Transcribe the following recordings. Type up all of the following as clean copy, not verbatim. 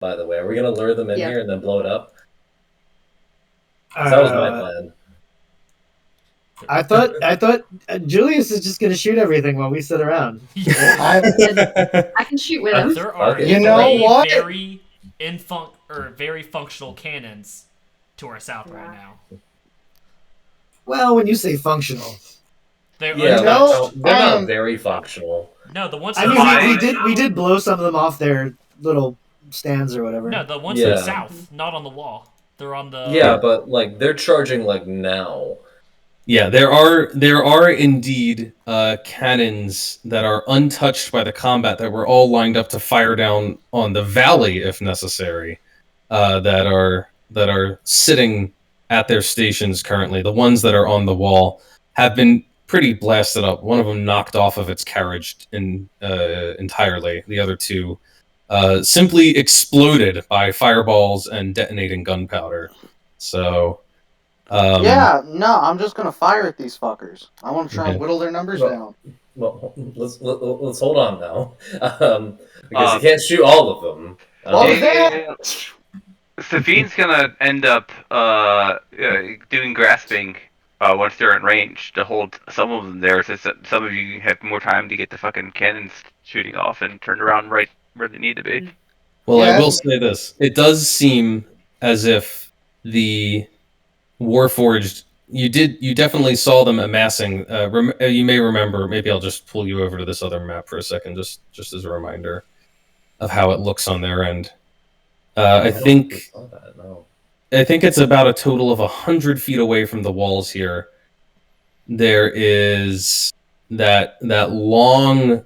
By the way, are we gonna lure them in here and then blow it up? Uh, That was my plan. I thought Julius is just gonna shoot everything while we sit around. I can shoot with him. There are Okay. You know what? very functional cannons to our south right now. Well, when you say functional, They're Yeah, untouched. they're not very functional. No, the ones. I to the mean, south- we did blow some of them off their little stands or whatever. No, the ones to the south, not on the wall. They're on the. Yeah, but like they're charging like now. Yeah, there are indeed cannons that are untouched by the combat that were all lined up to fire down on the valley if necessary. That are sitting at their stations currently. The ones that are on the wall have been pretty blasted up. One of them knocked off of its carriage entirely. The other two simply exploded by fireballs and detonating gunpowder. So. Yeah, no, I'm just gonna fire at these fuckers. I want to try and whittle their numbers down. Well, let's hold on now, because you can't shoot all of them. Safine's gonna end up doing grasping once they're in range to hold some of them there, so some of you have more time to get the fucking cannons shooting off and turn around right where they need to be. Well, I will say this: it does seem as if the warforged. You definitely saw them amassing. You may remember. Maybe I'll just pull you over to this other map for a second, just as a reminder of how it looks on their end. I think it's about a total of 100 feet away from the walls here. There is that long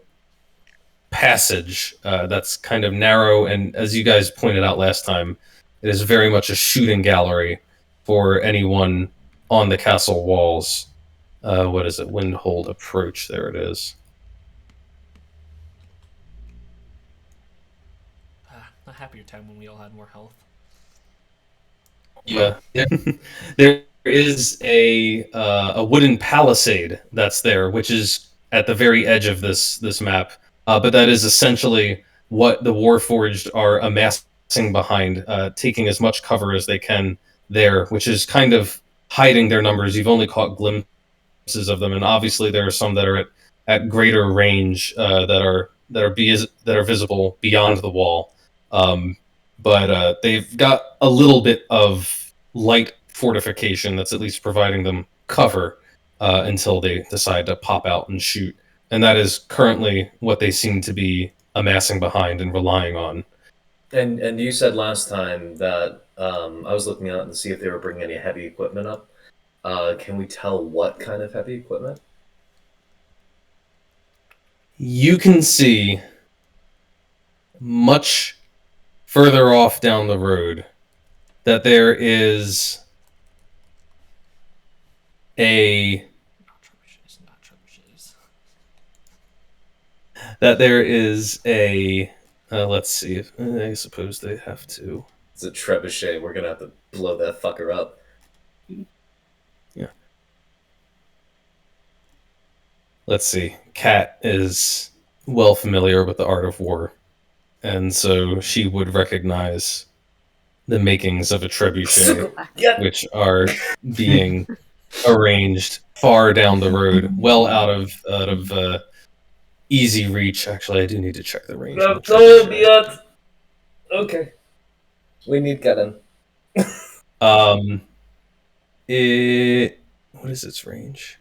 passage that's kind of narrow, and as you guys pointed out last time, it is very much a shooting gallery for anyone on the castle walls. What is it? Windhold approach. There it is. A happier time when we all had more health. Yeah. There is a wooden palisade that's there, which is at the very edge of this map. But that is essentially what the Warforged are amassing behind, taking as much cover as they can there, which is kind of hiding their numbers. You've only caught glimpses of them, and obviously there are some that are at greater range that are visible beyond the wall. But they've got a little bit of light fortification that's at least providing them cover until they decide to pop out and shoot. And that is currently what they seem to be amassing behind and relying on. And you said last time that I was looking out and see if they were bringing any heavy equipment up. Can we tell what kind of heavy equipment? You can see much further off down the road that there is a let's see if I suppose they have to. It's a trebuchet. We're gonna have to blow that fucker up. Yeah. Let's see. Kat is well familiar with the art of war, and so she would recognize the makings of a trebuchet, which are being arranged far down the road, well out of easy reach. Actually, I do need to check the range. Okay. We need Kevin. What is its range?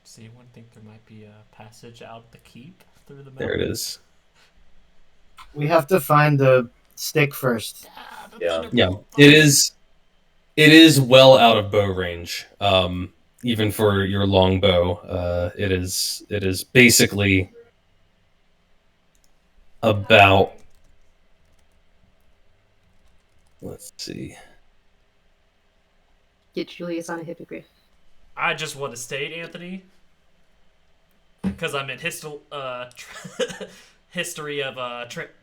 Does anyone think there might be a passage out the keep through the mountain? There it is. We have to find the stick first. Yeah. It is well out of bow range. Even for your long bow, it is basically about. Let's see. Get Julius on a hippogryph. I just want to state, Anthony, because I'm in history of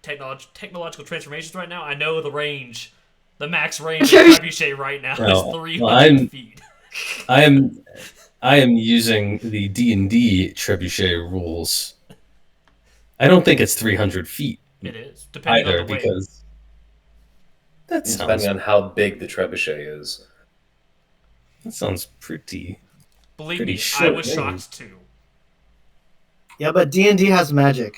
technological transformations right now. I know the range, the max range of trebuchet right now is 300 feet. I I am using the D&D trebuchet rules. I don't think it's 300 feet It is, depending either, on the weight. because that Depending sounds on how big the trebuchet is. pretty. Believe pretty me, I short was range. shocked too. Yeah, but D&D has magic,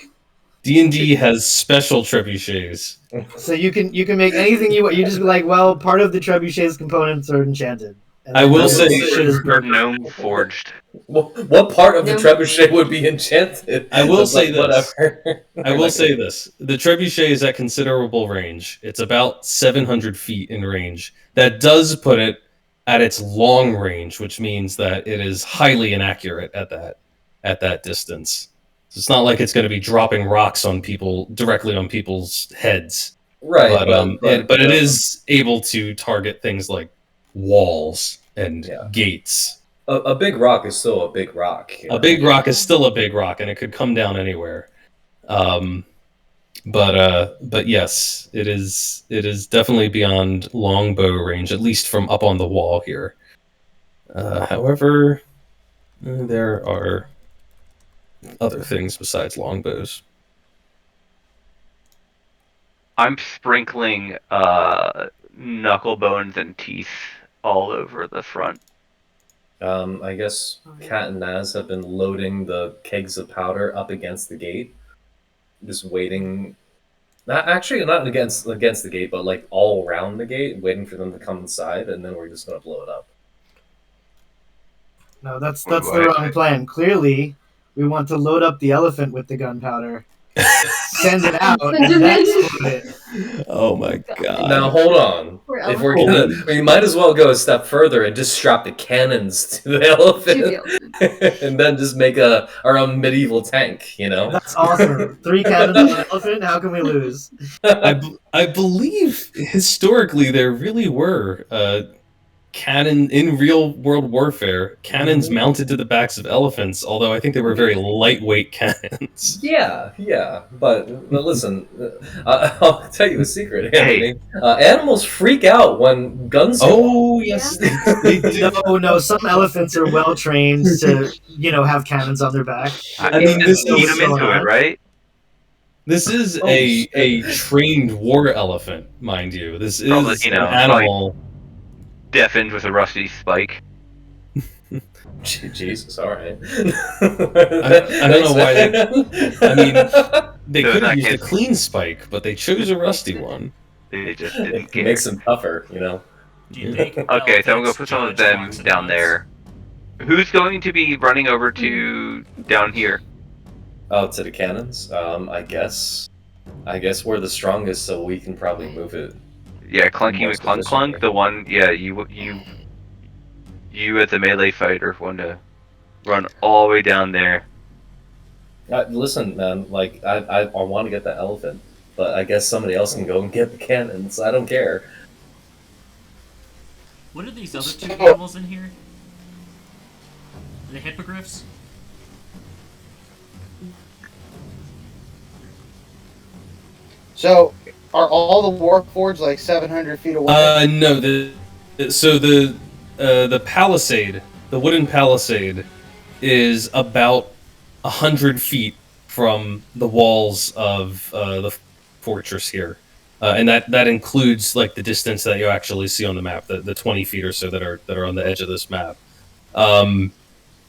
D&D has special trebuchets. so you can make anything you want. You just be like, well, part of the trebuchet's components are enchanted. And I then will the say- shit is Or broken. gnome forged. What part of the No. trebuchet would be enchanted? I will It's say like, this. whatever. I will say this. The trebuchet is at considerable range. It's about 700 feet in range. That does put it at its long range, which means that it is highly inaccurate at that distance. So it's not like it's going to be dropping rocks on people directly on people's heads. Right, But it is able to target things like walls and Yeah. gates. a big rock is still a big rock. you A know? big rock is still a big rock, and it could come down anywhere. But yes, it is definitely beyond longbow range, at least from up on the wall here. However, there are other things besides longbows. I'm sprinkling knuckle bones and teeth all over the front. I guess Cat and Naz have been loading the kegs of powder up against the gate, just waiting. Not against the gate, but like all around the gate, waiting for them to come inside, and then we're just gonna blow it up. No, that's Wait, the what? wrong plan. Clearly, we want to load up the elephant with the gunpowder, send it out, and then explode it. Oh my god! Now hold on. Poor If we're elephant. gonna, we might as well go a step further and just strap the cannons to the elephant, To the elephant. and then just make our own medieval tank. You know. That's awesome. 3 cannons on an elephant. How can we lose? I believe historically there really were cannon in real world warfare cannons mounted to the backs of elephants. Although I think they were very lightweight cannons. Yeah, but listen, I'll tell you a secret, Anthony. Animals freak out when guns. Oh yes, they do. No. Some elephants are well trained to, have cannons on their back. I mean, just this eat is them into it, right? This is Oh, a trained war elephant, mind you. This is Probably, an animal. Deafened with a rusty spike. Jesus, all right. I don't know why I mean, they So could in have that used a case- clean spike, but they chose a rusty one. They just didn't It care. makes them tougher, you know. Do you think Okay, so I'm gonna elephants put some of judge them fox and down hounds? there. Who's going to be running over to down here? Oh, to the cannons. I guess we're the strongest, so we can probably move it. Yeah, Clunky Most McClunk efficiently. Clunk, the one. Yeah, you as a melee fighter want to run all the way down there. Listen, man. Like I want to get that elephant, but I guess somebody else can go and get the cannons. I don't care. What are these other 2 animals in here? The hippogryphs? So, are all the warforged like 700 feet away? No, the palisade, the wooden palisade, is about 100 feet from the walls of the fortress here, and that includes like the distance that you actually see on the map, the 20 feet or so that are on the edge of this map.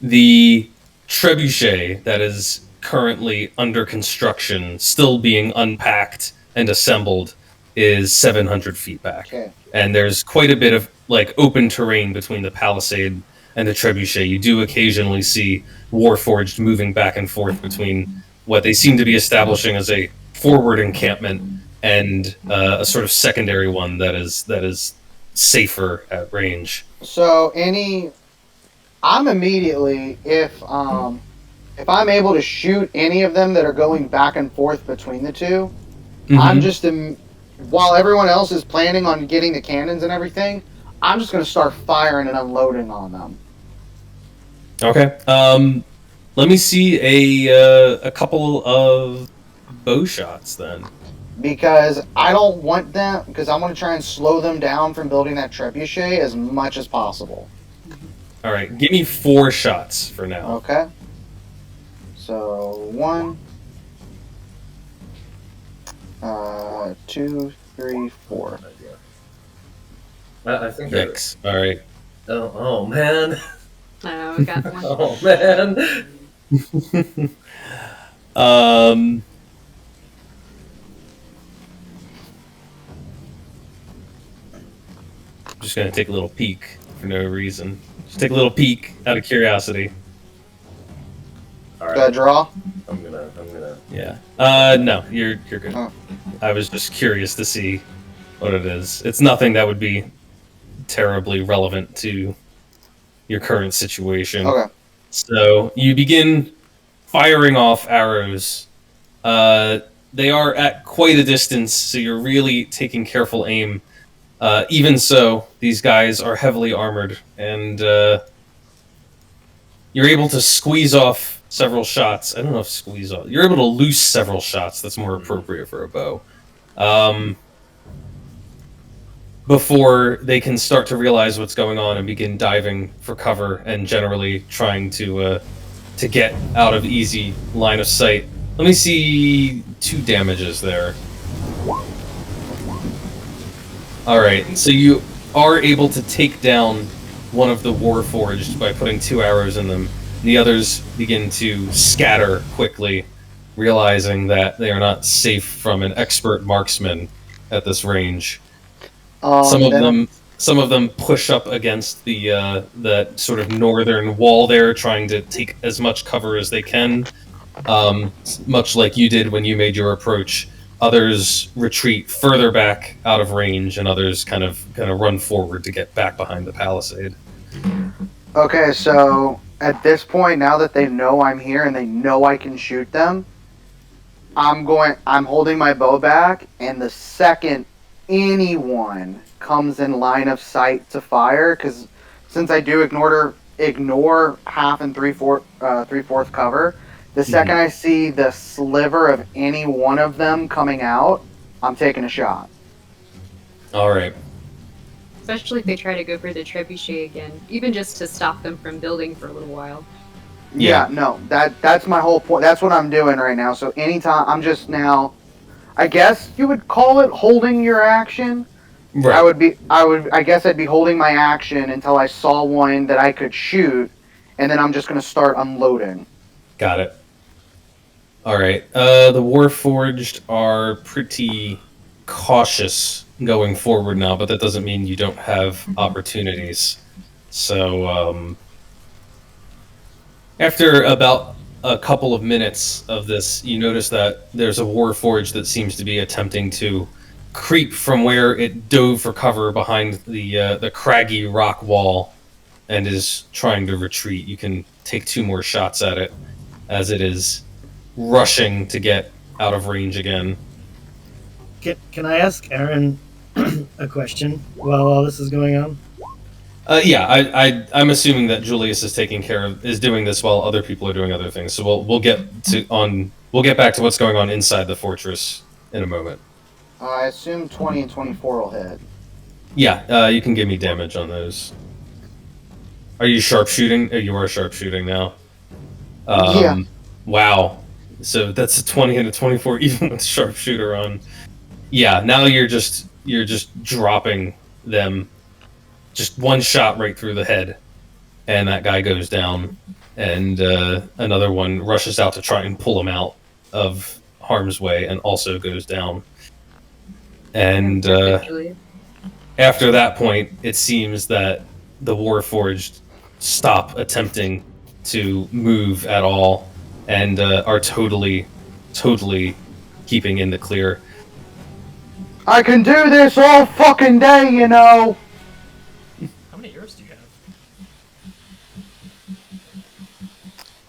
The trebuchet that is currently under construction, still being unpacked and assembled, is 700 feet back. Okay. And there's quite a bit of like open terrain between the palisade and the trebuchet. You do occasionally see warforged moving back and forth between what they seem to be establishing as a forward encampment and a sort of secondary one that is safer at range. So I'm immediately if I'm able to shoot any of them that are going back and forth between the two, I'm just while everyone else is planning on getting the cannons and everything, I'm just going to start firing and unloading on them. Okay. Let me see a couple of bow shots then. Because I don't want them, because I want to try and slow them down from building that trebuchet as much as possible. All right, give me 4 shots for now. Okay. So 1, 2, 3, 4. I think. Yikes! All right. Oh man. I got one. Oh man. I'm just gonna take a little peek for no reason. Just take a little peek out of curiosity. All Got a right. draw? I'm gonna. Yeah. No, you're good. Oh. I was just curious to see what it is. It's nothing that would be terribly relevant to your current situation. Okay. So you begin firing off arrows. They are at quite a distance, so you're really taking careful aim. Even so, these guys are heavily armored, and you're able to squeeze off several shots. I don't know if squeeze off. You're able to loose several shots. That's more appropriate for a bow. Before they can start to realize what's going on and begin diving for cover and generally trying to get out of easy line of sight. Let me see 2 damages there. Alright, so you are able to take down one of the warforged by putting 2 arrows in them. The others begin to scatter quickly, realizing that they are not safe from an expert marksman at this range. Some of them push up against the that sort of northern wall there, trying to take as much cover as they can, much like you did when you made your approach. Others retreat further back out of range, and others kind of run forward to get back behind the palisade. Okay, so at this point, now that they know I'm here and they know I can shoot them, I'm holding my bow back, and the second anyone comes in line of sight to fire, because since I do ignore half and three-fourth cover, the second I see the sliver of any one of them coming out, I'm taking a shot. All right. Especially if they try to go for the trebuchet again, even just to stop them from building for a little while. Yeah, no, that's my whole point. That's what I'm doing right now. So anytime, I'm just now, I guess you would call it holding your action. Right. I guess I'd be holding my action until I saw one that I could shoot, and then I'm just going to start unloading. Got it. All right. The warforged are pretty cautious going forward now, but that doesn't mean you don't have opportunities. So, after about a couple of minutes of this, you notice that there's a warforged that seems to be attempting to creep from where it dove for cover behind the craggy rock wall, and is trying to retreat. You can take 2 more shots at it as it is rushing to get out of range again. Can I ask Aaron a question while all this is going on? Yeah, I'm assuming that Julius is doing this while other people are doing other things. So we'll get back to what's going on inside the fortress in a moment. I assume 20 and 24 will hit. Yeah, you can give me damage on those. Are you sharpshooting? Oh, you are sharpshooting now. Yeah. Wow. So that's a 20 and a 24 even with sharpshooter on. Yeah, now you're just dropping them. Just 1 shot right through the head, and that guy goes down, and another one rushes out to try and pull him out of harm's way and also goes down. And after that point, it seems that the warforged stop attempting to move at all and are totally keeping in the clear. I can do this all fucking day, you know! How many arrows do you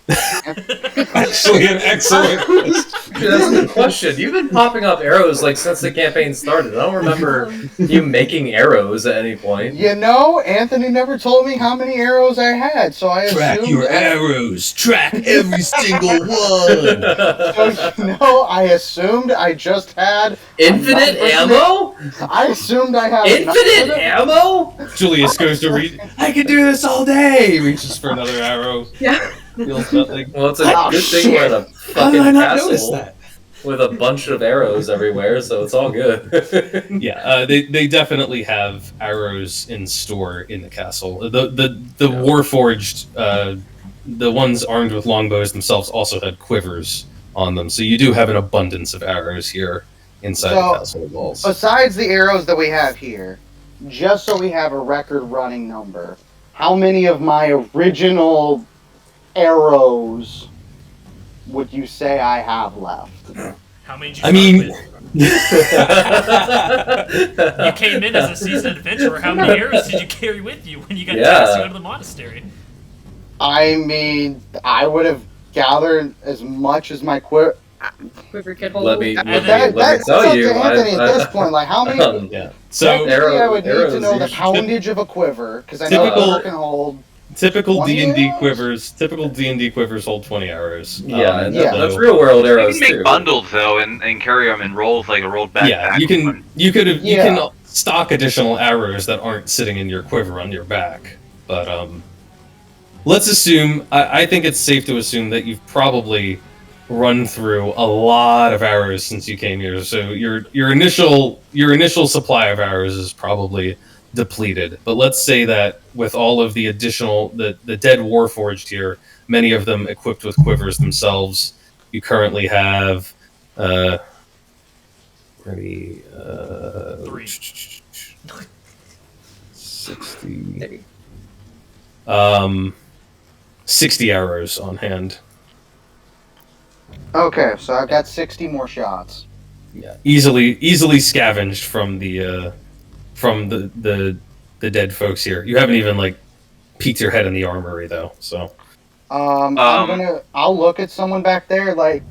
have? Actually, an excellent question. Dude, that's a good question. You've been popping up arrows like since the campaign started. I don't remember you making arrows at any point. You know, Anthony never told me how many arrows I had, so I Track assumed your arrows. Track every single one. So, you know, I assumed I just had Infinite ammo? I assumed I had Infinite ammo? Julius goes to reach. I can do this all day. Reaches for another arrow. Yeah. Feels nothing. Well, it's a Oh, good thing we're in a How did I fucking not notice castle that? with a bunch of arrows everywhere, so it's all good. Yeah, they definitely have arrows in store in the castle. The warforged, the ones armed with longbows themselves also had quivers on them, so you do have an abundance of arrows here inside the castle walls. Besides the arrows that we have here, just so we have a record running number, how many of my original arrows would you say I have left? How many did you I start mean, with? You came in as a seasoned adventurer. How many arrows did you carry with you when you got tasked to go to the monastery? I mean, I would have gathered as much as my quiver could hold. Let me that's tell up you, to Anthony at this point. Like, how many? yeah. So Technically, I would need to arrows know the usually- poundage of a quiver because I know a Typical- quiver can hold. typical 20 D&D arrows? quivers. Typical D&D quivers hold 20 arrows. Yeah, and yeah. that's real world You arrows can make too. bundles though, and carry them in rolls like a rolled backpack. Yeah, you can. You Yeah. can stock additional arrows that aren't sitting in your quiver on your back. But let's assume. I think it's safe to assume that you've probably run through a lot of arrows since you came here. So your initial supply of arrows is probably depleted. But let's say that with all of the additional the dead warforged here, many of them equipped with quivers themselves, you currently have maybe 3. 60 60 arrows on hand. Okay, so I've got 60 more shots. Yeah, easily scavenged from the dead folks here. You haven't even like peeked your head in the armory though, so I'll look at someone back there like,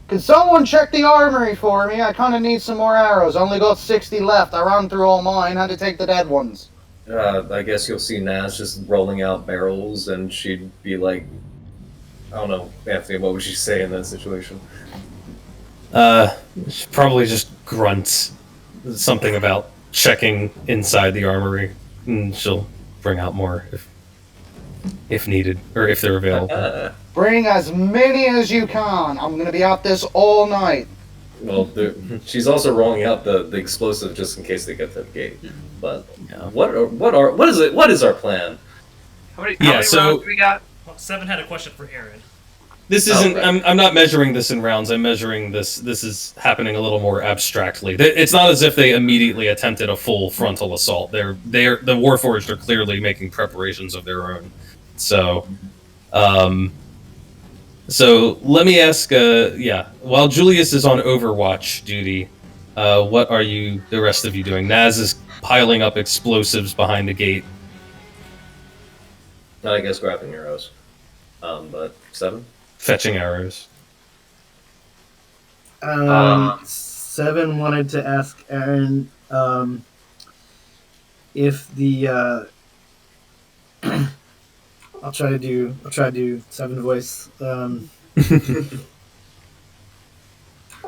can someone check the armory for me? I kind of need some more arrows. I only got 60 left. I run through all mine. Had to take the dead ones. I guess you'll see Naz just rolling out barrels, and she'd be like, I don't know, Anthony, what would you say in that situation? she'd probably just grunt something about checking inside the armory, and she'll bring out more if needed or if they're available. Bring as many as you can. I'm gonna be out this all night. Well, she's also rolling out the explosive just in case they get to the gate. But Yeah. what is our plan? How many Yeah, so- rounds do we got? Well, Seven had a question for Aaron. This isn't. right. I'm not measuring this in rounds. I'm measuring this. This is happening a little more abstractly. It's not as if they immediately attempted a full frontal assault. The Warforged are clearly making preparations of their own. So, so let me ask. While Julius is on Overwatch duty, what are the rest of you doing? Naz is piling up explosives behind the gate. I guess grabbing arrows. But 7? Fetching arrows. 7 wanted to ask Aaron if the I'll try to do 7 voice.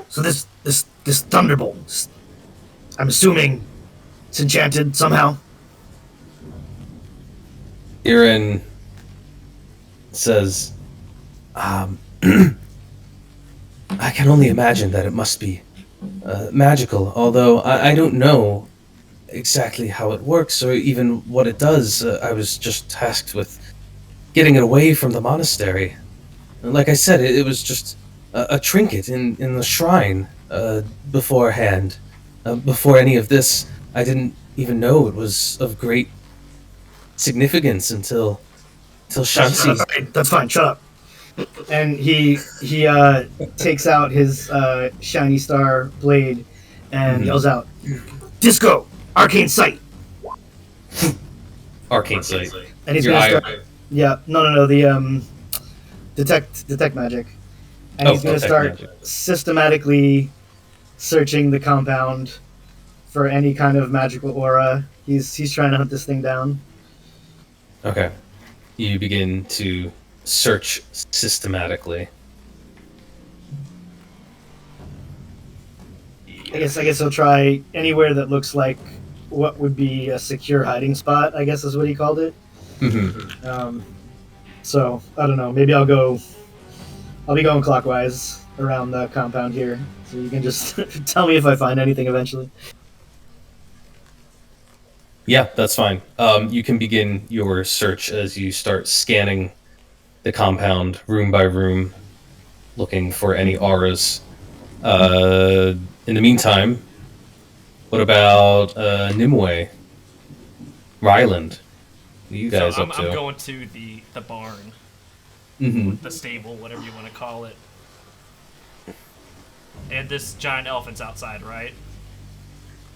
So this thunderbolt, I'm assuming it's enchanted somehow. Aaron says, I can only imagine that it must be magical, although I don't know exactly how it works or even what it does. I was just tasked with getting it away from the monastery. And like I said, it was just a trinket in the shrine beforehand. Before any of this, I didn't even know it was of great significance until Shansi. Alright, that's fine. Shut up. And he takes out his shiny star blade and yells out, "Disco, arcane sight!" Arcane sight. And he's Your gonna eye- start. Yeah, no, the detect magic. and he's going to detect start magic. systematically searching the compound for any kind of magical aura. He's trying to hunt this thing down. Okay. You begin to search systematically. I guess he'll try anywhere that looks like what would be a secure hiding spot, I guess is what he called it. Mm-hmm. So I don't know. Maybe I'll be going clockwise around the compound here, so you can just tell me if I find anything eventually. Yeah, that's fine. You can begin your search as you start scanning the compound room by room, looking for any auras. In the meantime, what about Nimue? Ryland? What are you guys So up I'm to? going to the barn, Mm-hmm. the stable, whatever you want to call it. And this giant elephant's outside, right?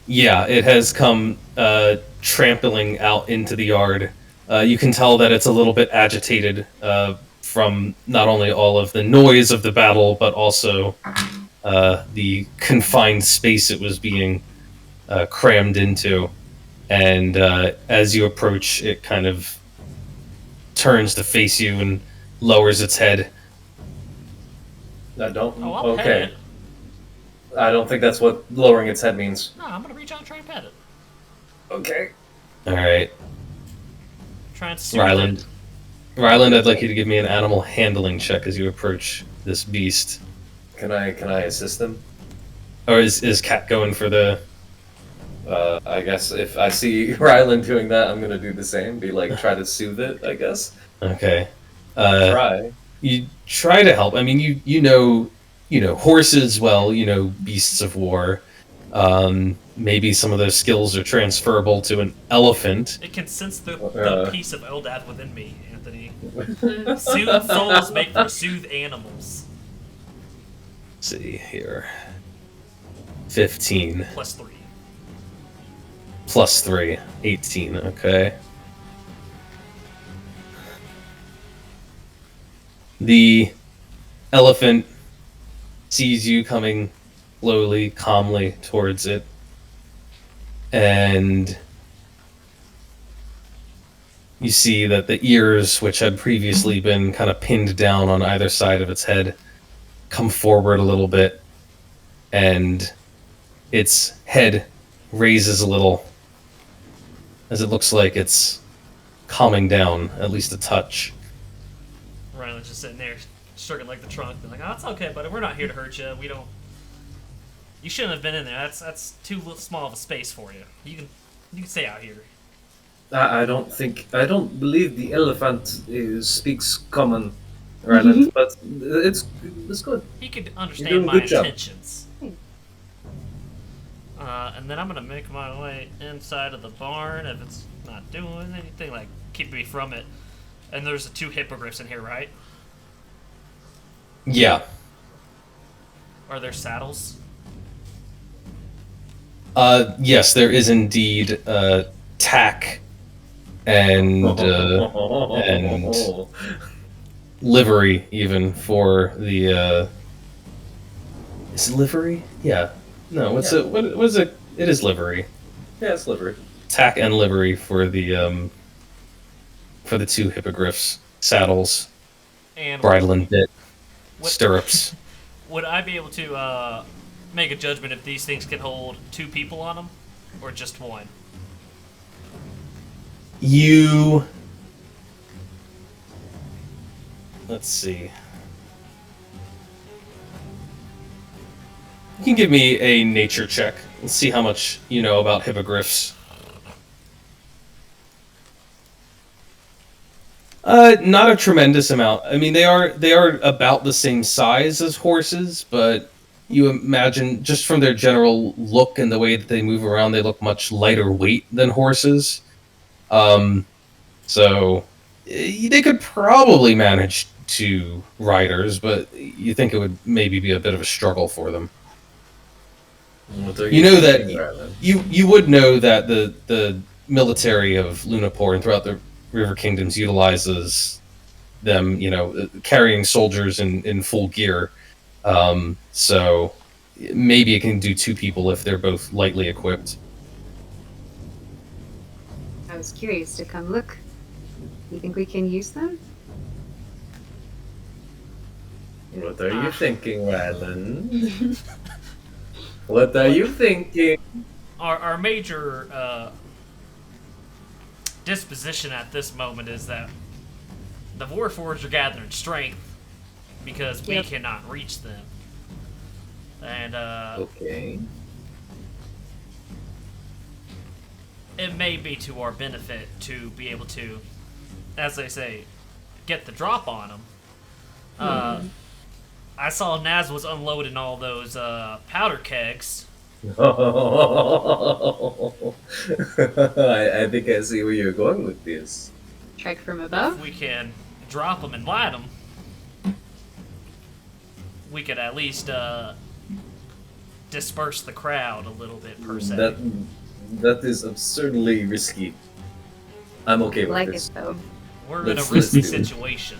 Yeah, it has come trampling out into the yard. You can tell that it's a little bit agitated from not only all of the noise of the battle, but also the confined space it was being crammed into. And as you approach, it kind of turns to face you and lowers its head. I don't. Oh, I'll pet Okay. it. I don't think that's what lowering its head means. No, I'm gonna reach out and try and pet it. Okay. All right, Try and soothe Ryland. it. Ryland, I'd like you to give me an animal handling check as you approach this beast. Can I assist him? Or is Cat going for the... I guess if I see Ryland doing that, I'm gonna do the same. Be like, try to soothe it. I guess. Okay. Try. You try to help. I mean, you know horses well. You know beasts of war. Maybe some of those skills are transferable to an elephant. It can sense the piece of Eldath within me, Anthony. Soothe souls make for soothe animals. Let's see here. 15 Plus 3. plus 3, 18. Okay. The elephant sees you coming slowly, calmly towards it, and you see that the ears, which had previously been kind of pinned down on either side of its head, come forward a little bit, and its head raises a little as it looks like it's calming down, at least a touch. Ryland's just sitting there, stroking like the trunk, being like, "Oh, it's okay, buddy. We're not here to hurt you. We don't. You shouldn't have been in there. That's too small of a space for you. You can stay out here." I don't believe the elephant speaks common, Ryland, but it's good. He could You're understand doing a my good job. intentions. And then I'm gonna make my way inside of the barn if it's not doing anything, like keep me from it. And there's the 2 hippogriffs in here, right? Yeah. Are there saddles? Yes, there is indeed tack and livery even for the. Is it livery? Yeah. No, what's Yeah. it? What is it? It is livery. Yeah, it's livery. Tack and livery for the 2 hippogriffs, saddles, And bridle and bit, what- stirrups. would I be able to make a judgment if these things can hold 2 people on them, or just 1? You. Let's see. You can give me a nature check. Let's see how much you know about hippogriffs. Not a tremendous amount. I mean, they are about the same size as horses, but you imagine just from their general look and the way that they move around, they look much lighter weight than horses. So they could probably manage 2 riders, but you think it would maybe be a bit of a struggle for them. You know that you would know that the military of Lunapore and throughout the River Kingdoms utilizes them, carrying soldiers in full gear. So maybe it can do 2 people if they're both lightly equipped. I was curious to come look. You think we can use them? What are you thinking, Rylan? What are you thinking? Our major disposition at this moment is that the warforged are gathering strength because we cannot reach them. And Okay. it may be to our benefit to be able to, as they say, get the drop on them. I saw Naz was unloading all those powder kegs. I think I see where you're going with this. Strike from If above? we can drop them and light them, we could at least disperse the crowd a little bit per se. That is absurdly risky. I'm okay with Like this. it though. We're in a let's risky do it. situation.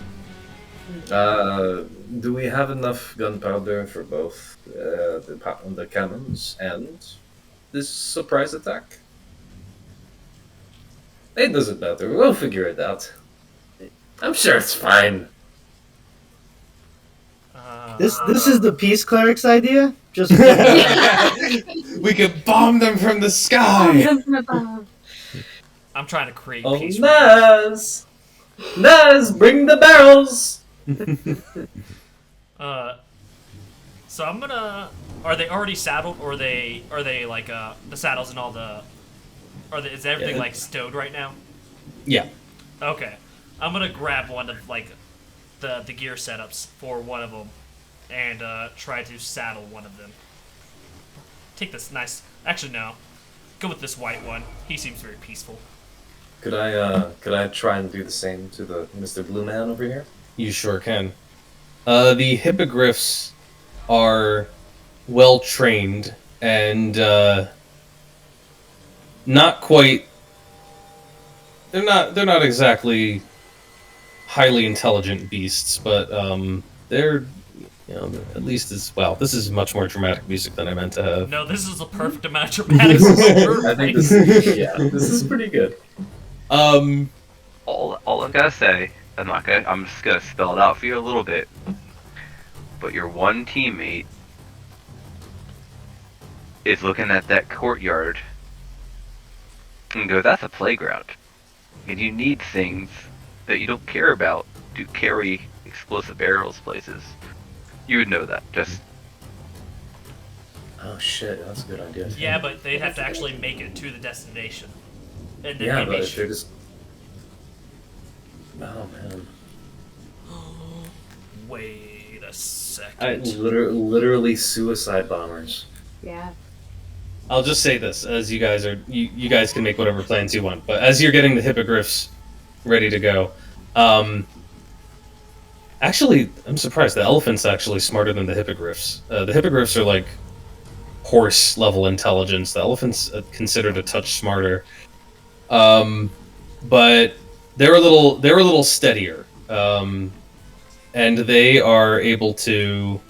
Do we have enough gunpowder for both the cannons and this surprise attack? It doesn't matter. We'll figure it out. I'm sure it's fine. This is the peace cleric's idea. Just We could bomb them from the sky. From above. I'm trying to create Oh, peace. Naz! Naz, bring the barrels! So I'm gonna. Are they already saddled, or are they like the saddles and all the? Is everything like stowed right now? Yeah. Okay, I'm gonna grab one of like the gear setups for one of them, and try to saddle one of them. Take this nice. Actually, no. Go with this white one. He seems very peaceful. Could I try and do the same to the Mr. Blue Man over here? You sure can. The hippogryphs are well trained and not quite. They're not exactly highly intelligent beasts, but they're at least as well. This is much more dramatic music than I meant to have. No, this is the perfect amount of dramatic. I think this is pretty good. All I've gotta say, I'm just gonna spell it out for you a little bit. But your one teammate is looking at that courtyard and goes, "That's a playground." And you need things that you don't care about to carry explosive barrels places. You would know that. Just Oh shit, that's a good idea. Yeah, but they'd have to actually make it to the destination. And then Yeah, maybe but if they're just. Oh man. Wait a second. Literally suicide bombers. Yeah. I'll just say this, as you guys can make whatever plans you want, but as you're getting the hippogriffs ready to go, actually, I'm surprised. The elephant's actually smarter than the hippogriffs. The hippogriffs are like horse level intelligence. The elephant's considered a touch smarter, but they're a little steadier, and they are able to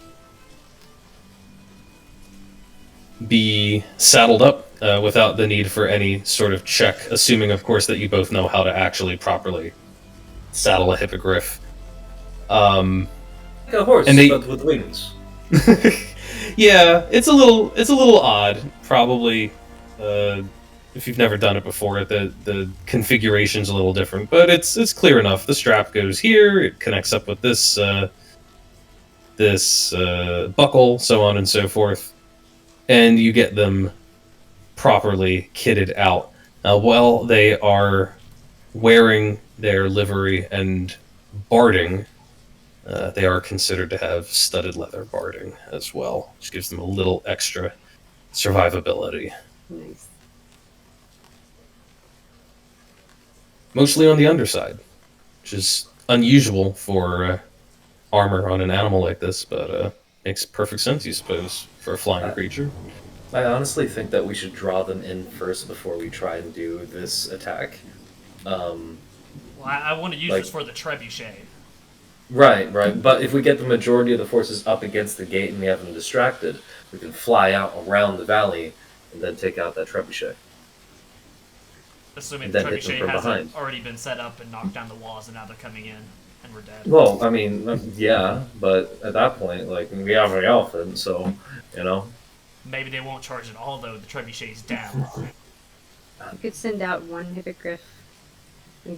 be saddled up without the need for any sort of check, assuming, of course, that you both know how to actually properly saddle a hippogriff. Like a horse, but with wings. Yeah, it's a little odd, probably. If you've never done it before, the configuration's a little different, but it's clear enough. The strap goes here, it connects up with this buckle, so on and so forth, and you get them properly kitted out. While they are wearing their livery and barding, they are considered to have studded leather barding as well, which gives them a little extra survivability. Nice. Mostly on the underside, which is unusual for armor on an animal like this, but makes perfect sense, you suppose, for a flying creature. I honestly think that we should draw them in first before we try and do this attack. Well, I want to use Like- this for the trebuchet. Right, right. But if we get the majority of the forces up against the gate and we have them distracted, we can fly out around the valley and then take out that trebuchet. Assuming And the then hit them trebuchet from hasn't behind. already been set up and knocked down the walls, and now they're coming in, and we're dead. Well, I mean, yeah, but at that point, like, we have the elephant, so, you know. Maybe they won't charge at all, though. The trebuchet's down. You could send out one hippogryph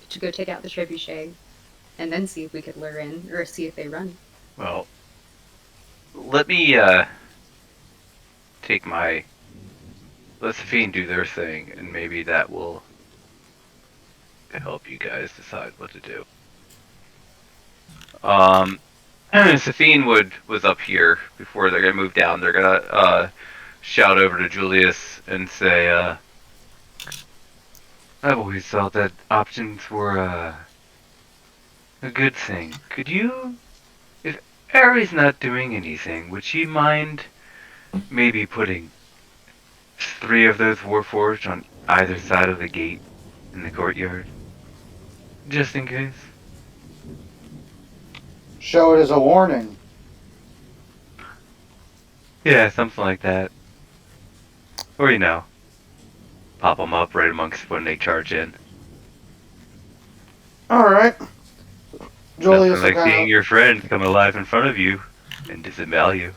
to go take out the trebuchet, and then see if we could lure in, or see if they run. Well, let me take my. Let Safine do their thing, and maybe that will help you guys decide what to do. Safine was up here before they're gonna move down. They're gonna shout over to Julius and say, "I've always thought that options were a good thing. Could you, if Aries not doing anything, would she mind maybe putting 3 of those warforged on either side of the gate in the courtyard, just in case?" Show it as a warning. Yeah, something like that. Or, pop them up right amongst when they charge in. Alright. Julius Nothing like seeing your friend come alive in front of you and disembowel you.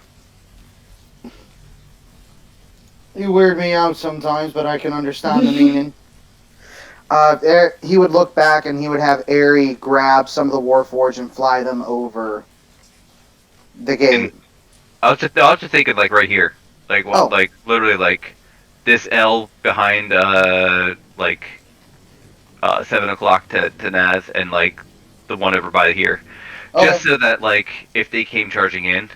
You weird me out sometimes, but I can understand the meaning. He would look back and he would have Airy grab some of the warforged and fly them over the gate. And I was just thinking, like, right here. Like, Oh. like literally, like, this L behind, 7 o'clock to Naz, and, like, the one over by here. Okay. Just so that, like, if they came charging in,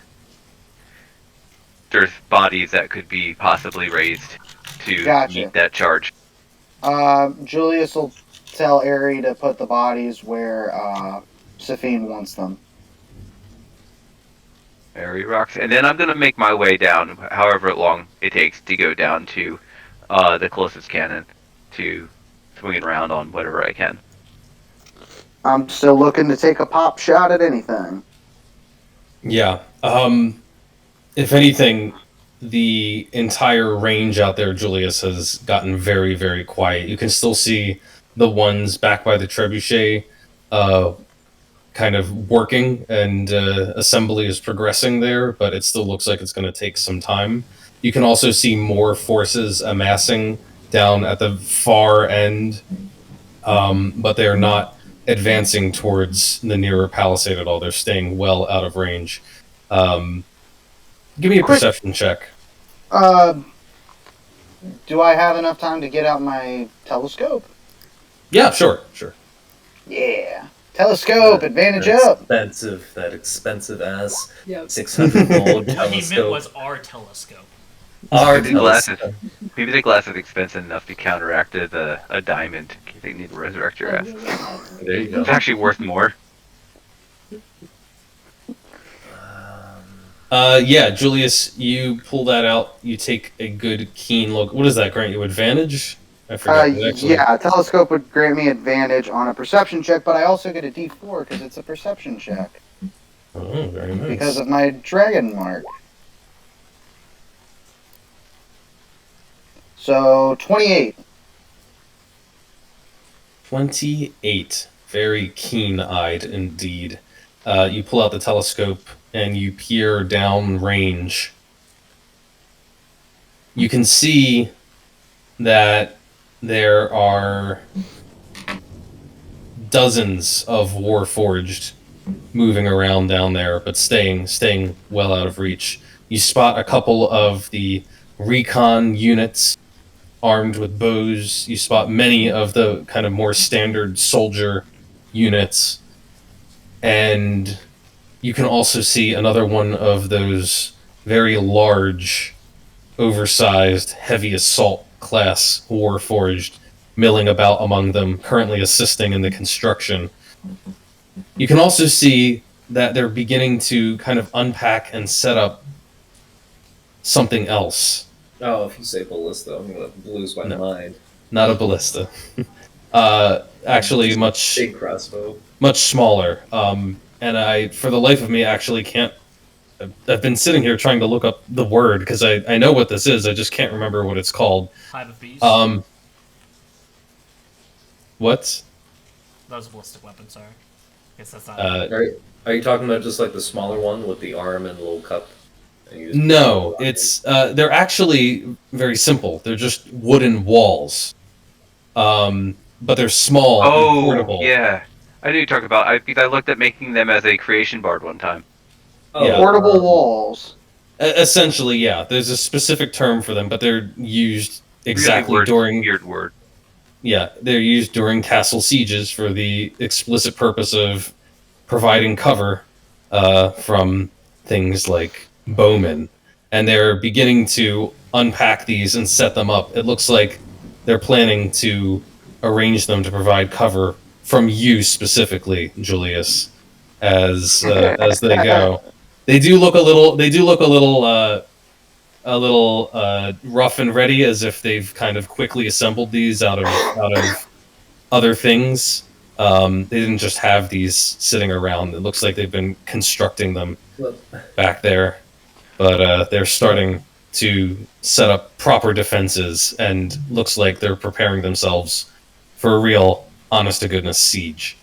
there's bodies that could be possibly raised to Gotcha. meet that charge. Julius will tell Airy to put the bodies where Safine wants them. Very rocks. And then I'm going to make my way down, however long it takes to go down to the closest cannon to swing it around on whatever I can. I'm still looking to take a pop shot at anything. Yeah. If anything, the entire range out there, Julius, has gotten very, very quiet. You can still see the ones back by the trebuchet kind of working, and assembly is progressing there, but it still looks like it's going to take some time. You can also see more forces amassing down at the far end, but they're not advancing towards the nearer palisade at all. They're staying well out of range. Give me a perception check. Do I have enough time to get out my telescope? Yeah, sure. Yeah. Telescope, advantage up. That expensive ass Yep. 600 gold What he meant telescope. was our telescope. Our Maybe the glasses, telescope. maybe the glasses expensive enough to counteract a diamond. They need to resurrect your ass. There you go. It's actually worth more. Yeah, Julius, you pull that out. You take a good, keen look. What does that grant you? Advantage? I forgot. Yeah, telescope would grant me advantage on a perception check, but I also get a D4 because it's a perception check. Oh, very nice. Because of my dragon mark. So, 28. 28. Very keen-eyed indeed. You pull out the telescope and you peer down range. You can see that there are dozens of warforged moving around down there, but staying well out of reach. You spot a couple of the recon units armed with bows. You spot many of the kind of more standard soldier units, and you can also see another one of those very large, oversized, heavy assault class warforged milling about among them, currently assisting in the construction. You can also see that they're beginning to kind of unpack and set up something else. Oh, if you say ballista, I'm gonna lose my mind. Not a ballista. Actually, much Big crossbow. much smaller. and I, for the life of me, actually can't. I've been sitting here trying to look up the word because I know what this is. I just can't remember what it's called. Hive of bees. What? That was a ballistic weapon. Sorry. Guess that's not. Are you talking about just like the smaller one with the arm and the little cup? No, it's they're actually very simple. They're just wooden walls, but they're small and portable. Yeah. I knew you talked about. Because I looked at making them as a creation board one time. Yeah. Portable walls. Essentially, yeah. There's a specific term for them, but they're used exactly really during. Weird word. Yeah, they're used during castle sieges for the explicit purpose of providing cover from things like bowmen, and they're beginning to unpack these and set them up. It looks like they're planning to arrange them to provide cover from you specifically, Julius, as they go. They do look a little. They do look a little rough and ready, as if they've kind of quickly assembled these out of other things. They didn't just have these sitting around. It looks like they've been constructing them back there. But they're starting to set up proper defenses, and looks like they're preparing themselves for a real, honest-to-goodness siege.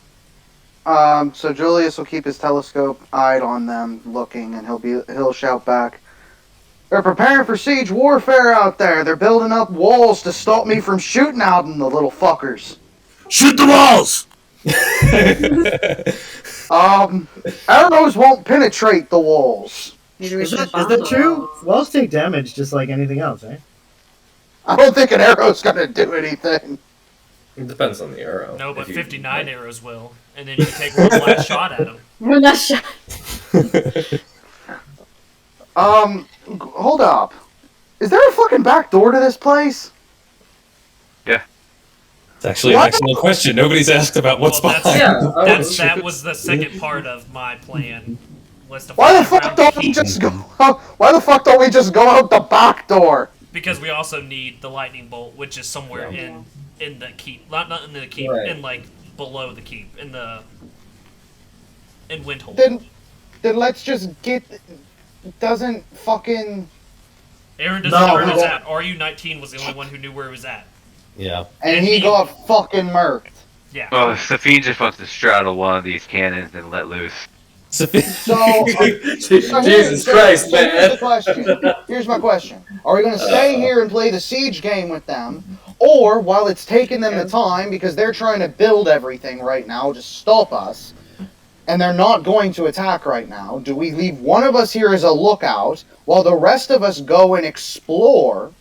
So Julius will keep his telescope eyed on them, looking, and he'll shout back, "They're preparing for siege warfare out there. They're building up walls to stop me from shooting at them, the little fuckers. Shoot the walls! Arrows won't penetrate the walls. Maybe we Is should that bomb the true? walls. Walls take damage just like anything else, right? I don't think an arrow's gonna do anything." It depends on the arrow. No, but If you- 59 arrows will, and then you can take one last shot at them. We're not shot. Hold up. Is there a fucking back door to this place? It's actually an excellent question. Nobody's asked about what's Well, that's- behind. Yeah, That was the second part of my plan. Was to Why the fly fuck around the don't we keep, just go out? Why the fuck don't we just go out the back door? because we also need the lightning bolt, which is somewhere in the keep, not in the keep, Right. in like below the keep, in Windhold. Then let's just get. Doesn't fucking. Aaron doesn't know No, where we it was don't. at. RU-19 was the only one who knew where it was at. Yeah. And And he he- got fucking murked. Yeah. Oh, Safine just wants to straddle one of these cannons and let loose. So, Jesus Christ, so here's man. the question. Here's my question. Are we going to stay here and play the siege game with them? Or, while it's taking them the time, because they're trying to build everything right now to stop us, and they're not going to attack right now, do we leave one of us here as a lookout, while the rest of us go and explore?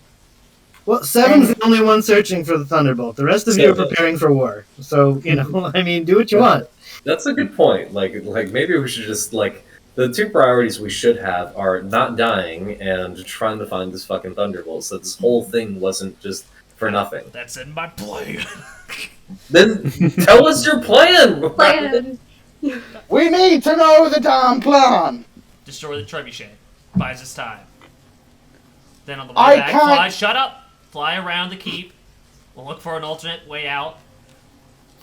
Well, Seven's the only one searching for the Thunderbolt. The rest of you are Seven. preparing for war. So, you know, I mean, do what you want. That's a good point. Like maybe we should just the two priorities we should have are not dying and trying to find this fucking thunderbolt. So this whole thing wasn't just for nothing. That's in my plan. Then tell us your plan. Plan. We need to know the damn plan! Destroy the trebuchet. Buys us time. Then on the way I back, can't- shut up! Fly around the keep. We'll look for an alternate way out.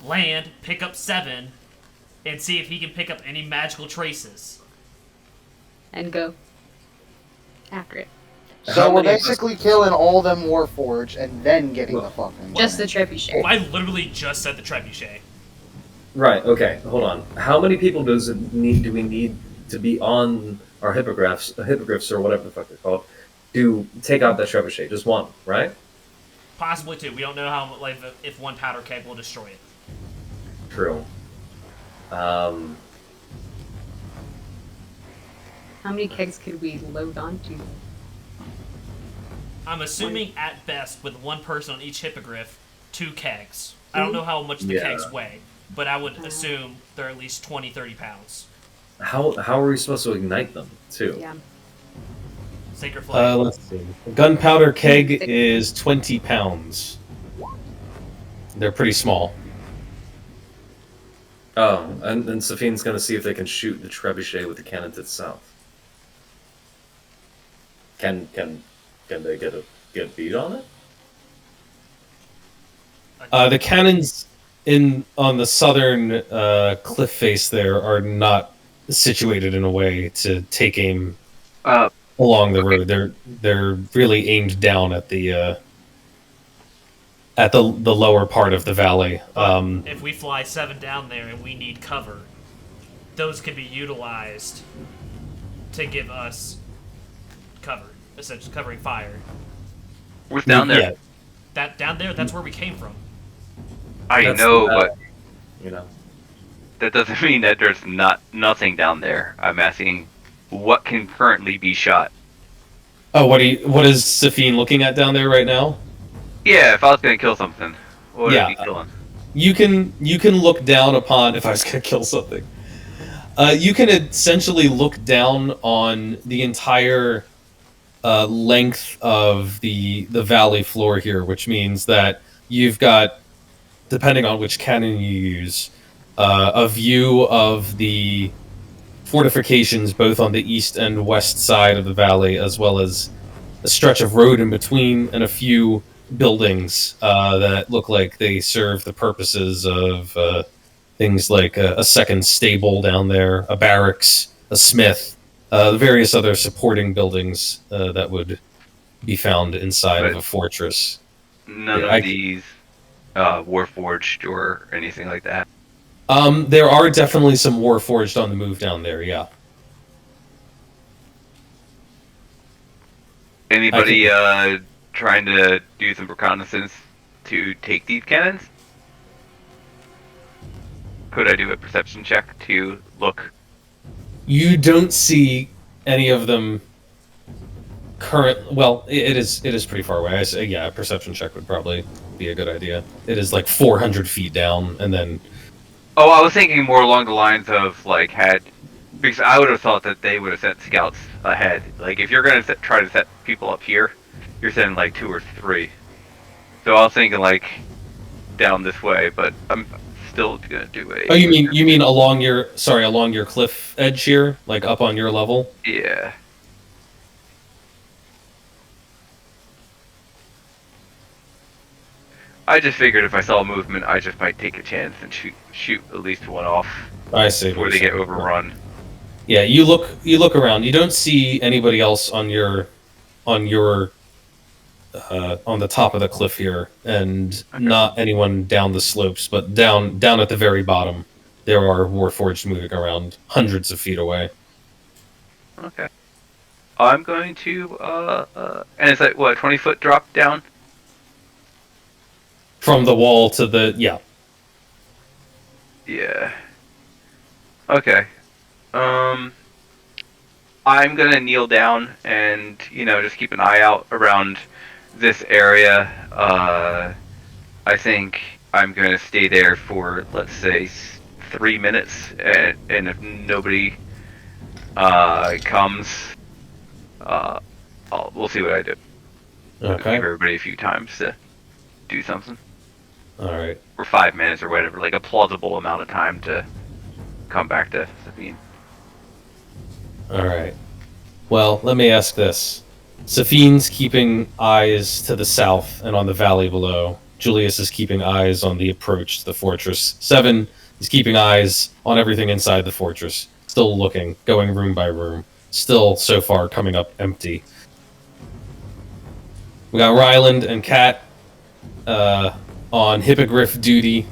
Land, pick up 7, and see if he can pick up any magical traces. And go. After it. So How we're many of us- basically killing all them warforged and then getting the fucking Just the money. trebuchet. I literally just said the trebuchet. Right. Okay. Hold on. How many people do we need to be on our hippogriffs or whatever the fuck they're called, to take out that trebuchet? Just one, right? Possibly 2. We don't know how if one powder keg will destroy it. True. How many kegs could we load onto? I'm assuming at best with one person on each hippogriff, 2 kegs. I don't know how much the Yeah. kegs weigh, but I would assume they're at least 20, 30 pounds. How are we supposed to ignite them too? Yeah. Sacred flame. Let's see. A gunpowder keg is 20 pounds. They're pretty small. Oh, and Safine's gonna see if they can shoot the trebuchet with the cannon to the south. Can they get a beat on it? The cannons on the southern cliff face there are not situated in a way to take aim Uh, along the okay. road. They're really aimed down at the lower part of the valley. But if we fly 7 down there and we need cover, those can be utilized to give us cover, essentially covering fire. What's down there? Yeah, That down there, that's where we came from. I That's know, the but you know. that doesn't mean that there's nothing down there. I'm asking, what can currently be shot? Oh, what is Safine looking at down there right now? Yeah, if I was gonna kill something, what would Yeah. I be killing? You can look down upon if I was gonna kill something. You can essentially look down on the entire length of the valley floor here, which means that you've got, depending on which cannon you use, a view of the fortifications both on the east and west side of the valley, as well as a stretch of road in between and a few buildings that look like they serve the purposes of things like a second stable down there, a barracks, a smith, various other supporting buildings that would be found inside of a fortress. None Yeah, of these warforged or anything like that. There are definitely some warforged on the move down there, yeah. Anybody trying to do some reconnaissance to take these cannons? Could I do a perception check to look? You don't see any of them well, it is pretty far away. Yeah, a perception check would probably be a good idea. It is like 400 feet down, and then Oh, I was thinking more along the lines of because I would have thought that they would have sent scouts ahead. Like if you're gonna try to set people up here, you're sending like 2 or 3. So I was thinking like down this way, but I'm still gonna do a. oh, you mean along your cliff edge here, like up on your level? Yeah. I just figured if I saw movement, I just might take a chance and shoot at least one off I see. before they get overrun. Yeah, you look around. You don't see anybody else on your on the top of the cliff here, and Okay. not anyone down the slopes, but down at the very bottom, there are warforged moving around hundreds of feet away. Okay. I'm going to and it's like what 20-foot drop down. From the wall to the Yeah. Okay. I'm gonna kneel down and just keep an eye out around this area. I think I'm gonna stay there for let's say 3 minutes, and if nobody comes, we'll see what I do. Okay. Give everybody a few times to do something. All right. Or 5 minutes or whatever, like a plausible amount of time to come back to Sabine. All right. Well, let me ask this. Safine's keeping eyes to the south and on the valley below. Julius is keeping eyes on the approach to the fortress. 7 is keeping eyes on everything inside the fortress. Still looking, going room by room. Still, so far, coming up empty. We got Ryland and Kat on hippogryph duty.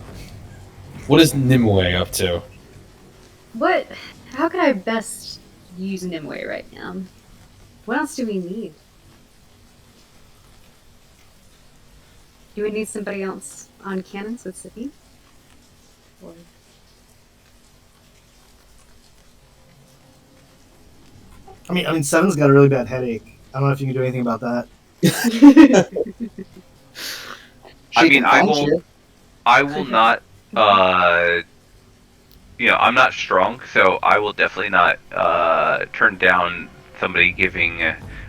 What is Nimue up to? What? How could I best use Nimue right now? What else do we need? Do we need somebody else on cannons with Sippy? Or... I mean, Seven's got a really bad headache. I don't know if you can do anything about that. I mean, I punch you. will not. I'm not strong, so I will definitely not turn down somebody giving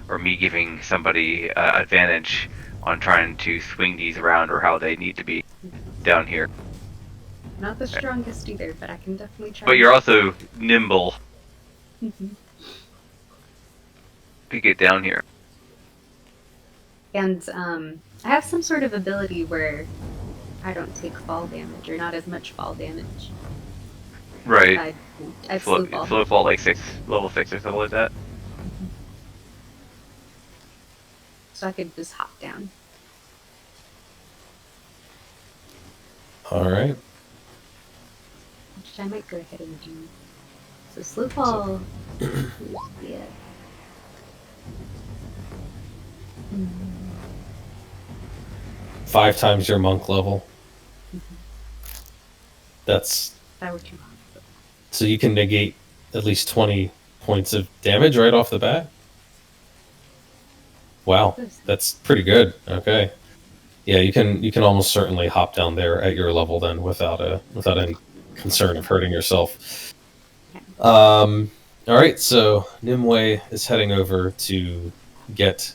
or me giving somebody advantage on trying to swing these around or how they need to be down here. Not the strongest either, but I can definitely try. But you're also nimble Mhm. to get down here. And I have some sort of ability where I don't take fall damage, or not as much fall damage. Right. I'd slow Slow fall like level 6 or something like that. so I could just hop down. All right. Which I might go ahead and do. So slow fall. Yeah. Mm. 5 times your monk level. That's That were too hard. so you can negate at least 20 points of damage right off the bat. Wow, that's pretty good. Okay, yeah, you can almost certainly hop down there at your level then without any concern of hurting yourself. All right, so Nimue is heading over to get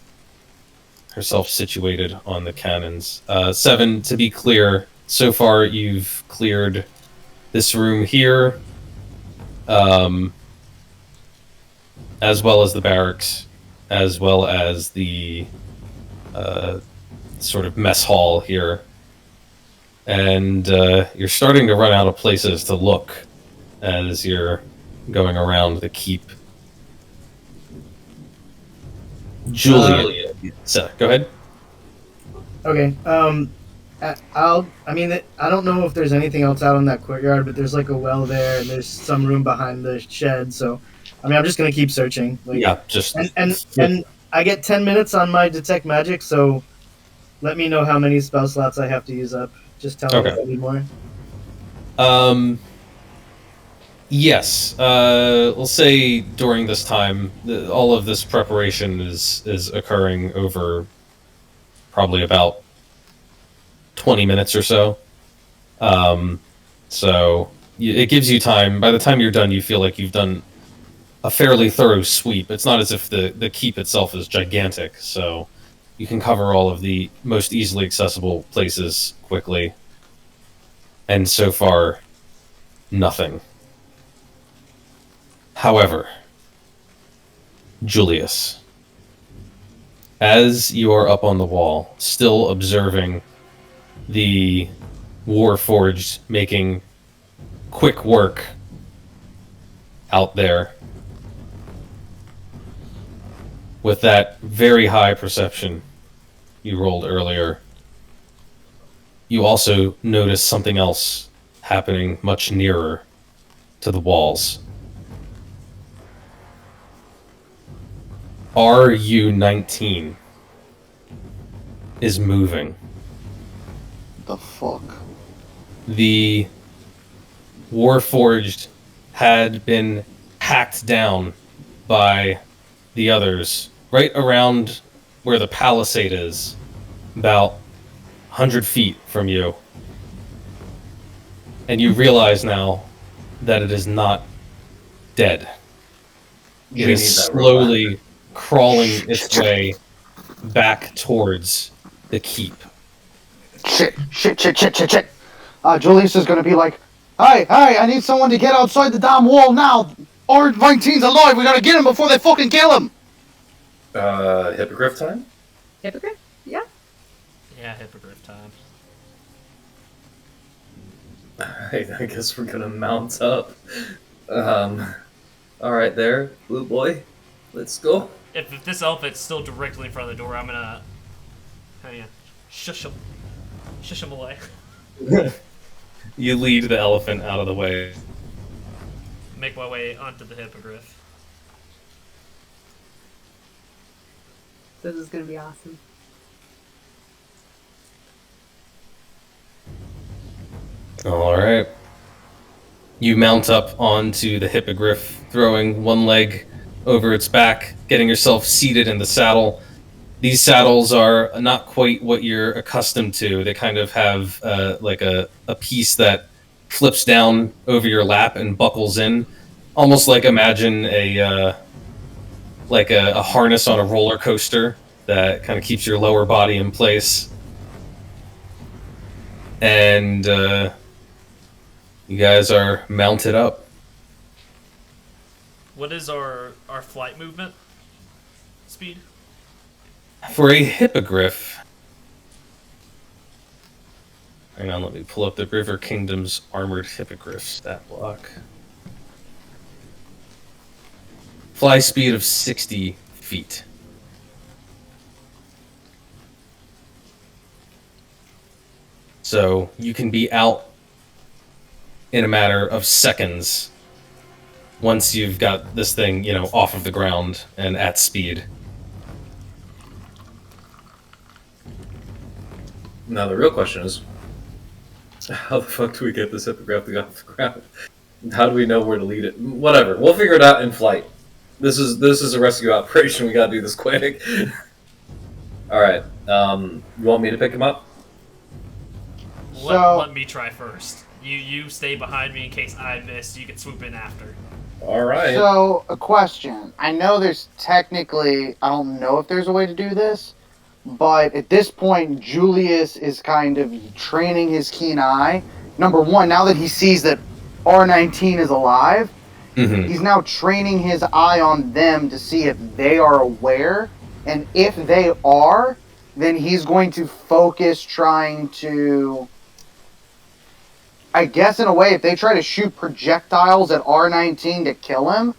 herself situated on the cannons. 7, to be clear, so far you've cleared this room here, as well as the barracks, as well as the sort of mess hall here. And you're starting to run out of places to look as you're going around the keep. Julia, so, go ahead. Okay. I don't know if there's anything else out in that courtyard, but there's like a well there, and there's some room behind the shed. So, I mean, I'm just gonna keep searching. Like, Yeah, just and I get 10 minutes on my detect magic. So, let me know how many spell slots I have to use up. Just tell me if I need more. Yes. We'll say during this time, all of this preparation is occurring over probably about 20 minutes or so. So it gives you time. By the time you're done, you feel like you've done a fairly thorough sweep. It's not as if the keep itself is gigantic, so you can cover all of the most easily accessible places quickly. And so far, nothing. However, Julius, as you are up on the wall, still observing the warforged making quick work out there, with that very high perception you rolled earlier, you also notice something else happening much nearer to the walls. RU-19 is moving. The fuck? The Warforged had been hacked down by the others right around where the palisade is, about 100 feet from you. And you realize now that it is not dead. It is slowly crawling its way back towards the keep. Shit. Julius is gonna be like, hey, I need someone to get outside the damn wall now. R19's alive, we gotta get him before they fucking kill him. Hippogryph time? Hippogriff? Yeah. Yeah, hippogriff time. I guess we're gonna mount up. Alright there, blue boy. Let's go. If this elephant's still directly in front of the door, I'm gonna shush him away. You lead the elephant out of the way. Make my way onto the hippogriff. This is gonna be awesome. Alright. You mount up onto the hippogriff, throwing one leg over its back, getting yourself seated in the saddle. These saddles are not quite what you're accustomed to. They kind of have like a piece that flips down over your lap and buckles in. Almost like imagine a harness on a roller coaster that kind of keeps your lower body in place. And you guys are mounted up. What is our flight movement speed? For a hippogriff... Hang on, let me pull up the River Kingdom's Armored Hippogriff stat block. Fly speed of 60 feet. So you can be out in a matter of seconds once you've got this thing, off of the ground and at speed. Now the real question is, how the fuck do we get this hippogriff to go off the ground? How do we know where to lead it? Whatever, we'll figure it out in flight. This is a rescue operation. We gotta do this quick. All right. You want me to pick him up? Let me try first. You stay behind me in case I miss. You can swoop in after. All right. So, a question. I know there's technically, I don't know if there's a way to do this, but at this point, Julius is kind of training his keen eye. Number one, now that he sees that R19 is alive, he's now training his eye on them to see if they are aware. And if they are, then he's going to focus trying to... I guess in a way, if they try to shoot projectiles at R19 to kill him,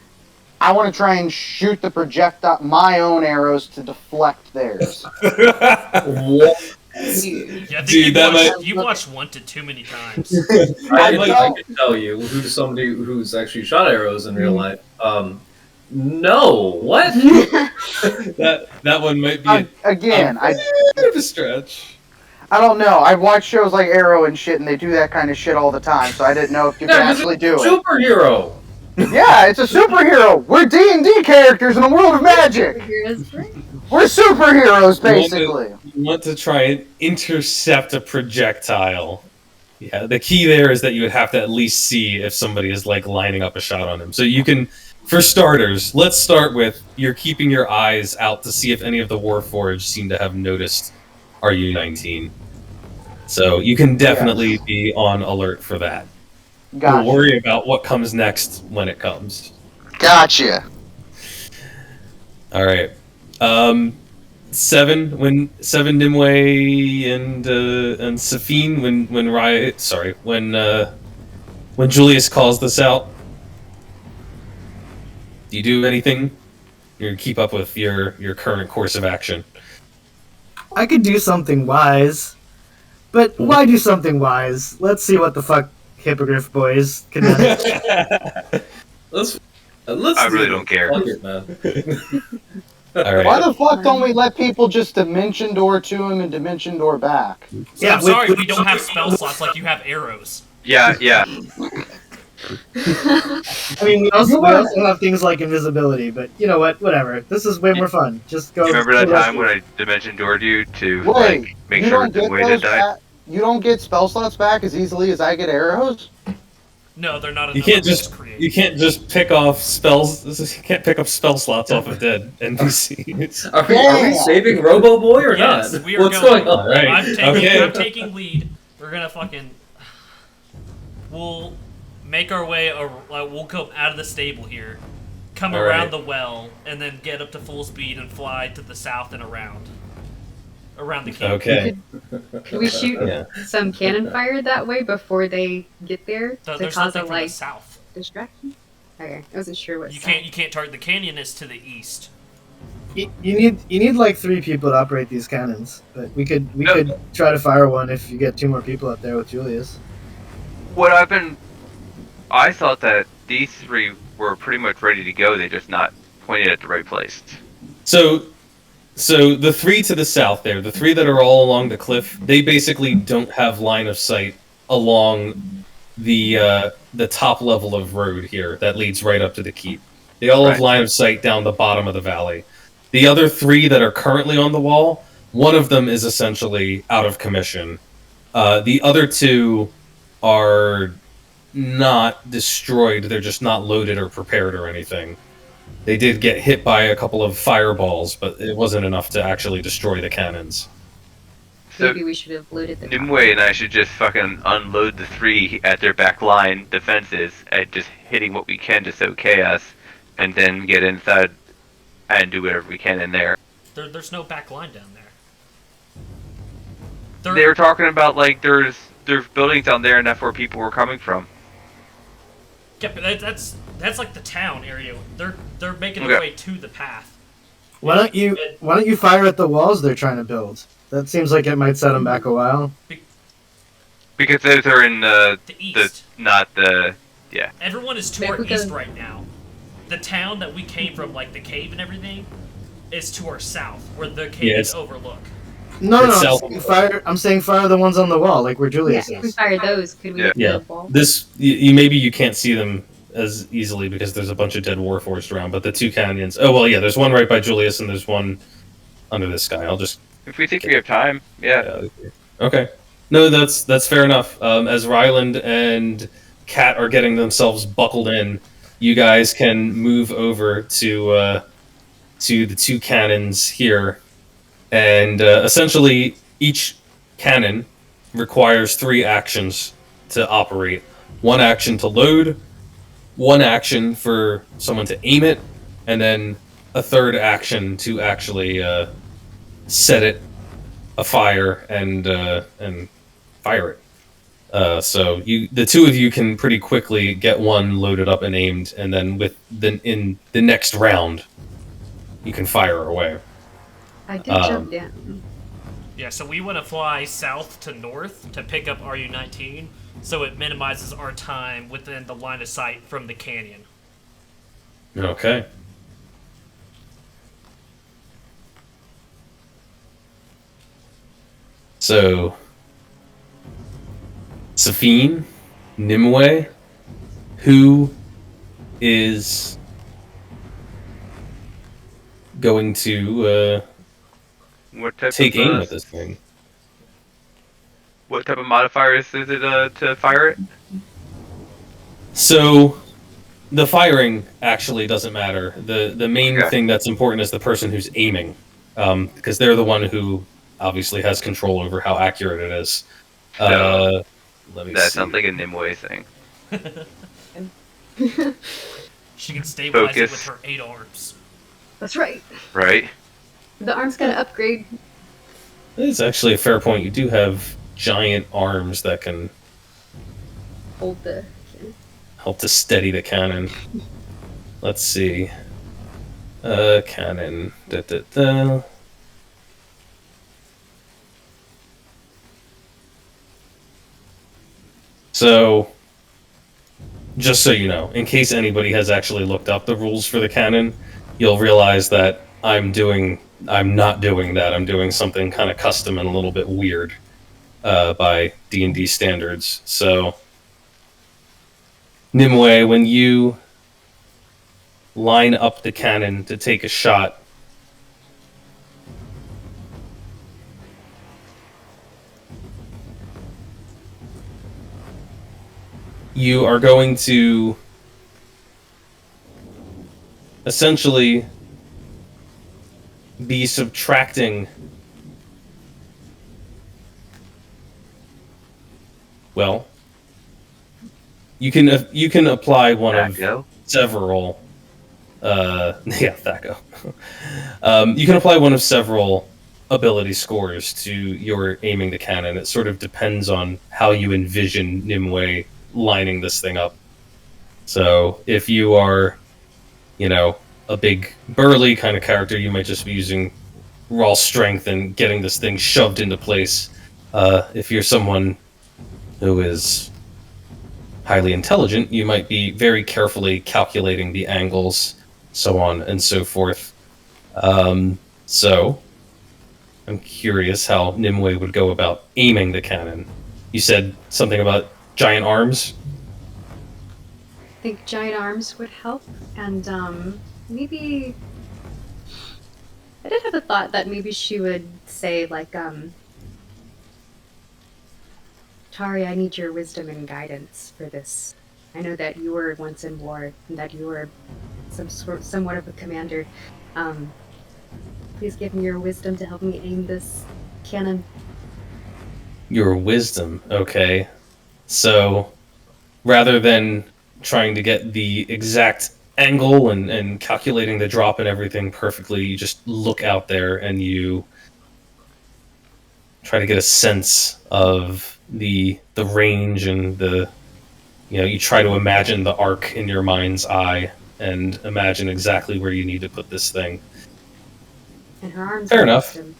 I want to try and shoot the my own arrows to deflect theirs. What? Yeah, I think you watched Wanted too many times. I can tell you who's somebody who's actually shot arrows in real life. No, what? that one might be a bit of a stretch. I don't know. I've watched shows like Arrow and shit, and they do that kind of shit all the time. So I didn't know if you could actually do it. Superhero. Yeah, it's a superhero. We're D&D characters in a world of magic. We're superheroes, basically. You want to try and intercept a projectile. Yeah, the key there is that you would have to at least see if somebody is lining up a shot on him. So you can, for starters, let's start with you're keeping your eyes out to see if any of the warforged seem to have noticed RU-19. So you can definitely be on alert for that. Gotcha. We'll worry about what comes next when it comes. Gotcha. All right. Seven Nimue and Safine when Julius calls this out. Do you do anything? You keep up with your current course of action. I could do something wise, but why do something wise? Let's see what the fuck Hippogryph boys can manage. Let's I really don't care. Fuck it, man. All right. Why the fuck don't we let people just dimension door to him and dimension door back? So I'm sorry we don't have spell slots like you have arrows. Yeah. I mean, we also have things like invisibility, but you know what? Whatever. This is way more fun. Just go. You remember that time when I dimension doored you to make you sure don't the get way those that died? you don't get spell slots back as easily as I get arrows? No, they're not. You can't just pick off spells. You can't pick up spell slots off of dead NPCs. Are we saving Robo Boy or yes, not? We are What's going on? Right. I'm taking lead. We're gonna fucking. We'll make our way. We'll come out of the stable here, come around the well, and then get up to full speed and fly to the south and around the camp. Okay. Could we shoot some cannon fire that way before they get there to There's cause a nothing from the south. distraction? Okay, I wasn't sure what. You can't target. The canyon is to the east. You need like 3 people to operate these cannons, but we could try to fire one if you get 2 more people up there with Julius. I thought that these 3 were pretty much ready to go. They just not pointed at the right place. So the 3 to the south there, the 3 that are all along the cliff, they basically don't have line of sight along the top level of road here that leads right up to the keep. They all have line of sight down the bottom of the valley. The other 3 that are currently on the wall, one of them is essentially out of commission. The other 2 are not destroyed, they're just not loaded or prepared or anything. They did get hit by a couple of fireballs, but it wasn't enough to actually destroy the cannons. So Maybe we should have loaded the. Nimue and I should just fucking unload the 3 at their back line defenses and just hitting what we can to sow chaos, and then get inside and do whatever we can in there. There's no back line down there. They were talking about there's buildings down there, and that's where people were coming from. Yeah, but That's like the town area. They're making their way to the path. Why don't you fire at the walls they're trying to build? That seems like it might set them back a while. Because those are in The east. not the yeah. Everyone is to Maybe our we east go- right now. The town that we came from, like the cave and everything, is to our south, where the cave Yeah, is it's- overlook. No, It's south. I'm saying fire the ones on the wall, like where Yeah, Julius if we is. fire those, could we hit Yeah, the wall? this you maybe you can't see them as easily because there's a bunch of dead warforged around. But the two canyons. Oh well, yeah. There's one right by Julius, and there's one under this guy. I'll just If we think we have time, yeah. Okay. No, that's fair enough. As Ryland and Kat are getting themselves buckled in, you guys can move over to the two cannons here, and essentially each cannon requires 3 actions to operate. 1 action to load, 1 action for someone to aim it, and then a 3rd action to actually set it afire and fire it. So the 2 of you can pretty quickly get one loaded up and aimed, and then in the next round, you can fire away. I did jump down. Yeah, so we want to fly south to north to pick up RU-19, so it minimizes our time within the line of sight from the canyon. Okay. So, Safine, Nimue, who is going to What type take of aim at this thing? what type of modifiers is it to fire it? So, the firing actually doesn't matter. The main Okay. thing that's important is the person who's aiming, because they're the one who obviously has control over how accurate it is. So, Let me That see. sounds like a Nimue thing. She can stabilize it Focus. with her 8 arms. That's right. Right? The arm's gonna upgrade. It's actually a fair point. You do have giant arms that can Hold the. help to steady the cannon. Let's see. Cannon. Da, da, da. So, just so you know, in case anybody has actually looked up the rules for the cannon, you'll realize that I'm not doing that. I'm doing something kind of custom and a little bit weird by D&D standards. So, Nimue, when you line up the cannon to take a shot, you are going to essentially be subtracting, well, you can apply one of Go. several yeah, Thaco. You can apply one of several ability scores to your aiming the cannon. It sort of depends on how you envision Nimue lining this thing up. So if you are, a big burly kind of character, you might just be using raw strength and getting this thing shoved into place. If you're someone who is highly intelligent, you might be very carefully calculating the angles, so on and so forth. So, I'm curious how Nimue would go about aiming the cannon. You said something about giant arms? I think giant arms would help, and maybe. I did have a thought that maybe she would say, like, Tari, I need your wisdom and guidance for this. I know that you were once in war, and that you were somewhat of a commander. Please give me your wisdom to help me aim this cannon. Your wisdom, okay. So, rather than trying to get the exact angle and calculating the drop and everything perfectly, you just look out there and you try to get a sense of the range and the you try to imagine the arc in your mind's eye and imagine exactly where you need to put this thing. And her arms Fair are enough. wisdom.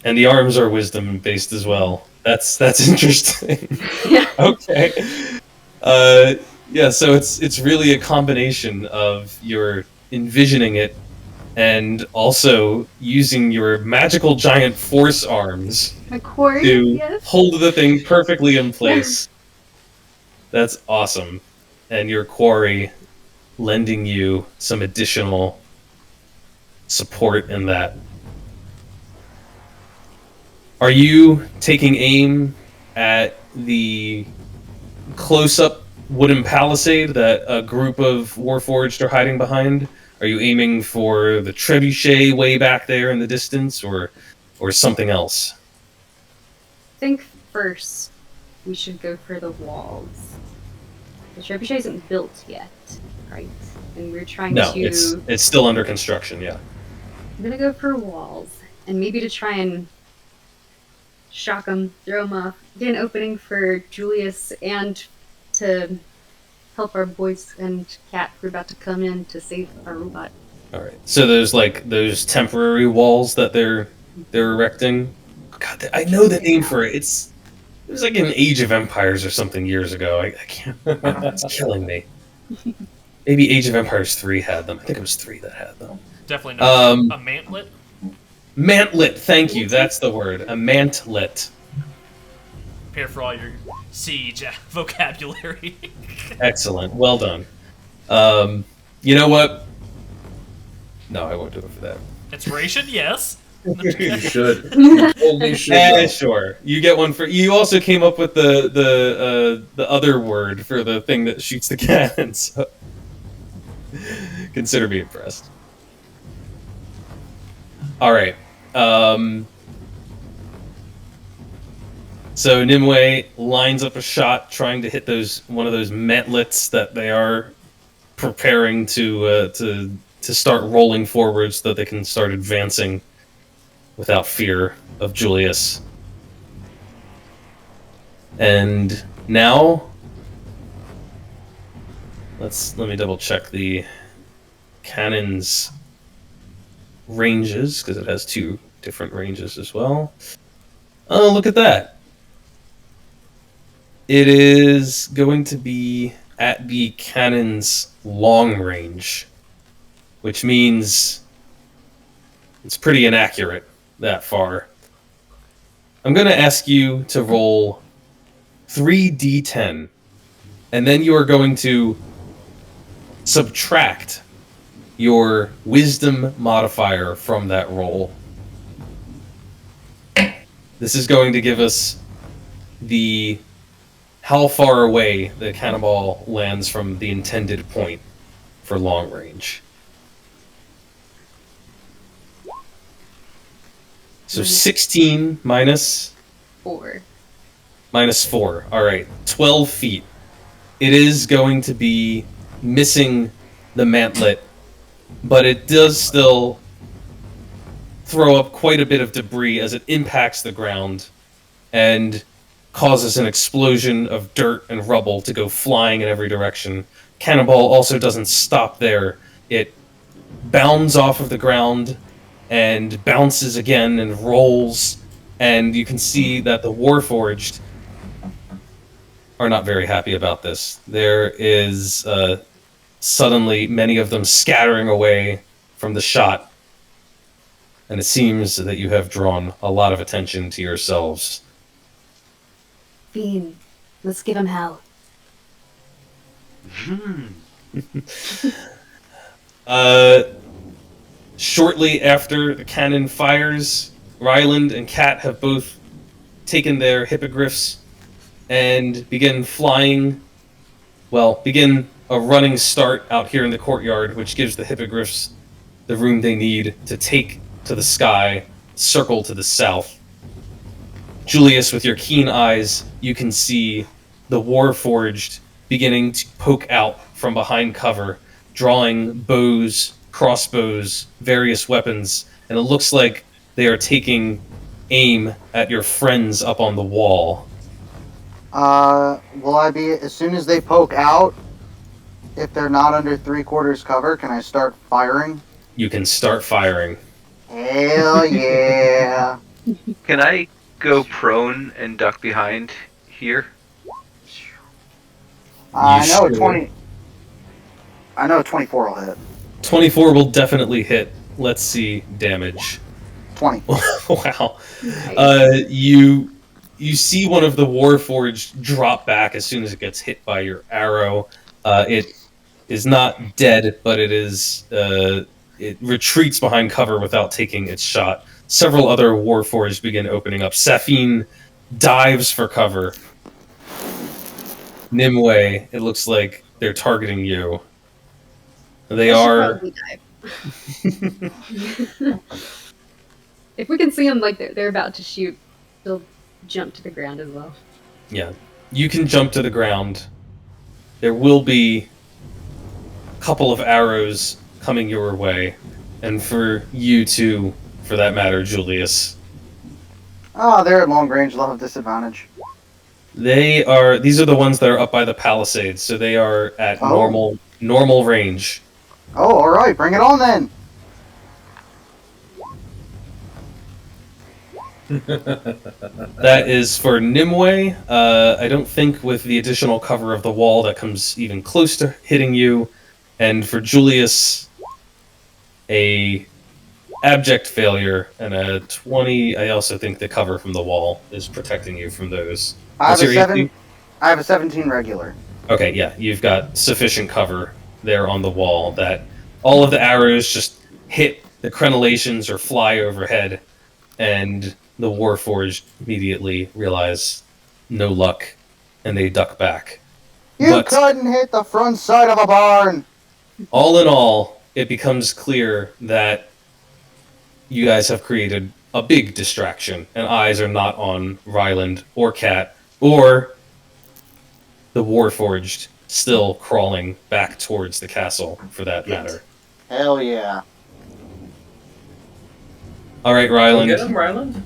And the arms are wisdom based as well. That's interesting. Yeah. Okay. Yeah, so it's really a combination of your envisioning it and also using your magical giant force arms My quarry, to yes. hold the thing perfectly in place. That's awesome. And your quarry lending you some additional support in that. Are you taking aim at the close-up wooden palisade that a group of warforged are hiding behind? Are you aiming for the trebuchet way back there in the distance, or something else? I think first we should go for the walls. The trebuchet isn't built yet, right? And we're trying No, to... it's still under construction, yeah. I'm gonna go for walls. And maybe to try and shock them, throw them off, get an opening for Julius, and to help our boys and cat who are about to come in to save our robot. All right. So there's like those temporary walls that they're erecting. God, I know the name for it. It was like in Age of Empires or something years ago. I can't. It's killing me. Maybe Age of Empires 3 had them. I think it was 3 that had them. Definitely not a mantlet. Mantlet. Thank you. That's the word. A mantlet. Prepare for all your siege vocabulary. Excellent. Well done. You know what? No, I won't do it for that. Inspiration, yes. You should. You totally should. though. Sure. You get one for. You also came up with the other word for the thing that shoots the cannon. So consider me impressed. All right. So Nimue lines up a shot, trying to hit one of those mantlets that they are preparing to start rolling forward so that they can start advancing without fear of Julius. And now, let me double check the cannon's ranges, because it has 2 different ranges as well. Oh, look at that. It is going to be at the cannon's long range, which means it's pretty inaccurate that far. I'm going to ask you to roll 3d10, and then you are going to subtract your wisdom modifier from that roll. This is going to give us how far away the cannonball lands from the intended point for long range. So 16 minus 4. minus 4. All right, 12 feet. It is going to be missing the mantlet, but it does still throw up quite a bit of debris as it impacts the ground and causes an explosion of dirt and rubble to go flying in every direction. Cannonball also doesn't stop there. It bounds off of the ground and bounces again and rolls, and you can see that the Warforged are not very happy about this. There is suddenly many of them scattering away from the shot, and it seems that you have drawn a lot of attention to yourselves. Fiend, let's give him hell. Shortly after the cannon fires, Ryland and Kat have both taken their hippogryphs and begin a running start out here in the courtyard, which gives the hippogriffs the room they need to take to the sky, circle to the south. Julius, with your keen eyes, you can see the Warforged beginning to poke out from behind cover, drawing bows, crossbows, various weapons, and it looks like they are taking aim at your friends up on the wall. Will I be as soon as they poke out? If they're not under 3/4 cover, can I start firing? You can start firing. Hell yeah! Can I go prone and duck behind here? I know sure? 20. I know 24 will hit. 24 will definitely hit. Let's see damage. 20. Wow. Nice. You see one of the warforged drop back as soon as it gets hit by your arrow. It is not dead, but it retreats behind cover without taking its shot. Several other warforged begin opening up. Safine dives for cover. Nimue, it looks like they're targeting you. They I should are. probably dive. If we can see them like they're about to shoot, they'll jump to the ground as well. Yeah. You can jump to the ground. There will be a couple of arrows coming your way. And for you too, for that matter, Julius. Oh, they're at long range. They'll have disadvantage. These are the ones that are up by the palisades, so they are at Oh. normal range. Oh, alright. Bring it on then. That is for Nimue. I don't think with the additional cover of the wall that comes even close to hitting you. And for Julius, a abject failure and a 20. I also think the cover from the wall is protecting you from those. I have What's a your 7. AC? I have a 17 regular. Okay, yeah, you've got sufficient cover there on the wall that all of the arrows just hit the crenellations or fly overhead, and the Warforged immediately realize no luck, and they duck back. You But couldn't hit the front side of a barn. all in all, it becomes clear that you guys have created a big distraction, and eyes are not on Ryland or Cat or the Warforged still crawling back towards the castle, for that matter. Hell yeah. All right, Go Ryland. get him, Ryland.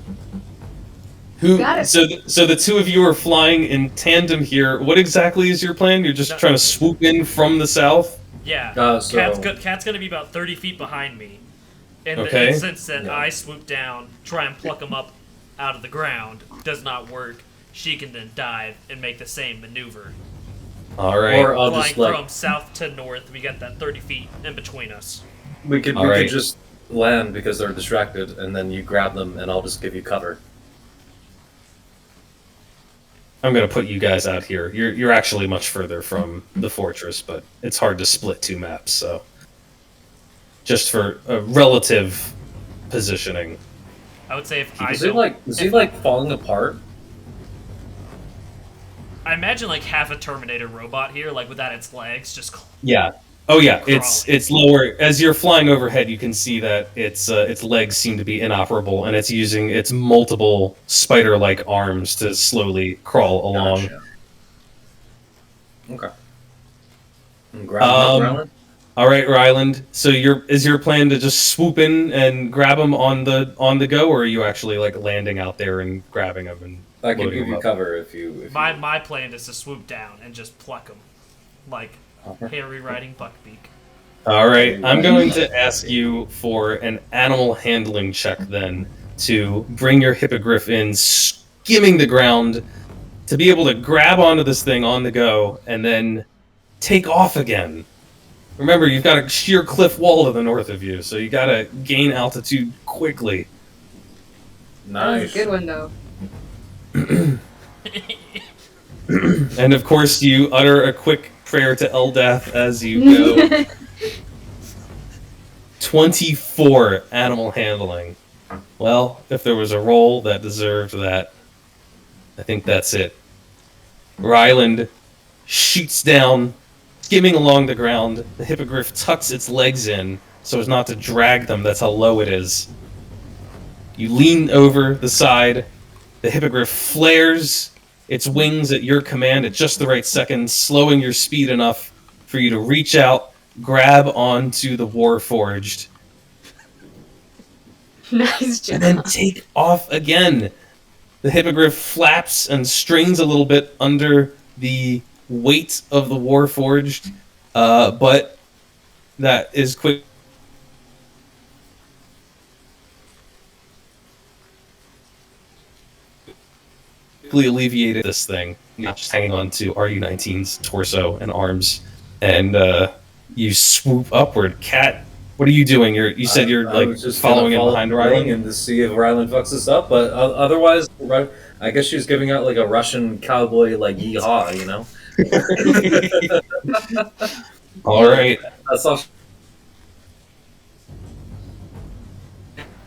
Got it. So the two of you are flying in tandem here. What exactly is your plan? You're just No. trying to swoop in from the south? Yeah. So- Cat's gonna be about 30 feet behind me. In Okay. the instance that Yeah. I swoop down, try and pluck him up out of the ground, does not work, she can then dive and make the same maneuver. All right. Or I'll Flying just like from south to north, we got that 30 feet in between us. we could Alright. just land because they're distracted, and then you grab them, and I'll just give you cover. I'm gonna put you guys out here. You're actually much further from the fortress, but it's hard to split two maps, so just for a relative positioning. I would say if I Is he don't, like falling apart? I imagine like half a Terminator robot here, like without its legs, just Yeah. Oh yeah, Crawling. it's lower. As you're flying overhead, you can see that its legs seem to be inoperable, and it's using its multiple spider-like arms to slowly crawl along. Gotcha. Okay. And grab him up, Ryland? All right, Ryland. So is your plan to just swoop in and grab him on the go, or are you actually like landing out there and grabbing him and I can loading give him you up? cover if you. my plan is to swoop down and just pluck him, like Uh-huh. Harry riding Buckbeak. All right, I'm going to ask you for an animal handling check then to bring your hippogryph in, skimming the ground, to be able to grab onto this thing on the go and then take off again. Remember, you've got a sheer cliff wall to the north of you, so you got to gain altitude quickly. That was Nice. a good one, though. And of course, you utter a quick prayer to Eldath as you go. 24 animal handling. Well, if there was a roll that deserved that, I think that's it. Ryland shoots down, skimming along the ground. The hippogriff tucks its legs in so as not to drag them. That's how low it is. You lean over the side. The hippogriff flares its wings at your command at just the right second, slowing your speed enough for you to reach out, grab onto the Warforged, Nice job. and then take off again. The hippogriff flaps and strains a little bit under the weight of the warforged, but that is quickly alleviated. This thing, not just hanging on to RU-19's torso and arms, and you swoop upward. Cat, what are you doing? You said you're I was just following gonna in follow behind Rylan Rylan. and to see if Rylan fucks us up, but otherwise, I guess she was giving out like a Russian cowboy like yeehaw, you know. All right. That's all.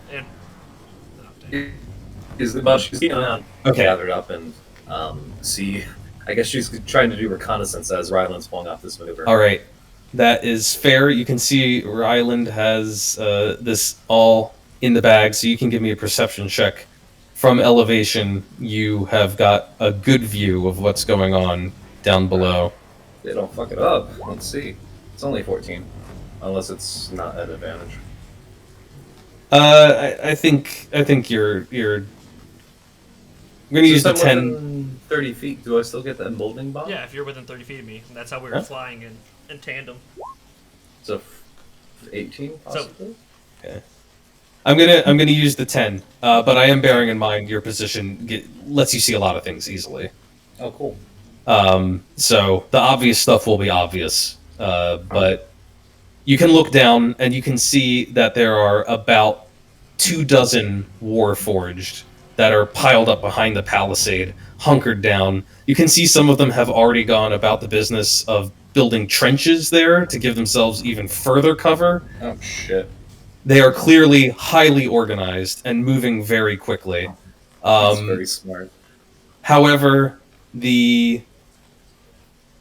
And, oh, dang. She's gonna Okay. gathered up and see. I guess she's trying to do reconnaissance as Ryland's pulling off this maneuver. All right. That is fair. You can see Ryland has this all in the bag, so you can give me a perception check. From elevation, you have got a good view of what's going on down below. They don't fuck it up. Let's see. It's only 14, unless it's not at advantage. I think you're. I'm gonna use the 10. Within 30 feet. Do I still get the emboldening bomb? Yeah, if you're within 30 feet of me, and that's how we were Huh? flying in tandem. So 18 possibly. Okay. I'm gonna use the 10, but I am bearing in mind your position lets you see a lot of things easily. Oh, cool. So the obvious stuff will be obvious, but you can look down and you can see that there are about 24 warforged that are piled up behind the palisade, hunkered down. You can see some of them have already gone about the business of building trenches there to give themselves even further cover. Oh shit. They are clearly highly organized and moving very quickly. That's very smart. However, they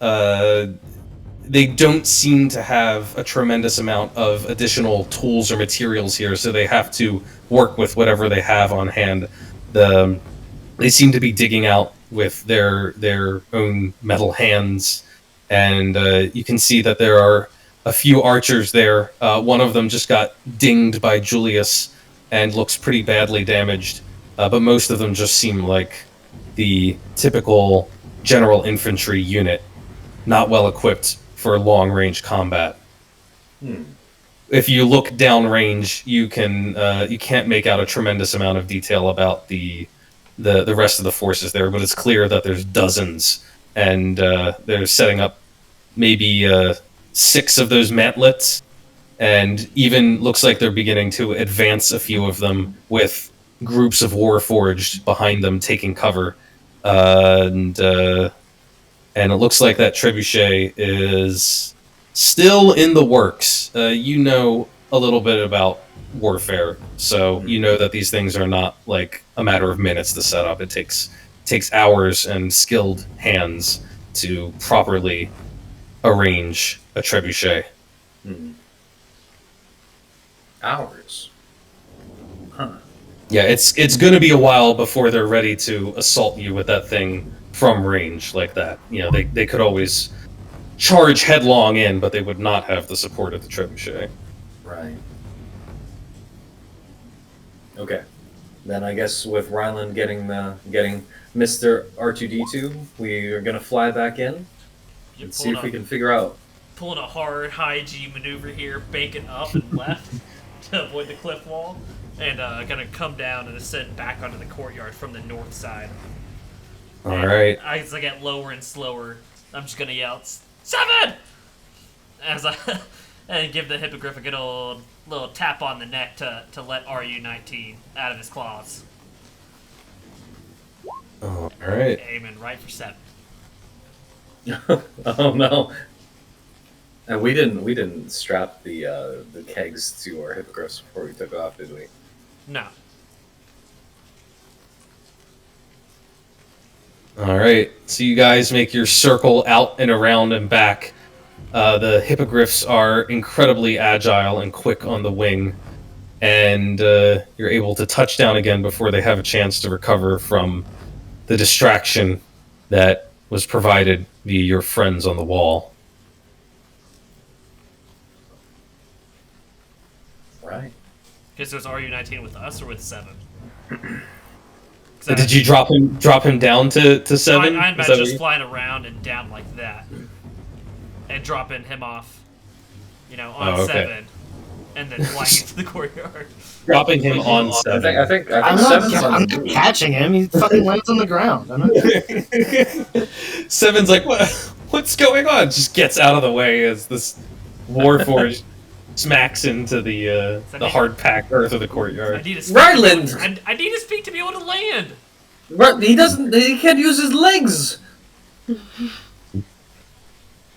don't seem to have a tremendous amount of additional tools or materials here, so they have to work with whatever they have on hand. They seem to be digging out with their own metal hands, and you can see that there are a few archers there. One of them just got dinged by Julius and looks pretty badly damaged, but most of them just seem like the typical general infantry unit, not well equipped for long-range combat. If you look downrange, you can't make out a tremendous amount of detail about the rest of the forces there, but it's clear that there's dozens, and they're setting up maybe 6 of those mantlets, and even looks like they're beginning to advance a few of them with groups of warforged behind them taking cover, and it looks like that trebuchet is still in the works. You know a little bit about warfare, so you know that these things are not like a matter of minutes to set up. It takes hours and skilled hands to properly arrange a trebuchet. Hours. Huh. Yeah, it's going to be a while before they're ready to assault you with that thing from range like that. You know, they could always charge headlong in, but they would not have the support of the trebuchet. Right. Okay. Then I guess with Ryland getting Mr. R2D2, we are gonna fly back in and see if we can figure out. Pulling a hard high G maneuver here, banking up and left to avoid the cliff wall, and gonna come down and ascend back onto the courtyard from the north side. All right. As I get lower and slower, I'm just gonna yell 7 as I and give the hippogriff a good old little tap on the neck to let RU-19 out of his claws. All right. Aiming right for 7. Oh no! And we didn't strap the kegs to our hippogriffs before we took off, did we? No. All right. So you guys make your circle out and around and back. The hippogriffs are incredibly agile and quick on the wing, and you're able to touch down again before they have a chance to recover from the distraction that was provided via your friends on the wall. Right. Guess it was RU-19 with us or with 7? Did you drop him down to So 7? I'm Is that just what flying around and down like that, and dropping him off, on Oh, okay. 7, and then flying into the courtyard. dropping him on 7? I think I'm seven's not, on I'm not catching him. He fucking lands on the ground. I'm not, 7's like, what's going on? Just gets out of the way as this warforged smacks into the hard packed earth of the I courtyard. need to speak Ryland! I need to speak to be able to land. Right, he doesn't. He can't use his legs.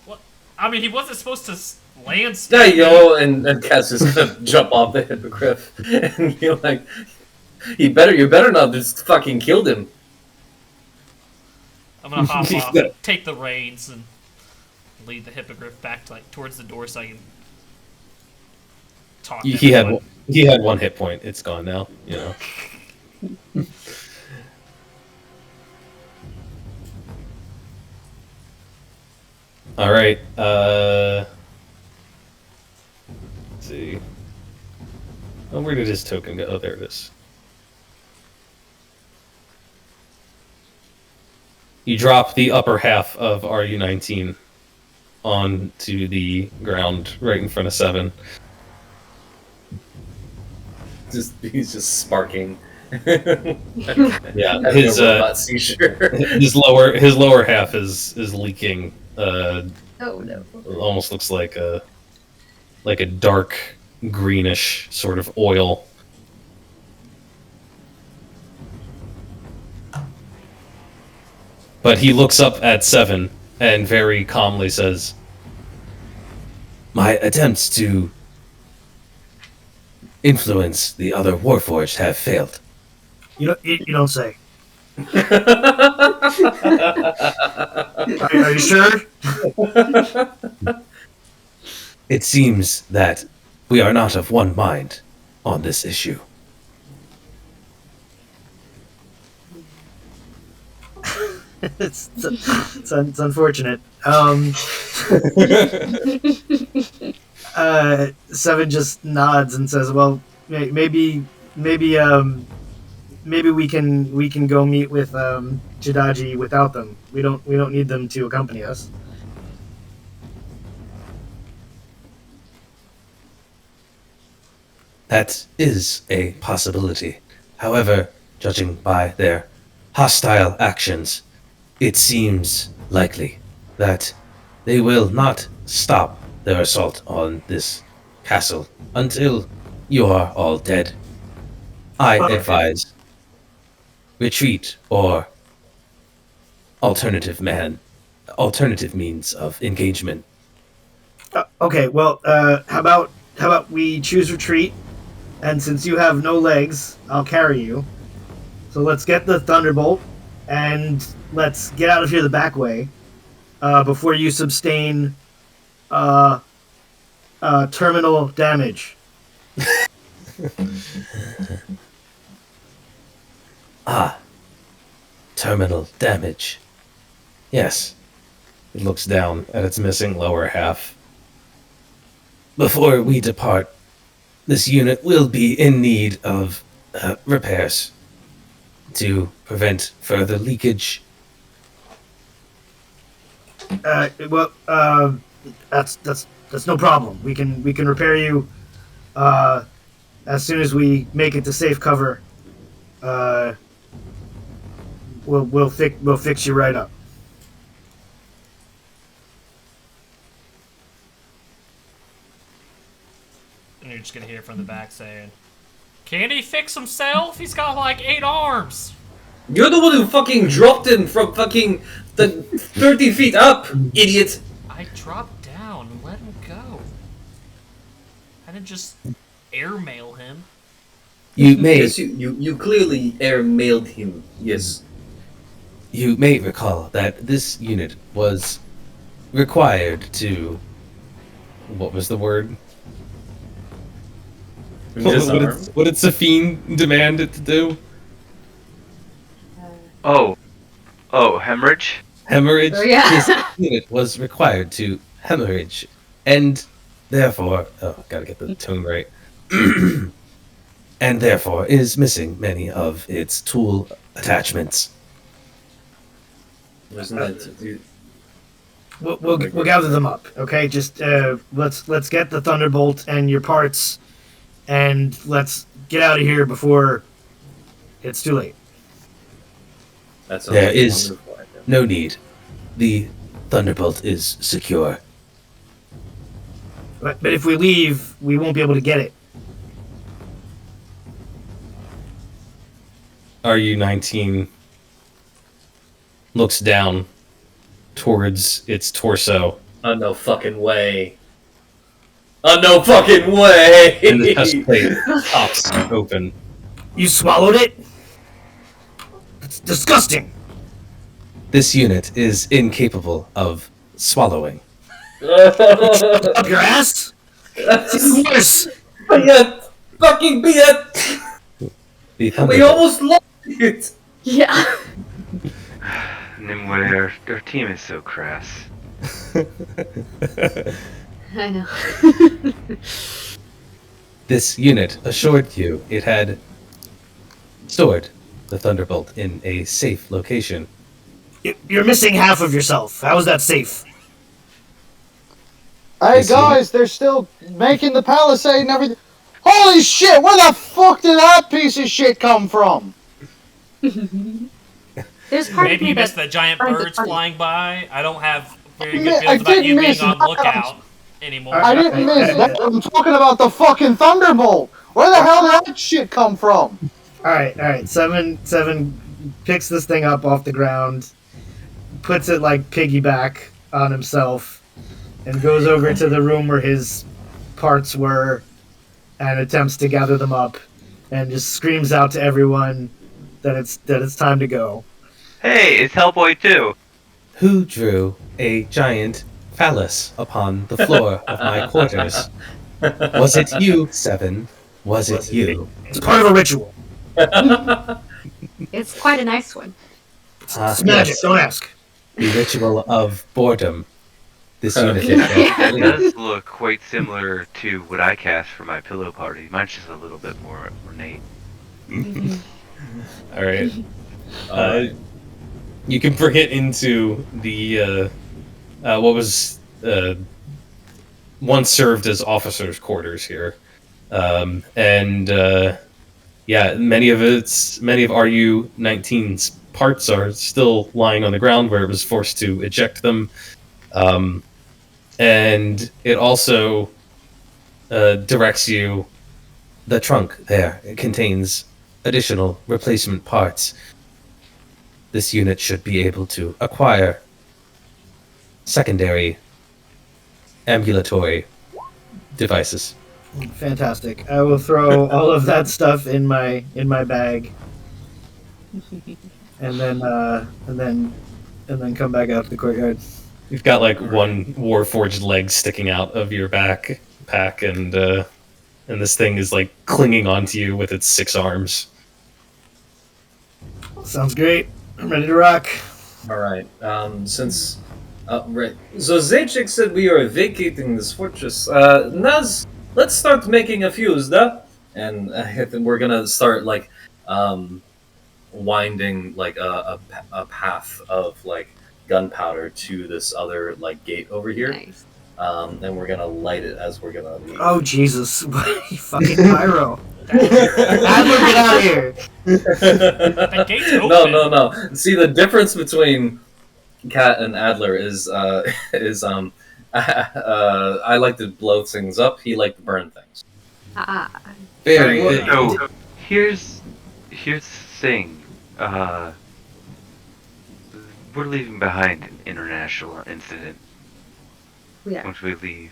What? I mean, he wasn't supposed to land. There you go, and Cass is gonna jump off the hippogryph, and you're like, you better not just fucking killed him. I'm gonna hop off, take the reins, and lead the hippogriff back to, towards the door so I can talk. To He everyone. had 1 hit point. It's gone now. All right. Let's see. Oh, where did his token go? Oh, there it is. You drop the upper half of RU-19 onto the ground right in front of 7. He's just sparking. Yeah, Having his a robot seizure. his lower half is leaking. Oh no. Almost looks like a dark greenish sort of oil. But he looks up at 7 and very calmly says, "My attempts to influence the other warforged have failed. you don't say. Are you sure? It seems that we are not of one mind on this issue." it's unfortunate. 7 just nods and says, "Well, maybe we can go meet with Jidaji without them. We don't need them to accompany us." That is a possibility. However, judging by their hostile actions, it seems likely that they will not stop their assault on this castle until you are all dead. I advise retreat or alternative means of engagement. Okay, well, how about we choose retreat, and since you have no legs, I'll carry you. So let's get the thunderbolt, and let's get out of here the back way, before you sustain terminal damage. Terminal damage. Yes. It looks down at its missing lower half. Before we depart, this unit will be in need of repairs to prevent further leakage. That's no problem. We can repair you as soon as we make it to safe cover. We'll fix you right up. And you're just gonna hear from the back saying, "Can't he fix himself? He's got like 8 arms." You're the one who fucking dropped him from fucking the 30 feet up, idiot. I dropped down and let him go. I didn't just airmail him. You may Yes, you clearly airmailed him. Yes. You may recall that this unit was required to... What was the word? Disarm. What did Safine demand it to do? Oh, hemorrhage. Hemorrhage? Oh, yeah. This unit was required to hemorrhage, and therefore... Oh, gotta get the tone right. And therefore is missing many of its tool attachments. Wasn't that We'll gather them up. Okay, just let's get the thunderbolt and your parts, and let's get out of here before it's too late. That's There is no need. The thunderbolt is secure. But if we leave, we won't be able to get it. RU-19 looks down towards its torso. Oh, no fucking way. Oh, no fucking way! And the chest plate pops open. You swallowed it? That's disgusting. This unit is incapable of swallowing. Up your ass? It's even worse. Biat! Fucking Biat! The We thunderbolt almost lost it! Yeah. Nimue, our team is so crass. I know. This unit assured you it had stored the thunderbolt in a safe location. You're missing half of yourself. How is that safe? Hey Yes, guys, they're still making the palisade and everything. Holy shit! Where the fuck did that piece of shit come from? There's part of Maybe me you missed that the giant finds it birds funny. flying by. I don't have very I good feelings about didn't you being miss on that. lookout anymore. I didn't miss that. I'm talking about the fucking thunderbolt. Where the hell did that shit come from? All right. Seven picks this thing up off the ground, puts it like piggyback on himself, and goes over to the room where his parts were, and attempts to gather them up, and just screams out to everyone that it's time to go. Hey, it's Hellboy too. Who drew a giant phallus upon the floor of my quarters? Was it you, Seven? Was it you? It's part of a ritual. It's quite a nice one. It's magic. Yes, Don't ask. the ritual of boredom. This unit That does look quite similar to what I cast for my pillow party. Mine's just a little bit more ornate. All right. You can bring it into the what was once served as officers' quarters here, and yeah, many of RU-19's parts are still lying on the ground where it was forced to eject them, and it also directs you. The trunk there, it contains additional replacement parts. This unit should be able to acquire secondary ambulatory devices. Fantastic. I will throw all of that stuff in my bag, and then come back out to the courtyard. You've got like one warforged leg sticking out of your backpack, and this thing is like clinging onto you with its 6 arms. Sounds great. I'm ready to rock. Alright, right. So Zajic said we are vacating this fortress. Naz, let's start making a fuse, da? And we're gonna start, like, winding, like, a path of, like, gunpowder to this other, like, gate over here. Nice. And we're gonna light it as we're gonna leave. Oh Jesus! You fucking pyro! Adler, get out of here! The gate's open. No. See, the difference between Cat and Adler is I like to blow things up. He liked to burn things. Ah. Very Well, good. So here's the thing. We're leaving behind an international incident Yeah. once we leave.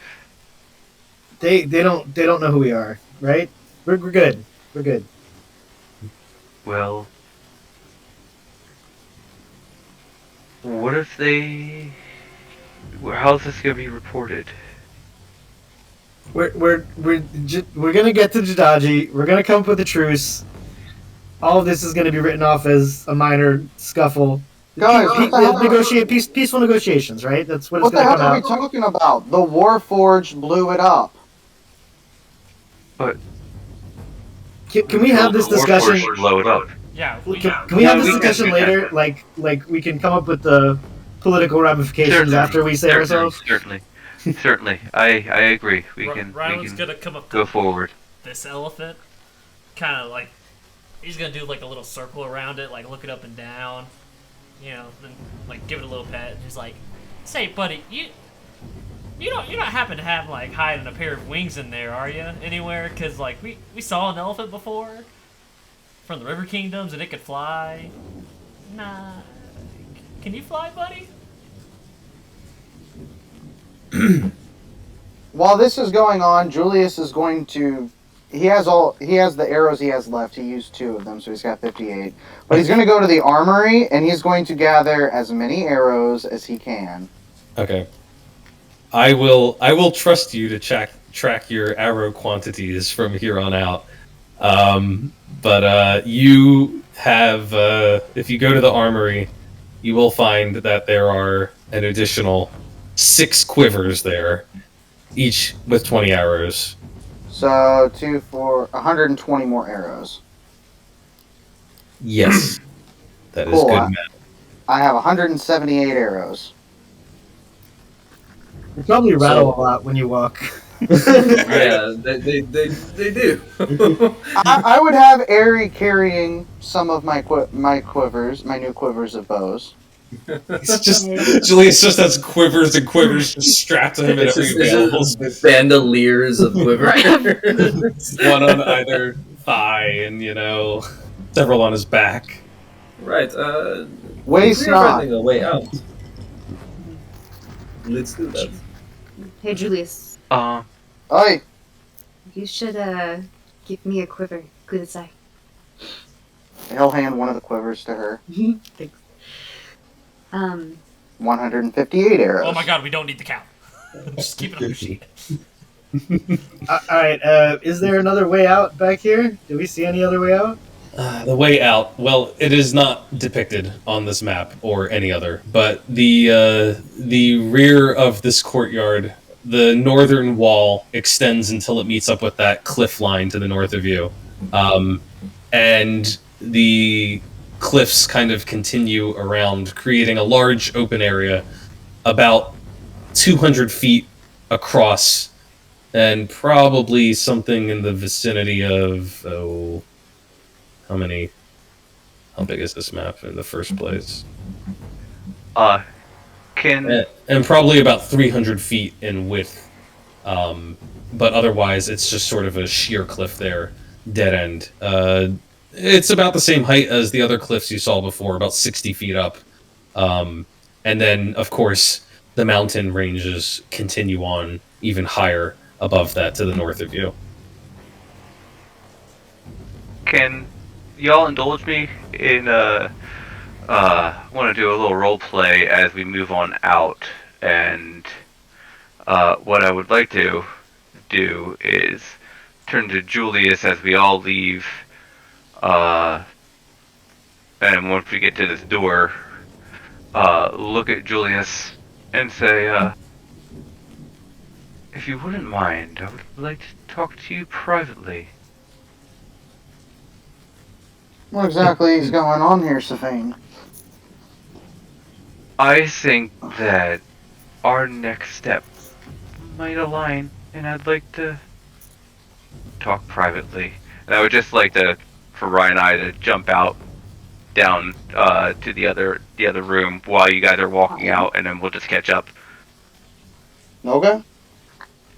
They don't know who we are, right? We're good. We're good. Well, what if they? How's this gonna be reported? We're gonna get to Jidaji. We're gonna come up with a truce. All of this is gonna be written off as a minor scuffle. Guys, what the hell? Peaceful negotiations, right? That's what What it's the gonna hell are we come out. talking about? The Warforged blew it up. But Can we have this the Warforged discussion? should blow it up. Yeah. Can we have this we can discussion do later? that. Like we can come up with the political ramifications after we save ourselves. Certainly. I agree. We Ryland's can gonna come up go to forward. this elephant, kind of like he's gonna do like a little circle around it, like look it up and down, you know, then like give it a little pet. And he's like, "Say, buddy, you're not happen to have like hiding a pair of wings in there, are you? Anywhere? Cause like we saw an elephant before from the River Kingdoms and it could fly. Nah, can you fly, buddy?" While this is going on, Julius is going to. He has the arrows he has left. He used 2 of them, so he's got 58. But he's going to go to the armory and he's going to gather as many arrows as he can. Okay. I will trust you to track your arrow quantities from here on out. But you have if you go to the armory, you will find that there are an additional 6 quivers there, each with 20 arrows. So 2, 4, 120 more arrows. Yes. That is Cool. good math. I have 178 arrows. You probably rattle a lot when you walk. Yeah, they do. I would have Airy carrying some of my quivers, my new quivers of bows. It's just Julius just has quivers and quivers just strapped to him in every available space. Bandoliers of quiver. One on either thigh, and several on his back. Right. Waste We're not. finding a way out. Let's do that. Hey, Julius. Oi, You should give me a quiver. Kudasai. he'll hand one of the quivers to her. Thanks. 158 arrows. Oh my god, we don't need the count. Just keep it on your sheet. Alright, is there another way out back here? Do we see any other way out? The way out, well, it is not depicted on this map or any other, but the rear of this courtyard, the northern wall extends until it meets up with that cliff line to the north of you. And the cliffs kind of continue around, creating a large open area about 200 feet across, and probably something in the vicinity of, how big is this map in the first place? And probably about 300 feet in width. But otherwise, it's just sort of a sheer cliff there, dead end. It's about the same height as the other cliffs you saw before, about 60 feet up. And then, of course, the mountain ranges continue on even higher above that to the north of you. Can y'all indulge me in want to do a little role play as we move on out, and what I would like to do is turn to Julius as we all leave, and once we get to this door, look at Julius and say, if you wouldn't mind, I would like to talk to you privately. What exactly is going on here, Safine? I think that our next step might align, and I'd like to talk privately. And I would just like for Ryan and I to jump out down to the other room while you guys are walking out, and then we'll just catch up. Okay.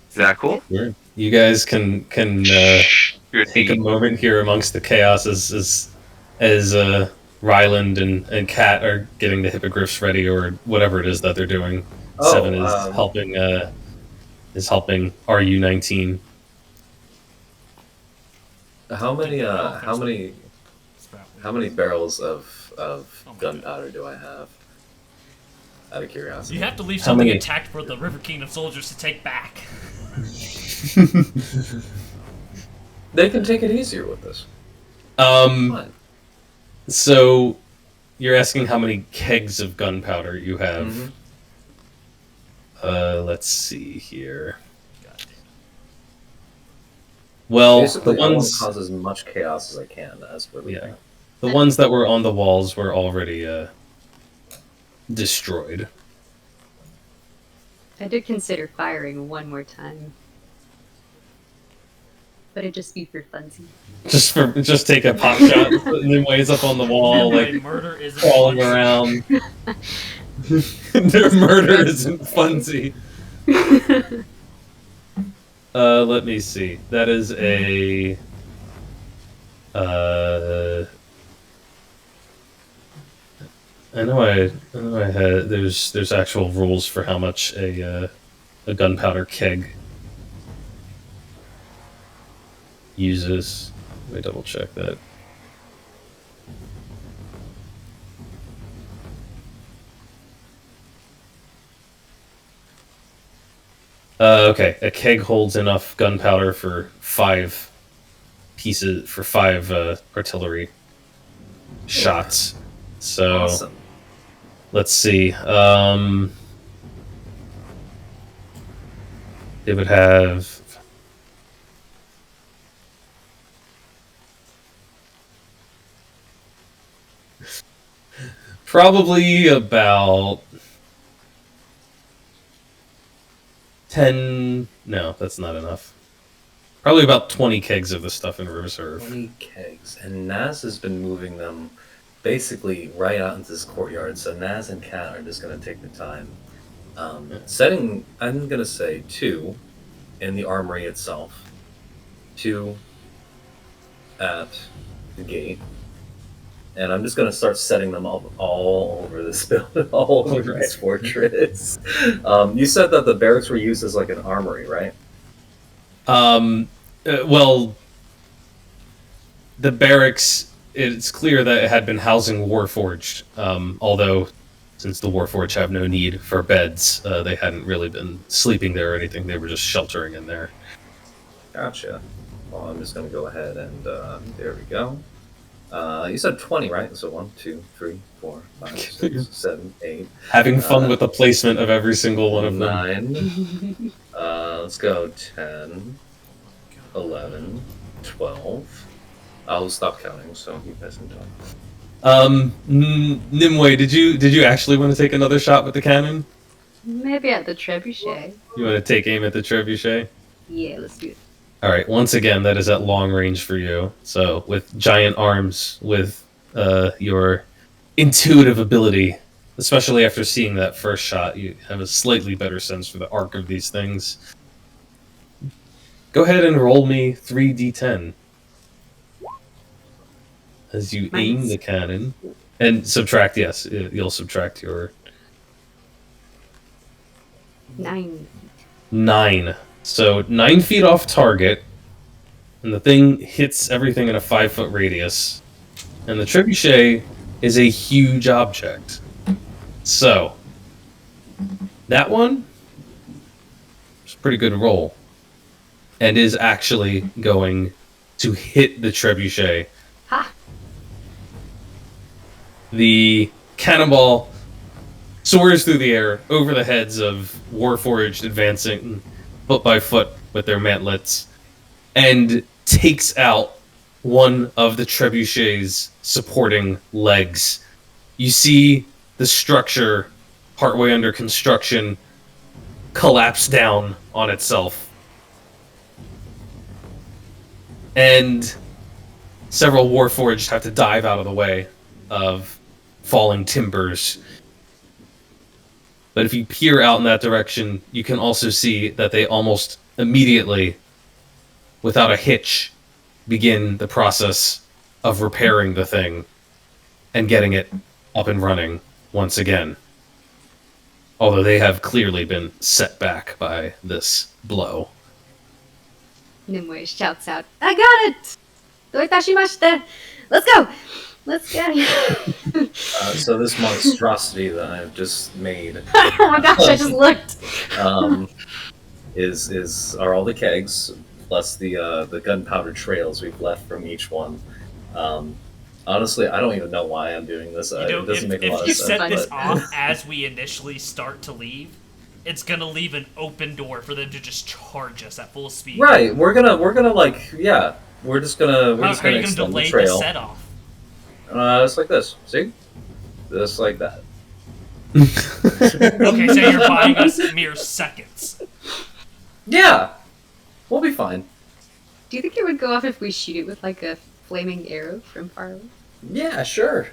Is that cool? Sure. You guys can take a moment here amongst the chaos as Ryland and Kat are getting the hippogriffs ready, or whatever it is that they're doing. Seven is helping RU-19. How many barrels of gunpowder do I have? Out of curiosity. You have to leave something intact for the River Kingdom soldiers to take back. They can take it easier with this. So you're asking how many kegs of gunpowder you have. Mm-hmm. Let's see here. Well, basically, the I want ones to cause as much chaos as I can as we're leaving. Yeah. The ones that were on the walls were already destroyed. I did consider firing one more time. But it'd just be for funsies. Just take a pot shot, and then ways up on the wall, Anyway, like murder isn't crawling fun. around. Their murder isn't funsy. Let me see. That is a. I know I had. There's actual rules for how much a gunpowder keg uses. Let me double check that. Okay, a keg holds enough gunpowder for 5 pieces for 5 artillery shots. So Awesome. let's see. It would have. Probably about 10. No, that's not enough. Probably about 20 kegs of the stuff in reserve. 20 kegs. And Naz has been moving them basically right out into this courtyard. So Naz and Kat are just going to take the time. Setting, I'm going to say 2 in the armory itself, 2 at the gate. And I'm just going to start setting them up all over this building, all over this fortress. You said that the barracks were used as like an armory, right? Well, the barracks, it's clear that it had been housing warforged, although since the warforged have no need for beds, they hadn't really been sleeping there or anything. They were just sheltering in there. Gotcha. Well, I'm just going to go ahead and there we go. You said 20, right? So 1, 2, 3, 4, 5, 6, 7, 8. Having fun with the placement of every single one of them. 9. Let's go 10, 11, 12. I'll stop counting, so you guys can talk. Nimue, did you actually want to take another shot with the cannon? Maybe at the trebuchet. You want to take aim at the trebuchet? Yeah, let's do it. All right. Once again, that is at long range for you. So with giant arms, with your intuitive ability, especially after seeing that first shot, you have a slightly better sense for the arc of these things. Go ahead and roll me 3d10 as you aim the cannon, and subtract. Yes, you'll subtract your 9. 9. So 9 feet off target, and the thing hits everything in a 5-foot radius. And the trebuchet is a huge object. So that one is a pretty good roll, and is actually going to hit the trebuchet. Ha! The cannonball soars through the air over the heads of warforged advancing foot by foot with their mantlets, and takes out one of the trebuchet's supporting legs. You see the structure, partway under construction, collapse down on itself. And several warforged have to dive out of the way of falling timbers. But if you peer out in that direction, you can also see that they almost immediately, without a hitch, begin the process of repairing the thing and getting it up and running once again. Although they have clearly been set back by this blow. Nimue shouts out, I got it! Doitashimashita! Let's go! Let's get it. So this monstrosity that I've just made Oh my gosh, I just looked. are all the kegs plus the gunpowder trails we've left from each one. Honestly, I don't even know why I'm doing this. It doesn't make a lot of If sense. you set this but- off as we initially start to leave, it's gonna leave an open door for them to just charge us at full speed. Right, we're gonna like, yeah, we're just gonna How are you gonna extend the delay the trail. set off? Just like this. See? Just like that. Okay, so you're buying us mere seconds. Yeah! We'll be fine. Do you think it would go off if we shoot it with like a flaming arrow from far away? Yeah, sure.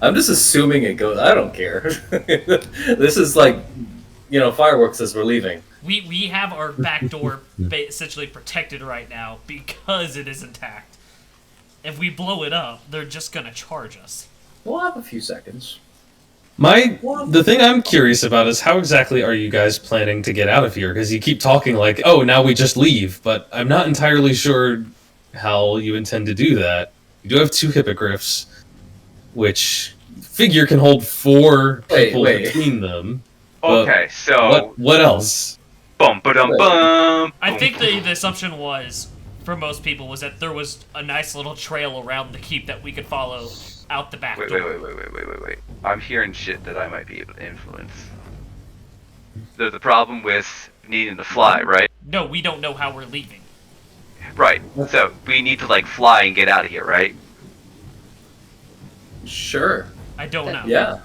I'm just assuming it goes. I don't care. This is like, fireworks as we're leaving. We have our back door essentially protected right now because it is intact. If we blow it up, they're just gonna charge us. We'll have a few seconds. The thing I'm curious about is how exactly are you guys planning to get out of here? Because you keep talking like, oh, now we just leave, but I'm not entirely sure how you intend to do that. You do have 2 hippogryphs, which figure can hold 4 people between them. Okay, so what else? Bum ba dum bum. I think the assumption was, for most people, was that there was a nice little trail around the keep that we could follow out the back door. Wait. I'm hearing shit that I might be able to influence. There's a problem with needing to fly, right? No, we don't know how we're leaving. Right. So we need to like fly and get out of here, right? Sure. I don't know. Yeah.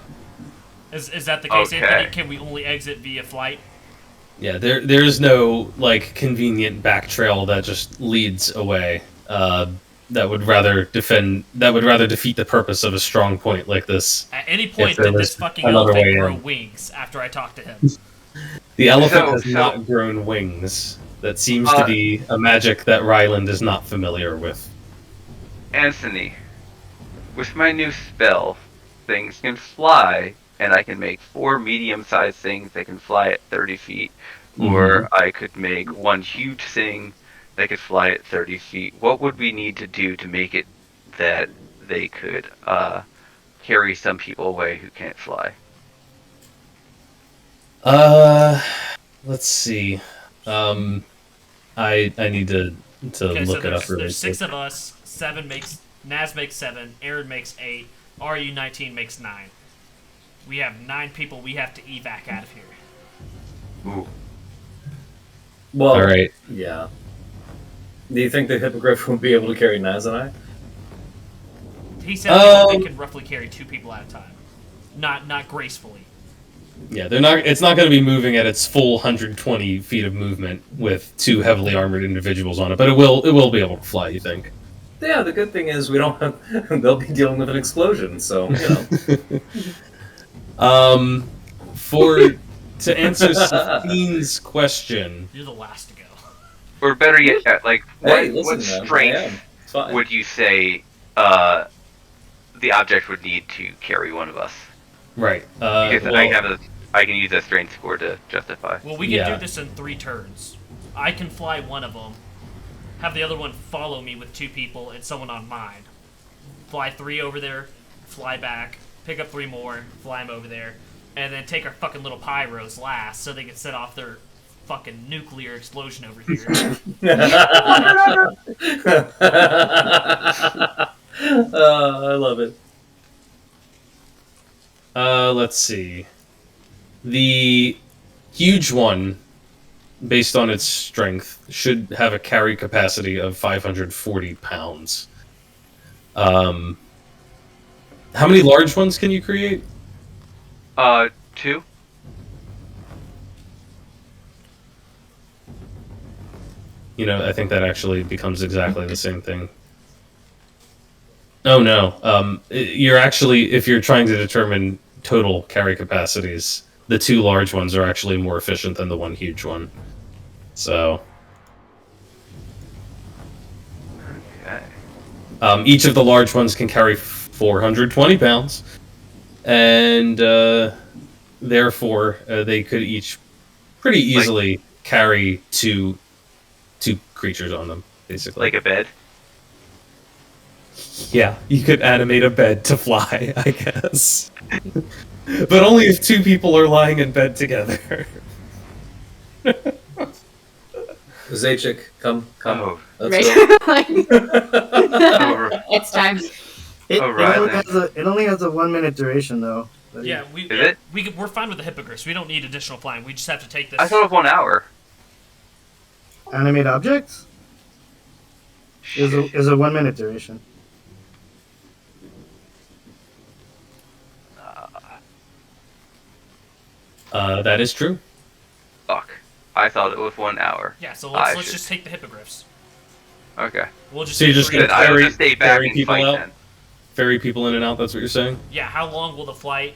Is that the case, Okay. Anthony? Can we only exit via flight? Yeah, there's no like convenient back trail that just leads away. That would rather defeat the purpose of a strong point like this. At any point, there did was this fucking another elephant way grow in. wings after I talked to him? The elephant has So- not grown wings. That seems to be a magic that Ryland is not familiar with. Anthony, with my new spell, things can fly, and I can make 4 medium-sized things that can fly at 30 feet. Or I could make 1 huge thing that could fly at 30 feet. What would we need to do to make it that they could carry some people away who can't fly? Let's see. I need to Okay, look so it up really there's 6 quick. of us. Naz makes 7. Aaron makes 8. RU19 makes 9. We have 9 people we have to evac out of here. Ooh. Well, All right. Yeah. Do you think the hippogriff will be able to carry Naz and I? He said they only can roughly carry 2 people at a time. Not gracefully. Yeah, they're not. It's not going to be moving at its full 120 feet of movement with 2 heavily armored individuals on it, but it will be able to fly. You think? Yeah. The good thing is we don't have. They'll be dealing with an explosion, so To answer Safine's question, You're the last to go. Or better yet, like, Hey, what listen, man, I am. strength It's fine. would you say the object would need to carry one of us? right? Because Well, I can use that strength score to justify. Well, we can Yeah. do this in 3 turns. I can fly one of them, have the other one follow me with 2 people and someone on mine. Fly 3 over there, fly back, pick up 3 more, fly them over there, and then take our fucking little pyros last so they can set off their fucking nuclear explosion over here. I love it. let's see. The huge one, based on its strength, should have a carry capacity of 540 pounds. How many large ones can you create? 2? I think that actually becomes exactly the same thing. Oh no. You're actually, if you're trying to determine total carry capacities, the 2 large ones are actually more efficient than the 1 huge one. So, Okay. each of the large ones can carry 420 pounds, and therefore they could each pretty easily carry two creatures on them, basically. Like a bed? Yeah, you could animate a bed to fly, I guess. But only if 2 people are lying in bed together. Zaychik, come. Oh. Let's Right? go. Like, Oh, it's time. It Alright, only then. it only has a 1 minute duration though. Yeah, Is it? we're fine with the hippogriffs. We don't need additional flying. We just have to take this. I thought it was 1 hour. Animate objects? Is a 1 minute duration. That is true. Fuck. I thought it was 1 hour. Yeah, so let's just take the hippogriffs. Okay. We'll just So you're just agree- gonna Then I will ferry- just stay back ferry and people fight out? then. Ferry people in and out, that's what you're saying? Yeah, how long will the flight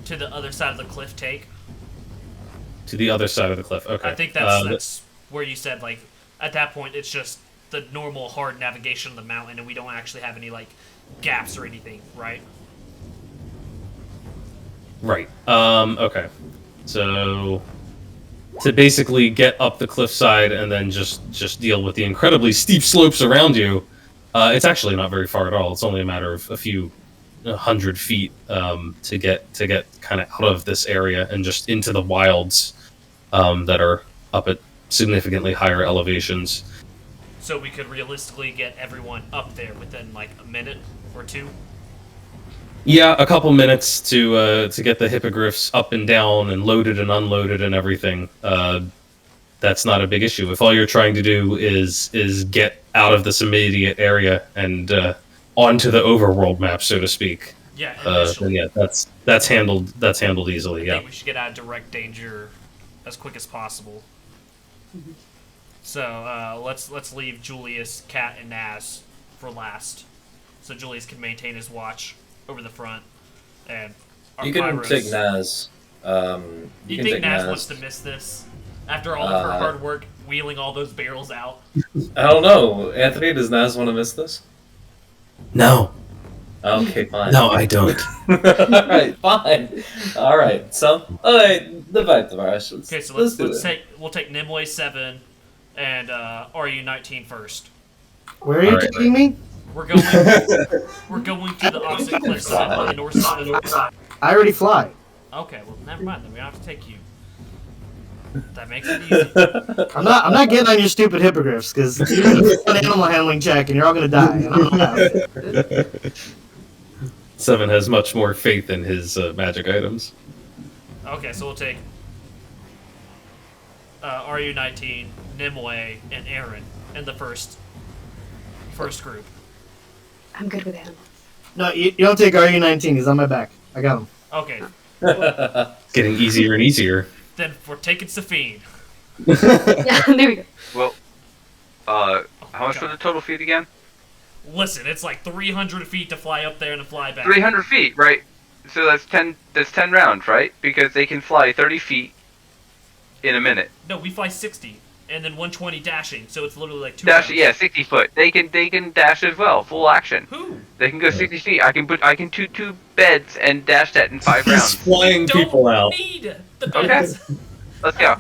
to the other side of the cliff take? To the other side of the cliff, okay. I think that's where you said, like, at that point it's just the normal hard navigation of the mountain and we don't actually have any, like, gaps or anything, right? Right. Okay. So to basically get up the cliffside and then just deal with the incredibly steep slopes around you, it's actually not very far at all. It's only a matter of a few 100 feet to get kind of out of this area and just into the wilds that are up at significantly higher elevations. So we could realistically get everyone up there within, like, a minute or two? Yeah, a couple minutes to get the hippogriffs up and down and loaded and unloaded and everything. That's not a big issue. If all you're trying to do is get out of this immediate area and onto the overworld map, so to speak, Yeah, then initially. yeah, that's handled easily. I Yeah. think we should get out of direct danger as quick as possible. So let's leave Julius, Cat, and Naz for last, so Julius can maintain his watch over the front, and our You can Pyros. take Naz. Do you can think take Naz wants to miss this after all of her hard work wheeling all those barrels out? I don't know. Anthony, does Naz want to miss this? No, Okay, fine. no, I don't. Alright, fine. Alright, so, alright, divide the rations. Okay, so let's do let's it. we'll take Nimue 7 and RU 19 first. Where are you Alright, taking me? We're going to the opposite cliffside on the north side. I already fly. Okay, well never mind then. We don't have to take you. That makes it easy. I'm not getting on your stupid hippogriffs because you're gonna do an animal handling check and you're all gonna die. And I'm not having it. Seven has much more faith in his magic items. Okay, so we'll take RU 19, Nimue, and Aaron in the first group. I'm good with animals. No, you don't take RU-19. He's on my back. I got him. Okay, It's getting easier and easier. then we're taking Safine. Yeah, there we go. Well, how much for the total feet again? Listen, it's like 300 feet to fly up there and to fly back. 300 feet, right? So that's 10 rounds, right? Because they can fly 30 feet in a minute. No, we fly 60, and then 120 dashing, so it's literally like 2 Dash, rounds. yeah, 60 foot. They can dash as well, full action. Who? They can go 60 feet. I can two beds and dash that in 5 He's rounds. flying Don't people out. need the Okay. beds. Let's go.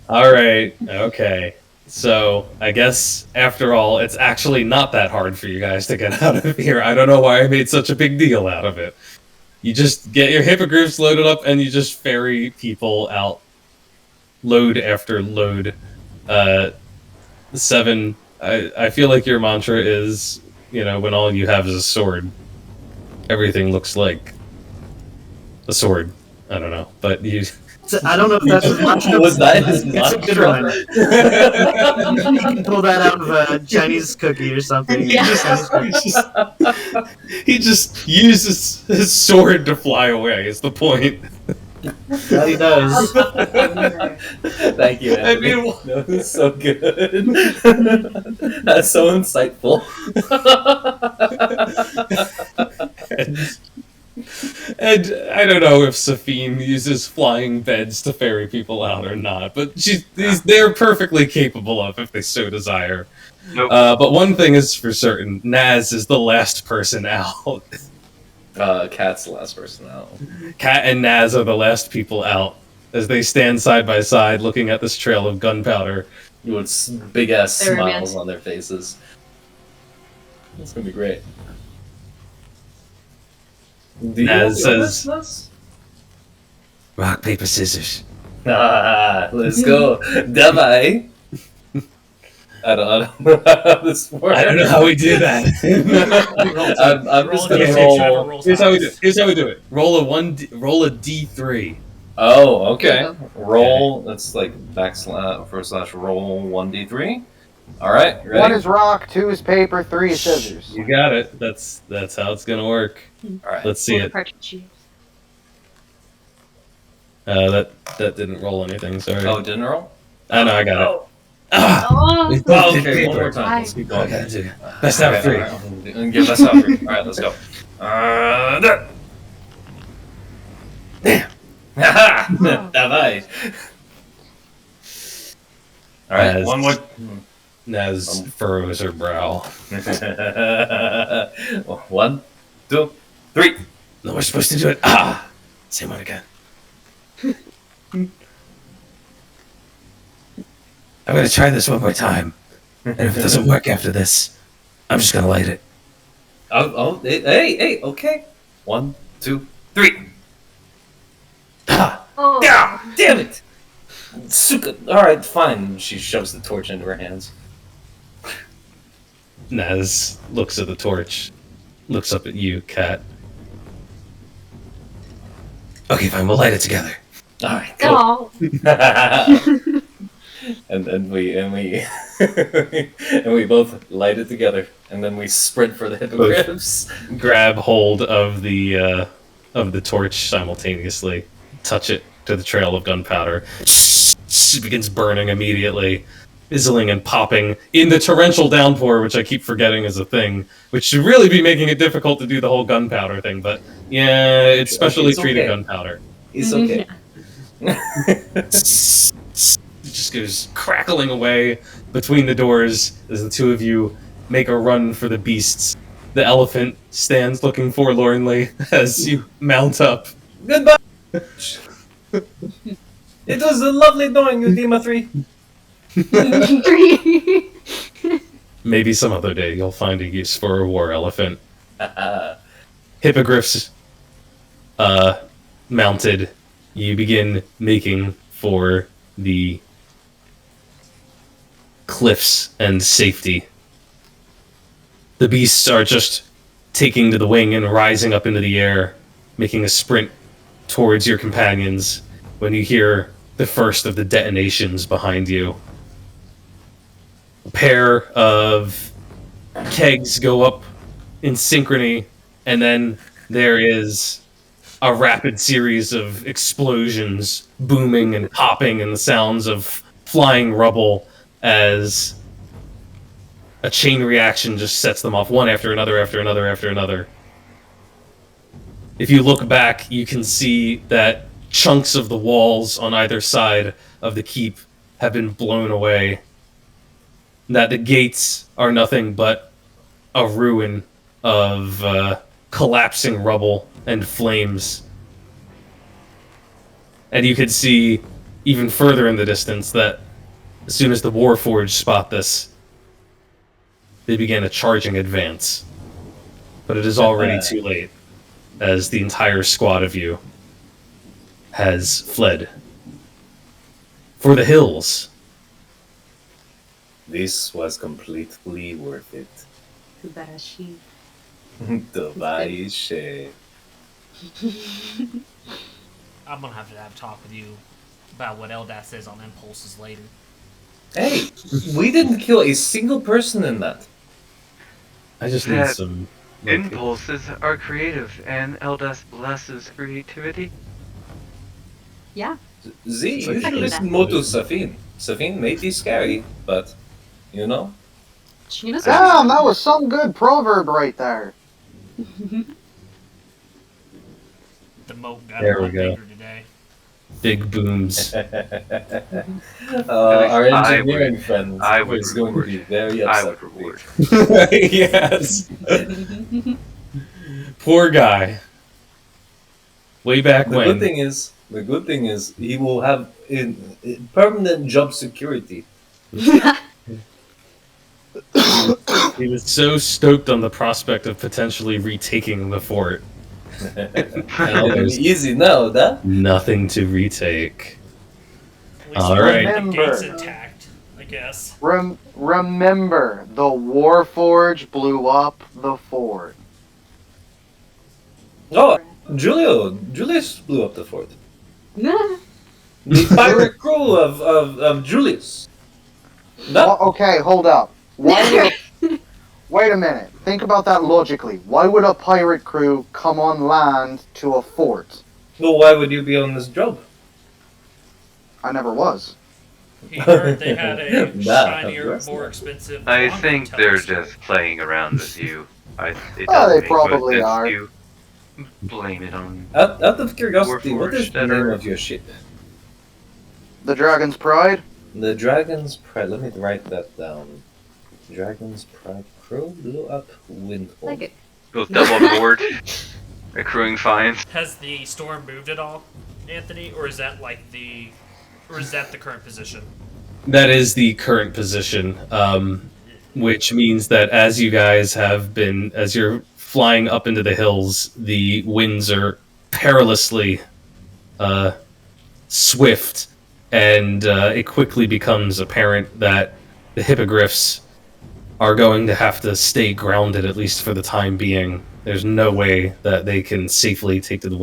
All right. Okay. So I guess after all, it's actually not that hard for you guys to get out of here. I don't know why I made such a big deal out of it. You just get your hippogriffs loaded up and you just ferry people out, load after load. Seven. I feel like your mantra is, when all you have is a sword, everything looks like a sword. I don't know, but you. I don't know if that's his mantra. Was that his It's a good mantra? one. You can pull that out of a Chinese cookie or something. He just uses his sword to fly away. Is the point? Yeah, he does. Thank you, Anthony. I mean, that was so good. That's so insightful. And I don't know if Safine uses flying beds to ferry people out or not, but they're perfectly capable of if they so desire. Nope. But one thing is for certain: Naz is the last person out. Cat's the last person out. Cat and Naz are the last people out as they stand side by side, looking at this trail of gunpowder. With big ass They're smiles romantic. on their faces. It's gonna be great. Do you Naz want says- this? Rock, paper, scissors. Ah, let's go. Davai. I don't know how this works. I don't know how we do that. I'm just Roll a gonna d6, roll. Trevor rolls Here's how we do highest. it. Here's how we do it. Roll a D3. Oh, okay. Roll. That's like // roll 1d3. All right, ready? 1 is rock, 2 is paper, 3 is scissors. You got it. That's how it's gonna work. All right. Let's see it. That didn't roll anything. Sorry. Oh, didn't roll? I know. I got it. Oh, Oh, We both oh did okay. One paper. more time. Let's keep I going. gotta do best out of three. All right. And give us out 3. All right, let's go. There. Haha! Давай. All right, As- one more. Naz furrows her brow. 1, 2, 3. No, we're supposed to do it. Ah! Same one again. I'm gonna try this one more time. And if it doesn't work after this, I'm just gonna light it. Hey, okay. 1, 2, 3. Ah! Oh. Yeah, damn it. Suka. All right, fine. She shoves the torch into her hands. Naz looks at the torch, looks up at you, Kat. Okay, fine, we'll light it together. All right, cool. Oh. and we and we both light it together, and then we sprint for the hippogriffs. Grab hold of the torch simultaneously, touch it to the trail of gunpowder. It begins burning immediately, fizzling and popping in the torrential downpour, which I keep forgetting is a thing, which should really be making it difficult to do the whole gunpowder thing, but yeah, it's specially It's treated okay. gunpowder. It's okay. It just goes crackling away between the doors as the two of you make a run for the beasts. The elephant stands looking forlornly as you mount up. Goodbye. It was a lovely knowing you, Dima 3. Maybe some other day you'll find a use for a war elephant. Hippogriffs mounted, you begin making for the cliffs and safety. The beasts are just taking to the wing and rising up into the air, making a sprint towards your companions when you hear the first of the detonations behind you. A pair of kegs go up in synchrony, and then there is a rapid series of explosions, booming and popping, and the sounds of flying rubble as a chain reaction just sets them off one after another, after another, after another. If you look back, you can see that chunks of the walls on either side of the keep have been blown away. That the gates are nothing but a ruin of collapsing rubble and flames. And you could see even further in the distance that as soon as the warforged spot this, they began a charging advance. But it is already too late, as the entire squad of you has fled for the hills. This was completely worth it. Kubarashi. Tovaishe. I'm gonna have to have a talk with you about what Eldas says on impulses later. Hey, we didn't kill a single person in that. I just need That some... Impulses are creative, and Eldas blesses creativity. Yeah. Z, It's you like- should listen more to Safin. Safin may be scary, but, you know? She knows Damn, that was some good proverb right there. The moat got There a we lot go. bigger today. Big booms. Our I engineering would- friend I would is going to be very I upset. would reward. Yes. Poor guy. Way back The when. good thing is, he will have permanent job security. He was so stoked on the prospect of potentially retaking the fort. And easy now, that. Nothing to retake. At least All the right. gate's intact, I guess. Remember, the Warforged blew up the fort. Oh, Julius blew up the fort. Nah. The pirate crew of Julius. No. Okay, hold up. Why would wait a minute. Think about that logically. Why would a pirate crew come on land to a fort? Well, why would you be on this job? I never was. He heard they had a Nah, shinier, that's more not. expensive. I longbow think they're telescope. just playing around with you. It Oh, doesn't they make probably sense are. to blame it on. Out of curiosity, what is Warforged the that name are- of your ship? The Dragon's Pride? The Dragon's Pride. Let me write that down. Dragon's Pride crew blew up Windhold. Like it. Goes double on board, accruing fines. Has the storm moved at all, Anthony, or is that the current position? That is the current position, which means that as you guys have been, as you're flying up into the hills, the winds are perilously swift, and it quickly becomes apparent that the hippogryphs are going to have to stay grounded, at least for the time being. There's no way that they can safely take to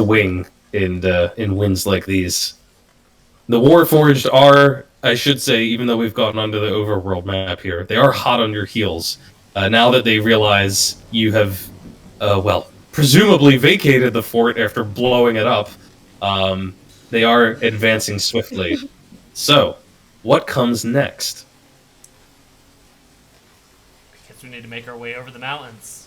wing in winds like these. The Warforged are, I should say, even though we've gotten onto the overworld map here, they are hot on your heels. Now that they realize you have, presumably vacated the fort after blowing it up, they are advancing swiftly. So, what comes next? Guess we need to make our way over the mountains.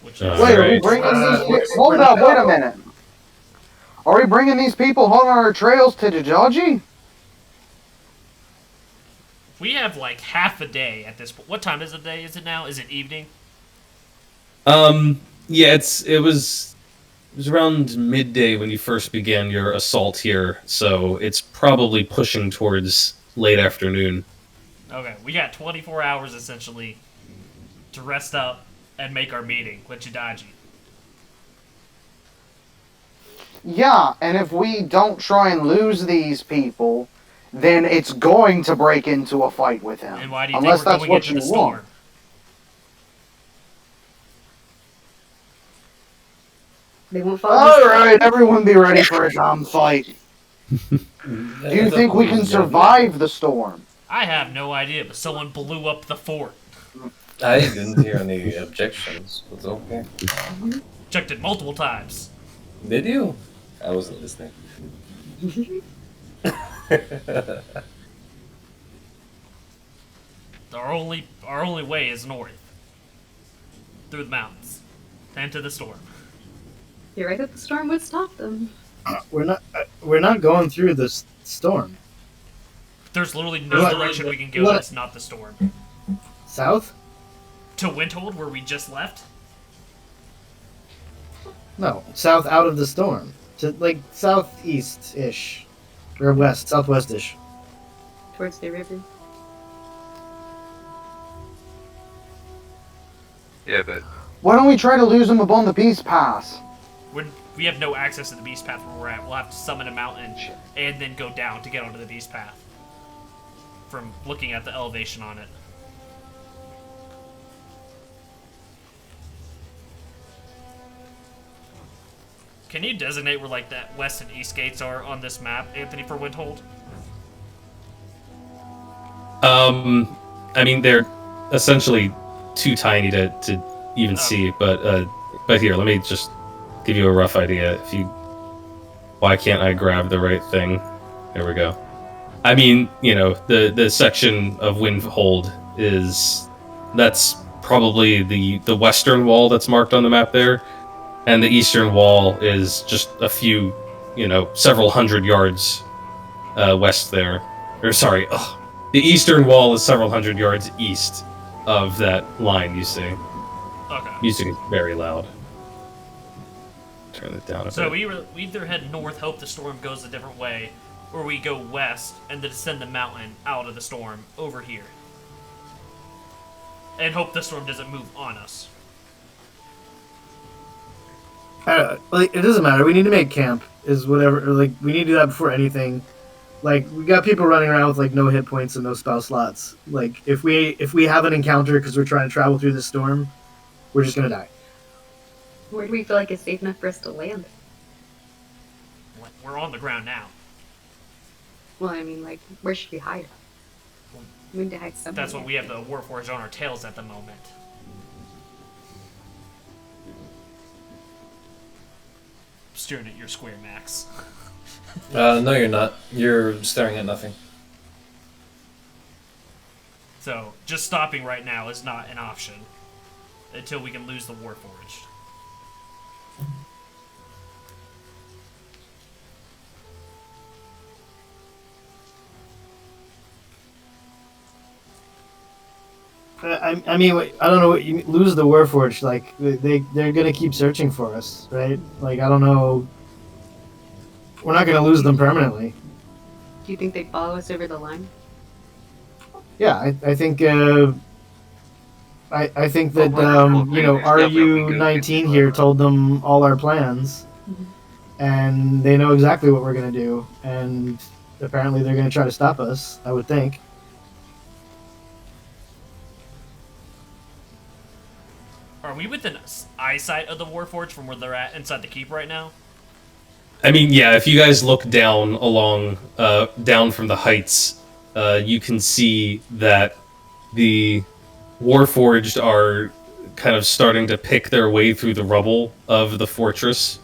Which Wait, is Wait, are we Right. bringing these? Hold up, wait a minute. Are we bringing these people on our trails to Jidaji? we have like half a day at this point. What time is the day? Is it now? Is it evening? Yeah, it was around midday when you first began your assault here, so it's probably pushing towards late afternoon. Okay, we got 24 hours essentially to rest up and make our meeting with Jidaji. Yeah, and if we don't try and lose these people, then it's going to break into a fight with him. And why do you Unless think we're that's going what into you the storm? want. They won't follow. All right, everyone, be ready for a damn fight. Do you think we can survive the storm? I have no idea, but someone blew up the fort. I didn't hear any objections. It's okay. Checked it multiple times. Did you? I wasn't listening. Our only way is north. Through the mountains. And to the storm. You're right that the storm would stop them. We're not going through this storm. There's literally no What? direction we can go What? that's not the storm. South? To Windhold, where we just left? No, south out of the storm. To like southeast-ish. Or west, southwest-ish. Towards the river. Yeah, but Why don't we try to lose them upon the Peace Pass? We have no access to the beast path where we're at. We'll have to summon a mountain and then go down to get onto the beast path. From looking at the elevation on it. Can you designate where like that west and east gates are on this map, Anthony, for Windhold? I mean, they're essentially too tiny to even see, but here, let me just give you a rough idea. Why can't I grab the right thing? There we go. I mean, the section of Windhold that's probably the western wall that's marked on the map there, and the eastern wall is just a few, several hundred yards west there. Or sorry, the eastern wall is several hundred yards east of that line you see. Okay. Music is very loud. Turn it down a So bit. we either head north, hope the storm goes a different way, or we go west and then descend the mountain out of the storm over here. And hope the storm doesn't move on us. Like it doesn't matter. We need to make camp. Is whatever. Or, like we need to do that before anything. Like we got people running around with like no hit points and no spell slots. Like if we have an encounter because we're trying to travel through the storm, we're just gonna die. Where do we feel like it's safe enough for us to land? We're on the ground now. Well, I mean, like, where should we hide? We need to hide somewhere. That's what we have the warforged on our tails at the moment. Staring at your square, Max. No, you're not. You're staring at nothing. So, just stopping right now is not an option until we can lose the warforged. I mean, I don't know what you lose the warforged. Like they're gonna keep searching for us, right? Like I don't know. We're not gonna lose them permanently. Do you think they follow us over the line? Yeah, I think. I think that you know, Stuff that we RU go 19 get, here told them all our plans, and they know exactly what we're gonna do, and apparently they're gonna try to stop us. I would think. Are we within eyesight of the warforged from where they're at inside the keep right now? I mean, yeah, if you guys look down along, down from the heights, you can see that the Warforged are kind of starting to pick their way through the rubble of the fortress.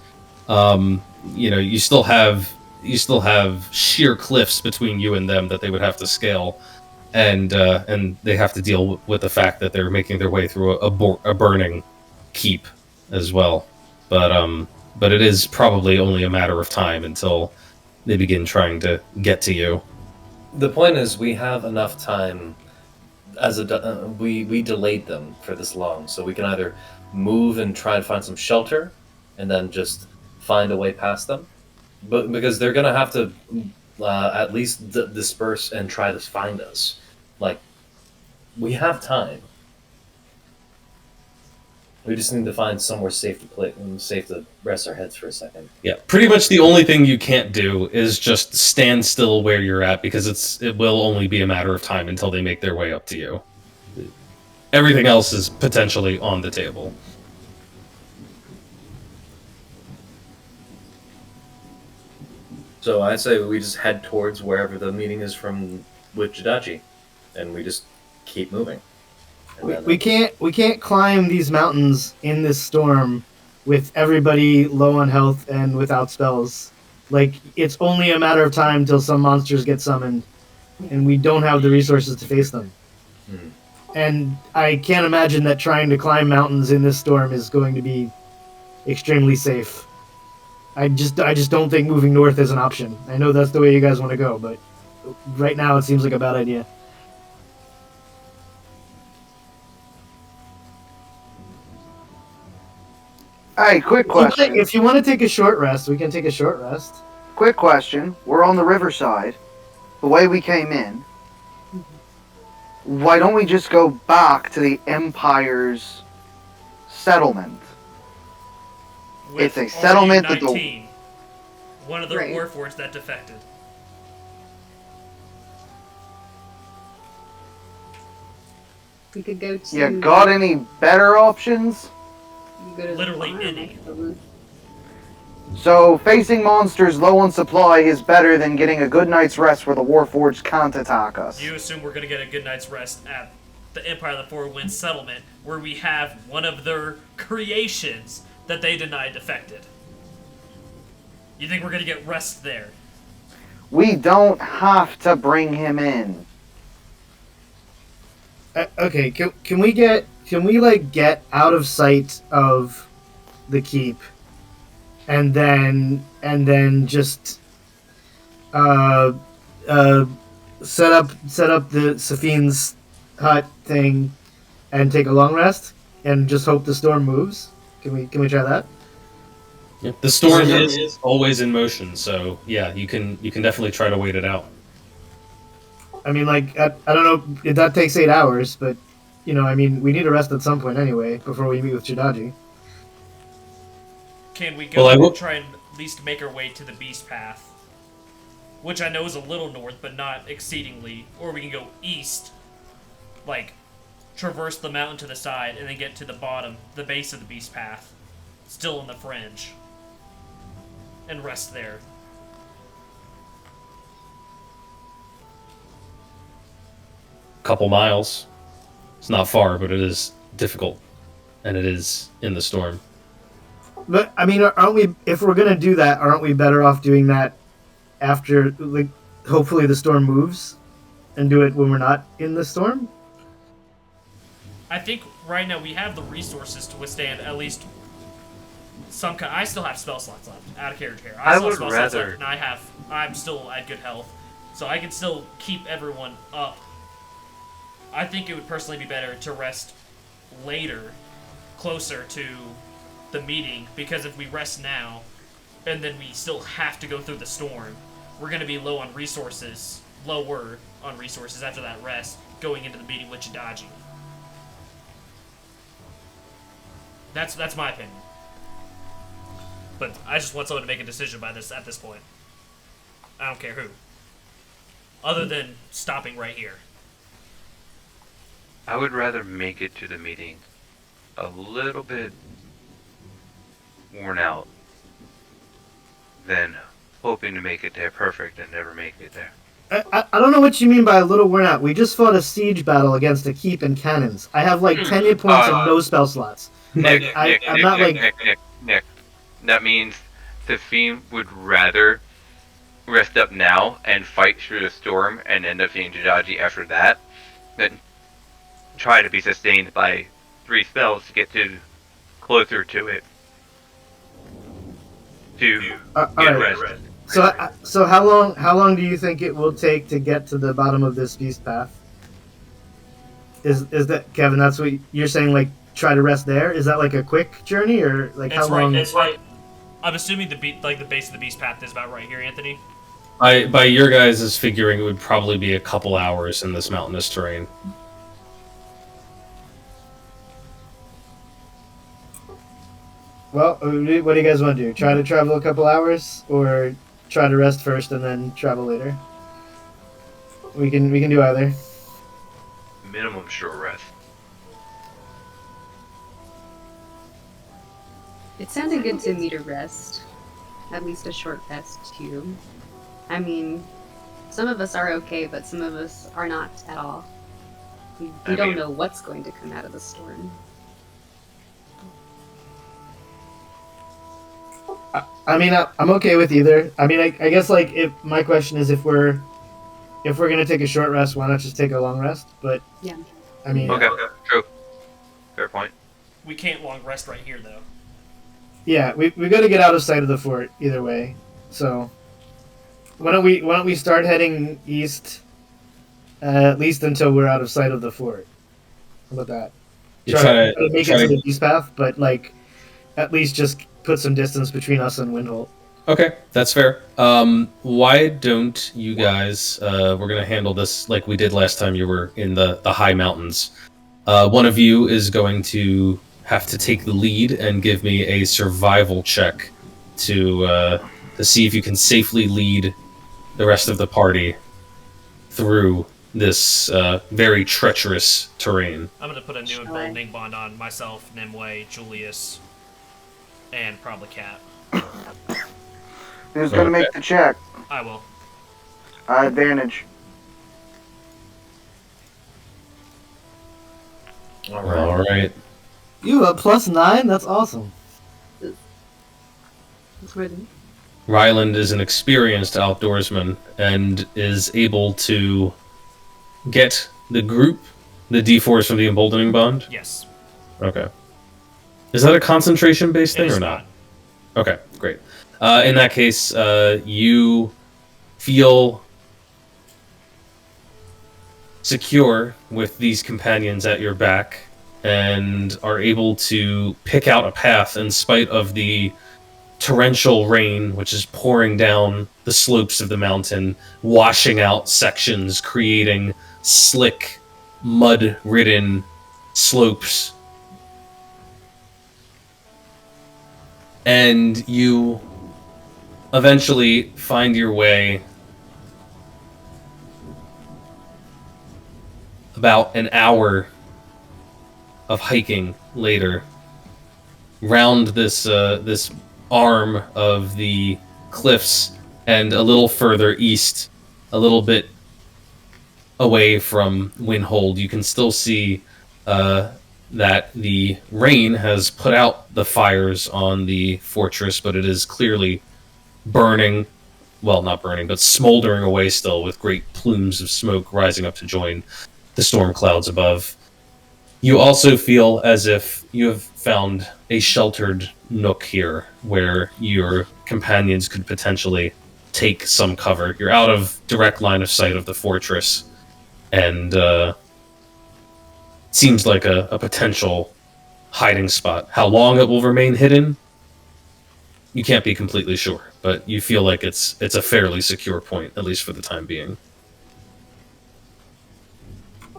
You know, you still have sheer cliffs between you and them that they would have to scale, and they have to deal with the fact that they're making their way through a burning keep as well. But it is probably only a matter of time until they begin trying to get to you. The point is, we have enough time. We delayed them for this long, so we can either move and try to find some shelter, and then just find a way past them. But because they're gonna have to at least disperse and try to find us. Like, we have time. We just need to find somewhere safe to play and safe to rest our heads for a second. Yeah, pretty much the only thing you can't do is just stand still where you're at, because it will only be a matter of time until they make their way up to you. Everything else is potentially on the table. So I say we just head towards wherever the meeting is from with Jidaji, and we just keep moving. We can't climb these mountains in this storm with everybody low on health and without spells. Like, it's only a matter of time till some monsters get summoned, and we don't have the resources to face them. And I can't imagine that trying to climb mountains in this storm is going to be extremely safe. I just don't think moving north is an option. I know that's the way you guys want to go, but right now it seems like a bad idea. Hey, quick question. If you want to take a short rest, we can take a short rest. Quick question. We're on the riverside, the way we came in. Why don't we just go back to the Empire's settlement? With It's a settlement that the... RU-19, one of the Right. warforged that defected. We could go to. You got any better options? we could go to the Literally farm, any. I suppose. So, facing monsters low on supply is better than getting a good night's rest where the Warforged can't attack us. You assume we're gonna get a good night's rest at the Empire of the Four Winds settlement, where we have one of their creations that they denied defected. You think we're gonna get rest there? We don't have to bring him in. Okay, can we get out of sight of the keep, and then just set up the Safine's hut thing and take a long rest and just hope the storm moves? Can we try that? Yep. The storm is always in motion, so yeah, you can definitely try to wait it out. I mean, like, I don't know if that takes 8 hours, but, you know, I mean, we need a rest at some point anyway before we meet with Jidaji. Can we go Well, I and will- try and at least make our way to the Beast Path? Which I know is a little north, but not exceedingly. Or we can go east, like, traverse the mountain to the side, and then get to the bottom, the base of the Beast Path, still in the fringe, and rest there. couple miles. It's not far, but it is difficult, and it is in the storm. But I mean, aren't we? If we're gonna do that, aren't we better off doing that after, like, hopefully the storm moves, and do it when we're not in the storm? I think right now we have the resources to withstand at least some kind. I still have spell slots left. Out of character here. I still have would spell slots rather- left, and I'm still at good health, so I can still keep everyone up. I think it would personally be better to rest later, closer to the meeting, because if we rest now, and then we still have to go through the storm, we're going to be lower on resources after that rest, going into the meeting with Jidaji. That's my opinion. But I just want someone to make a decision at this point. I don't care who. Other than stopping right here. I would rather make it to the meeting a little bit worn out than hoping to make it there perfect and never make it there. I don't know what you mean by a little worn out. We just fought a siege battle against a keep and cannons. I have like 10 hit points and no spell slots. Nick, I'm not like. Nick. That means the Fiend would rather rest up now and fight through the storm and end up seeing Jidaji after that than try to be sustained by 3 spells to get closer to it. To get alright. rest. So how long do you think it will take to get to the bottom of this beast path? Is that, Kevin? That's what you're saying? Like, try to rest there? Is that like a quick journey, or like how long? It's right. I'm assuming the base of the beast path is about right here, Anthony. By your guys' figuring, it would probably be a couple hours in this mountainous terrain. Well, what do you guys want to do? Try to travel a couple hours, or try to rest first and then travel later? We can do either. Minimum short rest. It sounded good to me to rest. At least a short rest, too. I mean, some of us are okay, but some of us are not at all. We don't know what's going to come out of the storm. I mean, I'm okay with either. I mean, I guess, like, if my question is if we're gonna take a short rest, why not just take a long rest? But Yeah. I mean, Okay, true. Fair point. We can't long rest right here, though. yeah, we got to get out of sight of the fort either way. So why don't we start heading east, at least until we're out of sight of the fort? How about that? Try to make it to the east path, but like at least just put some distance between us and Windhold. Okay, that's fair. Why don't you guys? We're gonna handle this like we did last time you were in the high mountains. One of you is going to have to take the lead and give me a survival check to see if you can safely lead the rest of the party through this very treacherous terrain. I'm going to put a new emboldening bond on myself, Nimue, Julius, and probably Cat. Who's gonna make the check? I will. Advantage. All right. All right. You have a +9? That's awesome. That's more than... Ryland is an experienced outdoorsman and is able to get the group the D4s from the emboldening bond. Yes. Okay. Is that a concentration-based thing It's or not? Okay, great. In that case, you feel secure with these companions at your back and are able to pick out a path in spite of the torrential rain which is pouring down the slopes of the mountain, washing out sections, creating slick, mud-ridden slopes. And you eventually find your way about an hour of hiking later round this arm of the cliffs and a little further east, a little bit away from Windhold, you can still see that the rain has put out the fires on the fortress, but it is clearly burning. Well, not burning, but smoldering away still, with great plumes of smoke rising up to join the storm clouds above. You also feel as if you have found a sheltered nook here where your companions could potentially take some cover. You're out of direct line of sight of the fortress, and seems like a potential hiding spot. How long it will remain hidden, you can't be completely sure, but you feel like it's a fairly secure point, at least for the time being.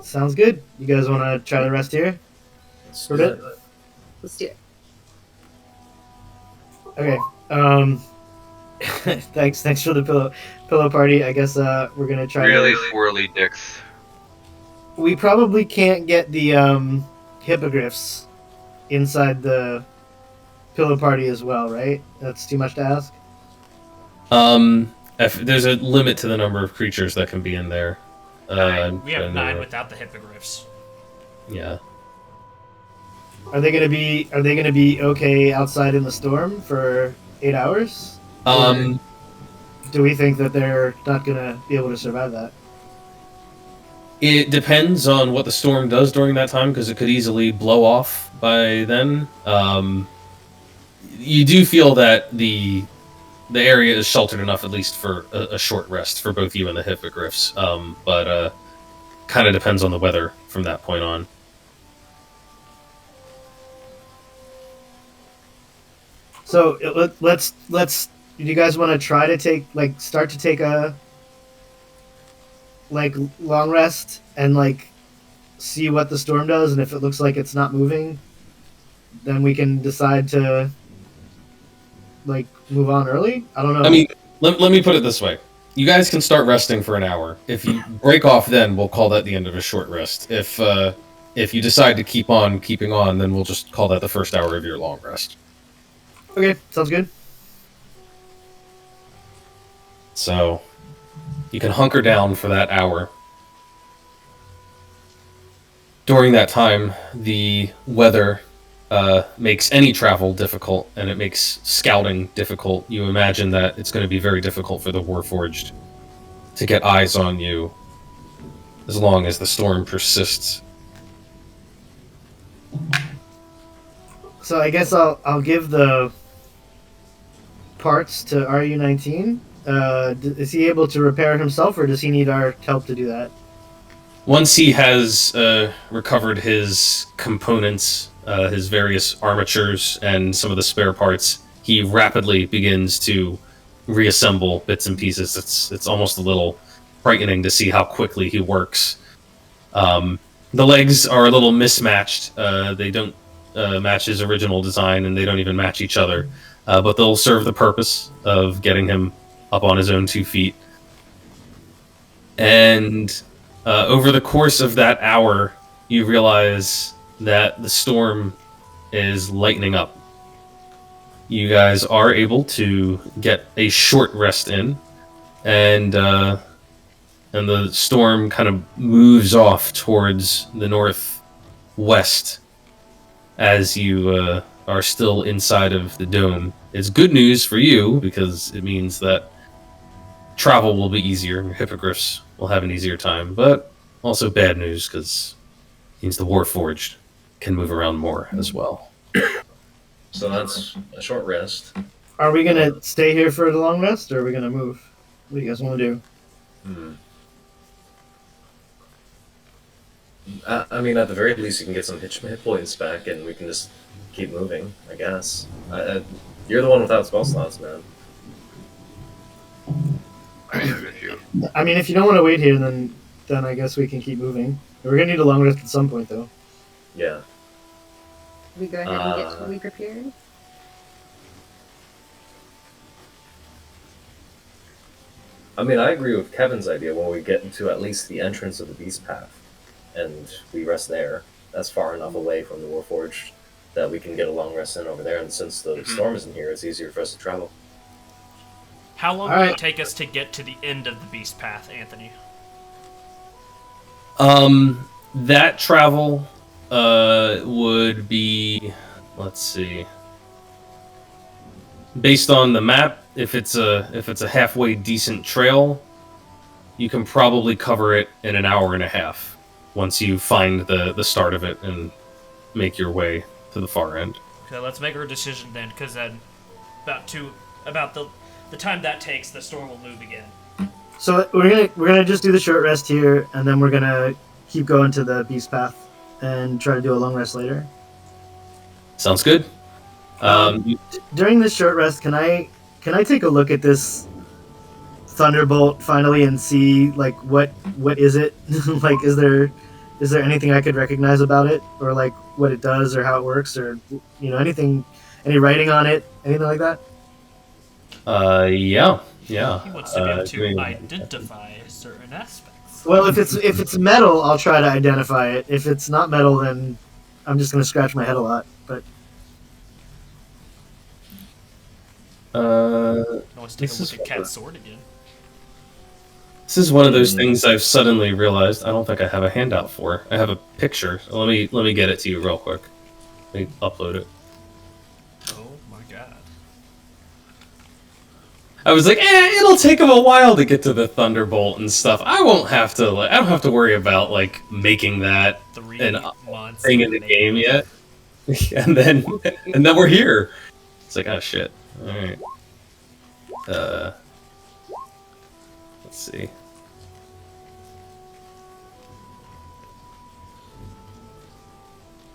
Sounds good. You guys want to try to rest here for a bit? Let's do it. Okay. Thanks for the pillow party. I guess we're gonna try. Really To... swirly dicks. We probably can't get the hippogryphs inside the pillow party as well, right? That's too much to ask. There's a limit to the number of creatures that can be in there. We have 9 without the hippogriffs. Yeah. Are they gonna be okay outside in the storm for 8 hours? Do we think that they're not gonna be able to survive that? It depends on what the storm does during that time, because it could easily blow off by then. You do feel that the area is sheltered enough, at least for a short rest for both you and the hippogriffs. But kind of depends on the weather from that point on. So let's. Do you guys want to try to start to take a long rest and see what the storm does, and if it looks like it's not moving, then we can decide to move on early? I don't know. I mean, let me put it this way. You guys can start resting for an hour. If you break off then, we'll call that the end of a short rest. If you decide to keep on keeping on, then we'll just call that the first hour of your long rest. Okay, sounds good. So, you can hunker down for that hour. During that time, the weather makes any travel difficult, and it makes scouting difficult. You imagine that it's going to be very difficult for the warforged to get eyes on you as long as the storm persists. So I guess I'll give the parts to RU-19. Is he able to repair it himself, or does he need our help to do that? Once he has recovered his components, his various armatures, and some of the spare parts, he rapidly begins to reassemble bits and pieces. It's almost a little frightening to see how quickly he works. The legs are a little mismatched. They don't match his original design, and they don't even match each other. But they'll serve the purpose of getting him up on his own 2 feet. And over the course of that hour, you realize that the storm is lightening up. You guys are able to get a short rest in, and the storm kind of moves off towards the northwest as you are still inside of the dome. It's good news for you, because it means that travel will be easier. Your hippogriffs will have an easier time, but also bad news, because it means the warforged can move around more as well. So that's a short rest. Are we gonna stay here for the long rest, or are we gonna move? What do you guys want to do? I mean, at the very least, you can get some hit points back, and we can just keep moving, I guess. You're the one without spell slots, man. I am with you. I mean, if you don't want to wait here, then I guess we can keep moving. We're gonna need a long rest at some point, though. Yeah. We go ahead and get totally prepared. I mean, I agree with Kevin's idea when we get into at least the entrance of the Beast Path, and we rest there. That's far enough away from the Warforged that we can get a long rest in over there, and since the storm isn't here, it's easier for us to travel. How long will it take us to get to the end of the Beast Path, Anthony? That travel would be, let's see, based on the map. If it's a halfway decent trail, you can probably cover it in an hour and a half once you find the start of it and make your way to the far end. Okay, let's make our decision then, because then about the time that takes, the storm will move again. So we're gonna just do the short rest here, and then we're gonna keep going to the beast path and try to do a long rest later. Sounds good. During this short rest, can I take a look at this thunderbolt finally and see like what is it? Like, is there anything I could recognize about it, or like what it does, or how it works, or anything, any writing on it, anything like that? Yeah. He wants to be able to identify certain aspects. Well, if it's metal, I'll try to identify it. If it's not metal, then I'm just gonna scratch my head a lot. But Let's take a look at Cat's sword again. This is one of those things I've suddenly realized I don't think I have a handout for. I have a picture. So let me get it to you real quick. Let me upload it. Oh my god. I was like, it'll take him a while to get to the Thunderbolt and stuff. I don't have to worry about like making that 3 an months thing in the game yet. and then we're here. It's like, oh shit. All right. Let's see.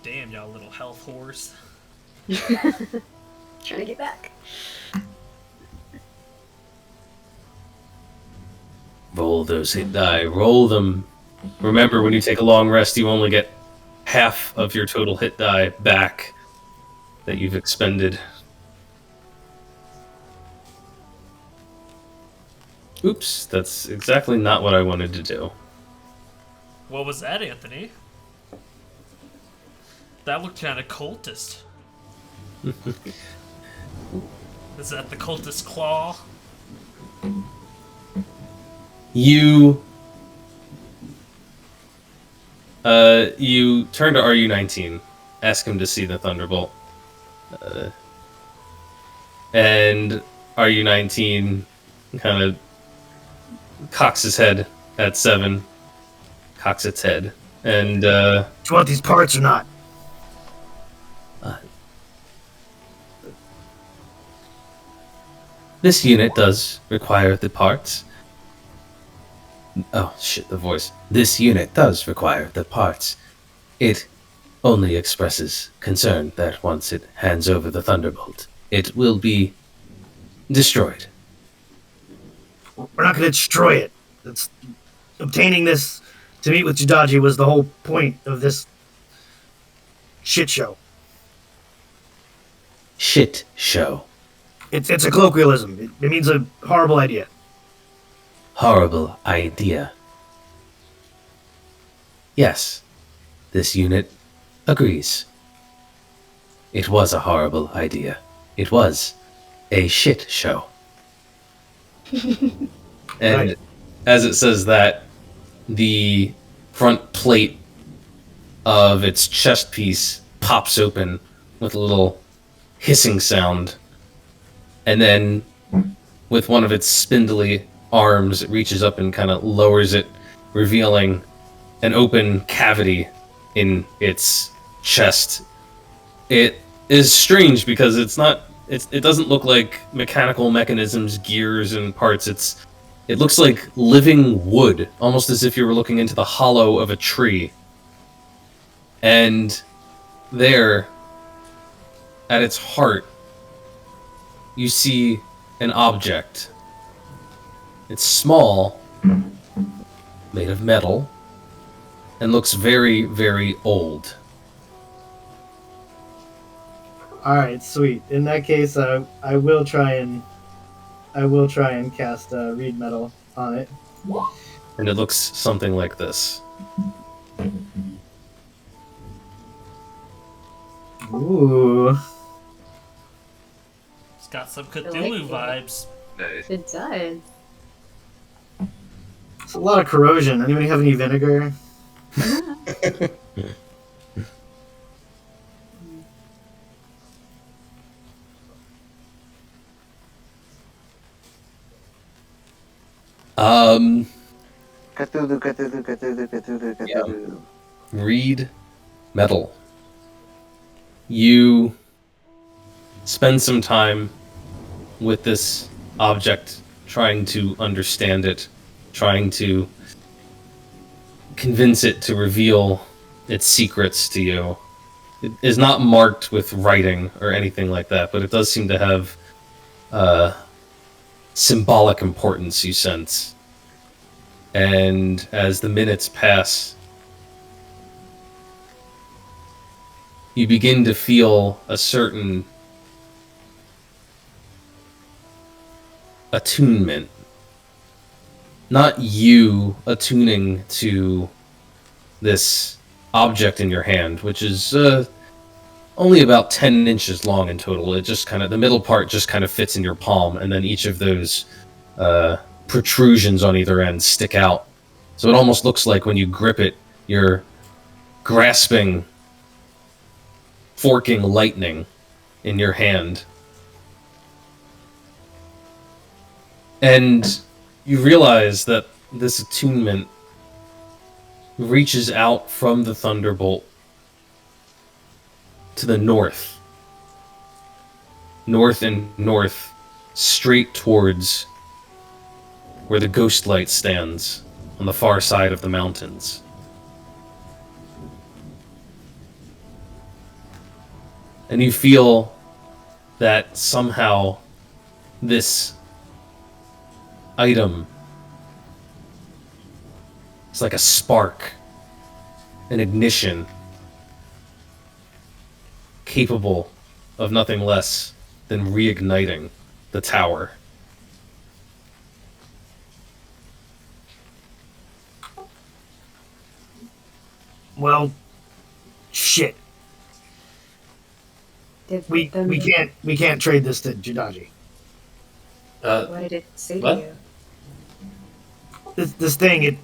Damn, y'all little health whores. Trying to get back. Roll those hit die. Roll them. Remember, when you take a long rest, you only get half of your total hit die back that you've expended. Oops, that's exactly not what I wanted to do. What was that, Anthony? That looked kind of cultist. Is that the cultist claw? You turn to RU-19, ask him to see the Thunderbolt, and RU-19 kind of cocks his head at 7, cocks its head, and do you want these parts or not? This unit does require the parts. Oh, shit, the voice. This unit does require the parts. It only expresses concern that once it hands over the Thunderbolt, it will be destroyed. We're not going to destroy it. Obtaining this to meet with Jidaji was the whole point of this shit show. Shit show. It's a colloquialism. It means a horrible idea. Horrible idea. Yes, this unit agrees. It was a horrible idea. It was a shit show. And Right. as it says that, the front plate of its chest piece pops open with a little hissing sound. And then, with one of its spindly arms, it reaches up and kind of lowers it, revealing an open cavity in its chest. It is strange because it doesn't look like mechanical mechanisms, gears, and parts. It looks like living wood, almost as if you were looking into the hollow of a tree. And there, at its heart, you see an object. It's small, made of metal, and looks very, very old. All right, sweet. In that case, I will try and cast read metal on it. And it looks something like this. Ooh. It's got some I like Cthulhu it. vibes. Nice. It does. It's a lot of corrosion. Anybody have any vinegar? Um, Cthulhu, Cthulhu, Cthulhu, Cthulhu, Cthulhu. read metal. You spend some time with this object, trying to understand it, trying to convince it to reveal its secrets to you. It is not marked with writing or anything like that, but it does seem to have symbolic importance, you sense. And as the minutes pass, you begin to feel a certain attunement. Not you attuning to this object in your hand, which is only about 10 inches long in total. It just kind of, the middle part just kind of fits in your palm, and then each of those protrusions on either end stick out. So it almost looks like when you grip it, you're grasping forking lightning in your hand. And you realize that this attunement reaches out from the thunderbolt to the north. North and north, straight towards where the ghost light stands on the far side of the mountains. And you feel that somehow this item is like a spark, an ignition, capable of nothing less than reigniting the tower. Well, shit. We can't trade this to Jidaji. What did it say what? to you? This thing,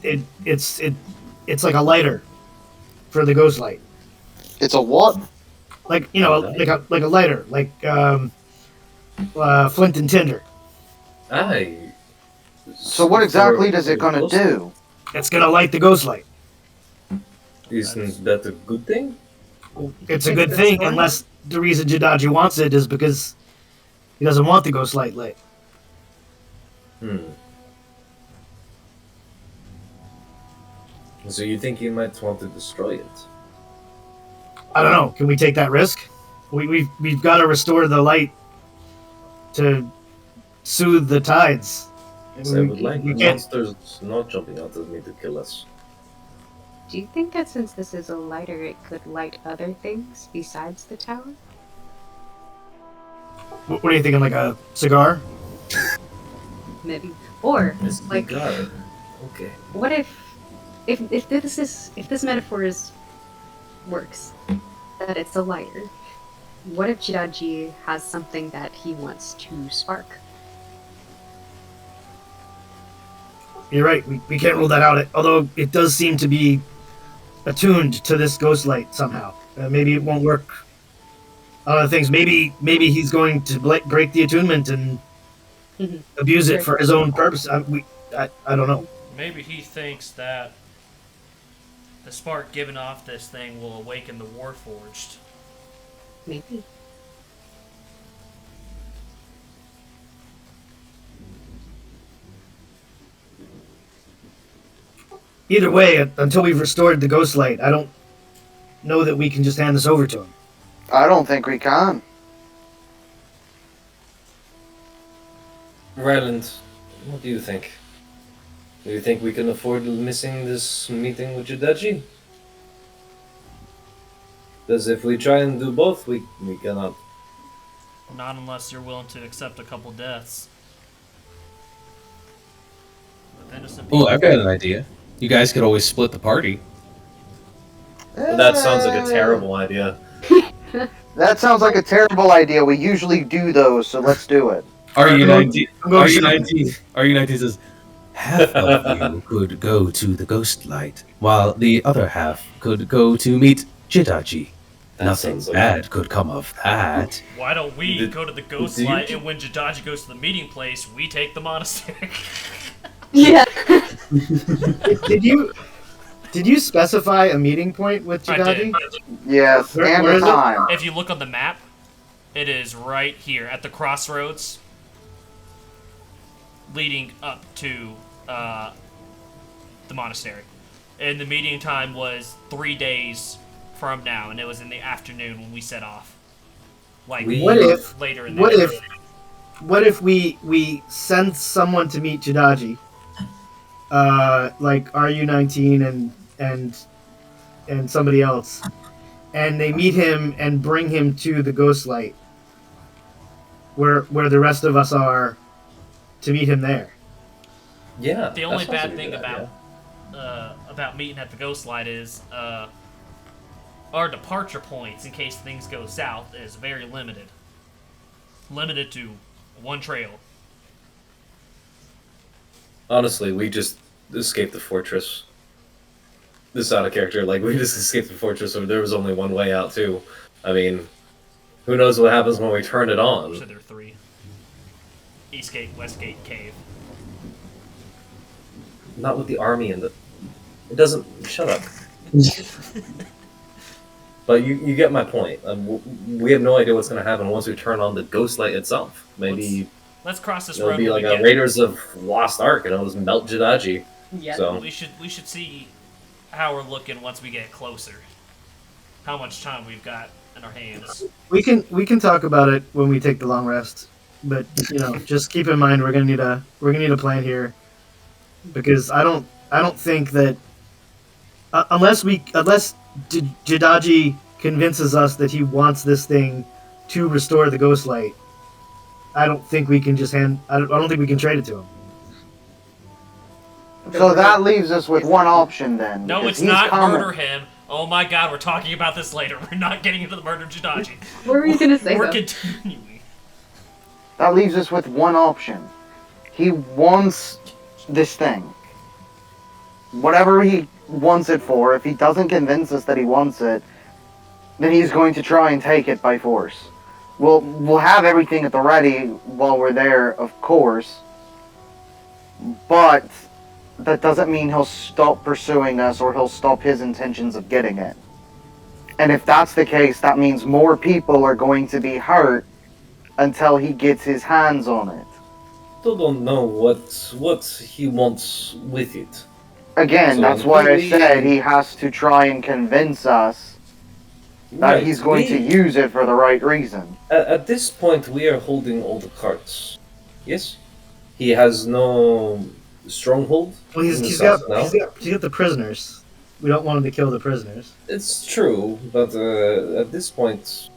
it's like a lighter for the ghost light. It's a what? Like, you know, like a lighter, like flint and tinder. Aye. So what exactly does it gonna do? It's gonna light the ghost light. Isn't that a good thing? It's a good thing, unless the reason Jidaji wants it is because he doesn't want the ghost light lit. So you think you might want to destroy it? I don't know. Can we take that risk? We've got to restore the light to soothe the tides. Yes, I would like we can't. monsters not jumping out at me to kill us. Do you think that since this is a lighter, it could light other things besides the tower? What are you thinking? Like a cigar? Maybe. Or It's like, God. Okay. what if this metaphor works, that it's a lighter? What if Jidaji has something that he wants to spark? You're right. We can't rule that out. Although it does seem to be attuned to this ghost light somehow. Maybe it won't work on other things. Maybe he's going to break the attunement and abuse it for his own purpose. I don't know. Maybe he thinks that the spark given off this thing will awaken the warforged. Maybe. Either way, until we've restored the ghost light, I don't know that we can just hand this over to him. I don't think we can. Ryland, what do you think? Do you think we can afford missing this meeting with Jidaji? Because if we try and do both, we cannot. Not unless you're willing to accept a couple deaths. With innocent people. Oh, I've got an idea. You guys could always split the party. That sounds like a terrible idea. That sounds like a terrible idea. We usually do those, so let's do it. RU19 I'm going RU19 says, half of you could go to the ghost light, while the other half could go to meet Jidaji. That Nothing sounds like- bad could come of that. Why don't we go to the ghost do you light, ju- and when Jidaji goes to the meeting place, we take the monastery? Yeah. Did you specify a meeting point with I Jidaji? did. Yes, Where and is the it? time. If you look on the map, it is right here at the crossroads leading up to the monastery. And the meeting time was 3 days from now, and it was in the afternoon when we set off. Like What if- later in the What afternoon. what if we send someone to meet Jidaji? Like RU19 and somebody else, and they meet him and bring him to the ghost light, where the rest of us are, to meet him there. Yeah. The that only sounds like bad a thing good idea. about meeting at the ghost light is our departure points in case things go south is very limited. Limited to one trail. Honestly, we just escaped the fortress. This is out of character. Like, we just escaped the fortress, so there was only one way out, too. I mean, who knows what happens when we turn it So on? there are 3. East Gate, West Gate, Cave. Not with the army and the... It doesn't... Shut up. But you get my point. We have no idea what's going to happen once we turn on the ghost light itself. Maybe Let's cross this it'll road be when like we a get. Raiders of Lost Ark, and it'll just melt Jidaji. Yeah. So, We should see how we're looking once we get closer. How much time we've got in our hands. We can talk about it when we take the long rest, but just keep in mind we're gonna need a plan here, because I don't think that unless Jidaji convinces us that he wants this thing to restore the ghost light, I don't think we can just I don't think we can trade it to him. So that leaves us with one option then. No, because it's he's not coming. murder him. Oh my god, we're talking about this later. We're not getting into the murder of Jidaji. What were you gonna say? We're though? continuing. That leaves us with one option. He wants this thing. Whatever he wants it for, if he doesn't convince us that he wants it, then he's going to try and take it by force. We'll have everything at the ready while we're there, of course. But that doesn't mean he'll stop pursuing us or he'll stop his intentions of getting it. And if that's the case, that means more people are going to be hurt until he gets his hands on it. still don't know what he wants with it. Again, So that's why I maybe- said he has to try and convince us that Right, he's going to use it for the right reason. At this point, we are holding all the cards. Yes? He has no stronghold. Well, in the he's south got now. he's got the prisoners. We don't want him to kill the prisoners. It's true, but at this point,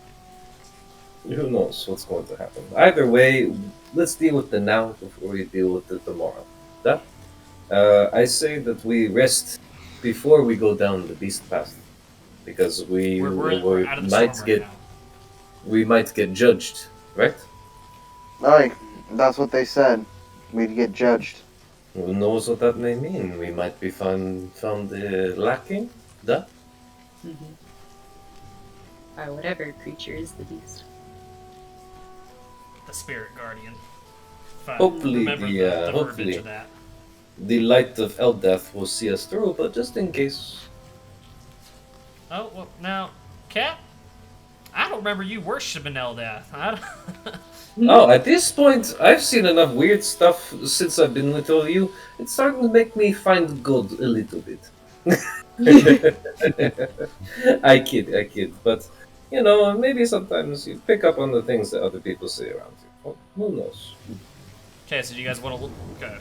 who knows what's going to happen. Either way, let's deal with the now before we deal with the tomorrow. That? I say that we rest before we go down the beast path, because we We're out of the might storm get right now. we might get judged, right? Aye, that's what they said. We'd get judged. Who knows what that may mean? We might be found lacking. That? By whatever creature is the beast. The spirit guardian. If I Hopefully remember the, the verbiage hopefully. of that. The light of Eldeath will see us through, but just in case. Oh, well, now, Cat, I don't remember you worshiping Eldath. Oh, at this point, I've seen enough weird stuff since I've been with all you. It's starting to make me find God a little bit. I kid. But, maybe sometimes you pick up on the things that other people say around you. Well, who knows? Okay, so do you guys want to look? Okay.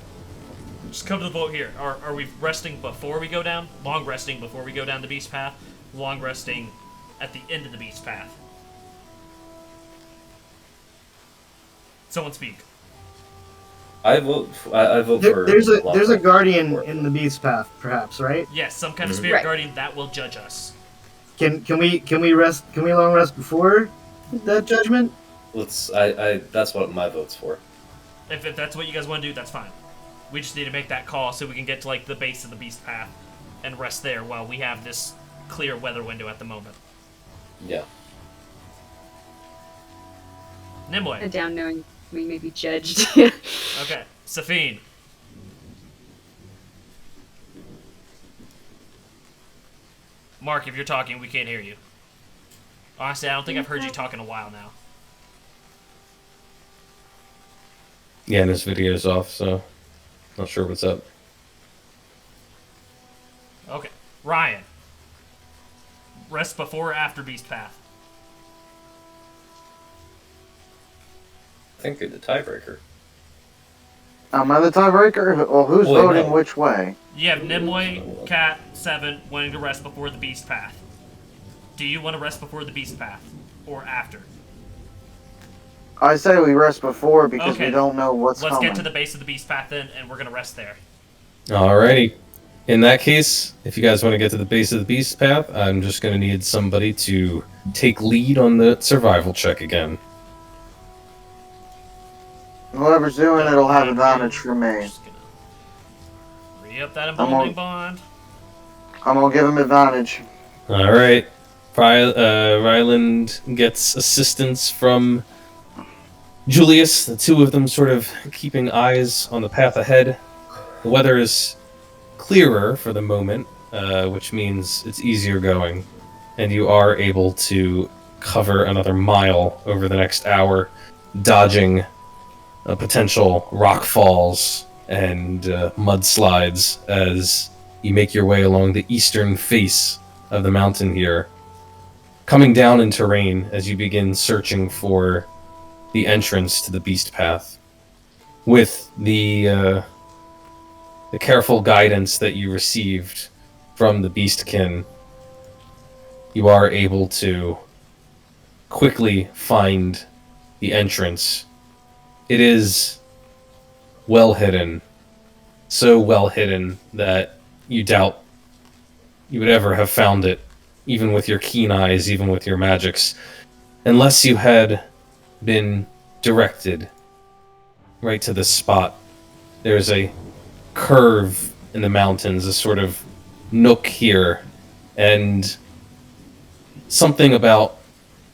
Just come to the vote here. Are we resting before we go down? Long resting before we go down the beast path? Long resting at the end of the beast path? Someone speak. I vote for... There's a long guardian rest. in the beast path, perhaps, right? Yes, some kind of Mhm. spirit Right. guardian that will judge us. Can we long rest before that judgment? That's what my vote's for. If that's what you guys want to do, that's fine. We just need to make that call so we can get to like the base of the beast path and rest there while we have this clear weather window at the moment. Yeah. Nimue. Down knowing we may be judged. Okay. Safine. Mark, if you're talking, we can't hear you. Honestly, I don't think I've heard you talk in a while now. Yeah, and his video's off, so not sure what's up. Okay. Ryan. Rest before or after beast path? I think you're the tiebreaker. Am I the tiebreaker? Well, who's Wait, voting no. which way? You have Nimue, Cat, Seven wanting to rest before the beast path. Do you want to rest before the beast path or after? I say we rest before because Okay. we don't know what's Let's coming. get to the base of the beast path then, and we're gonna rest there. Alrighty. In that case, if you guys want to get to the base of the beast path, I'm just going to need somebody to take lead on the survival check again. Whoever's doing it'll have advantage for me. Just gonna re-up that emboldening bond. I'm gonna give him advantage. Alright. Ryland gets assistance from Julius, the two of them sort of keeping eyes on the path ahead. The weather is clearer for the moment, which means it's easier going, and you are able to cover another mile over the next hour, dodging potential rock falls and mudslides as you make your way along the eastern face of the mountain here, coming down in terrain as you begin searching for the entrance to the beast path. With the careful guidance that you received from the beastkin, you are able to quickly find the entrance. It is well hidden, so well hidden that you doubt you would ever have found it, even with your keen eyes, even with your magics, unless you had been directed right to this spot. There's a curve in the mountains, a sort of nook here, and something about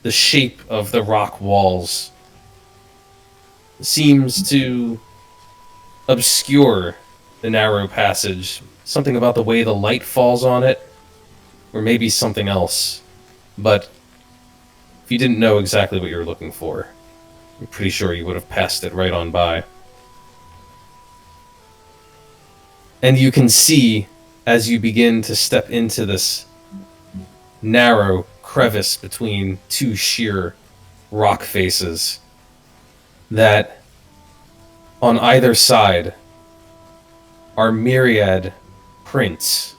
the shape of the rock walls seems to obscure the narrow passage. Something about the way the light falls on it, or maybe something else. But if you didn't know exactly what you were looking for, I'm pretty sure you would have passed it right on by. And you can see, as you begin to step into this narrow crevice between two sheer rock faces, that on either side are myriad prints.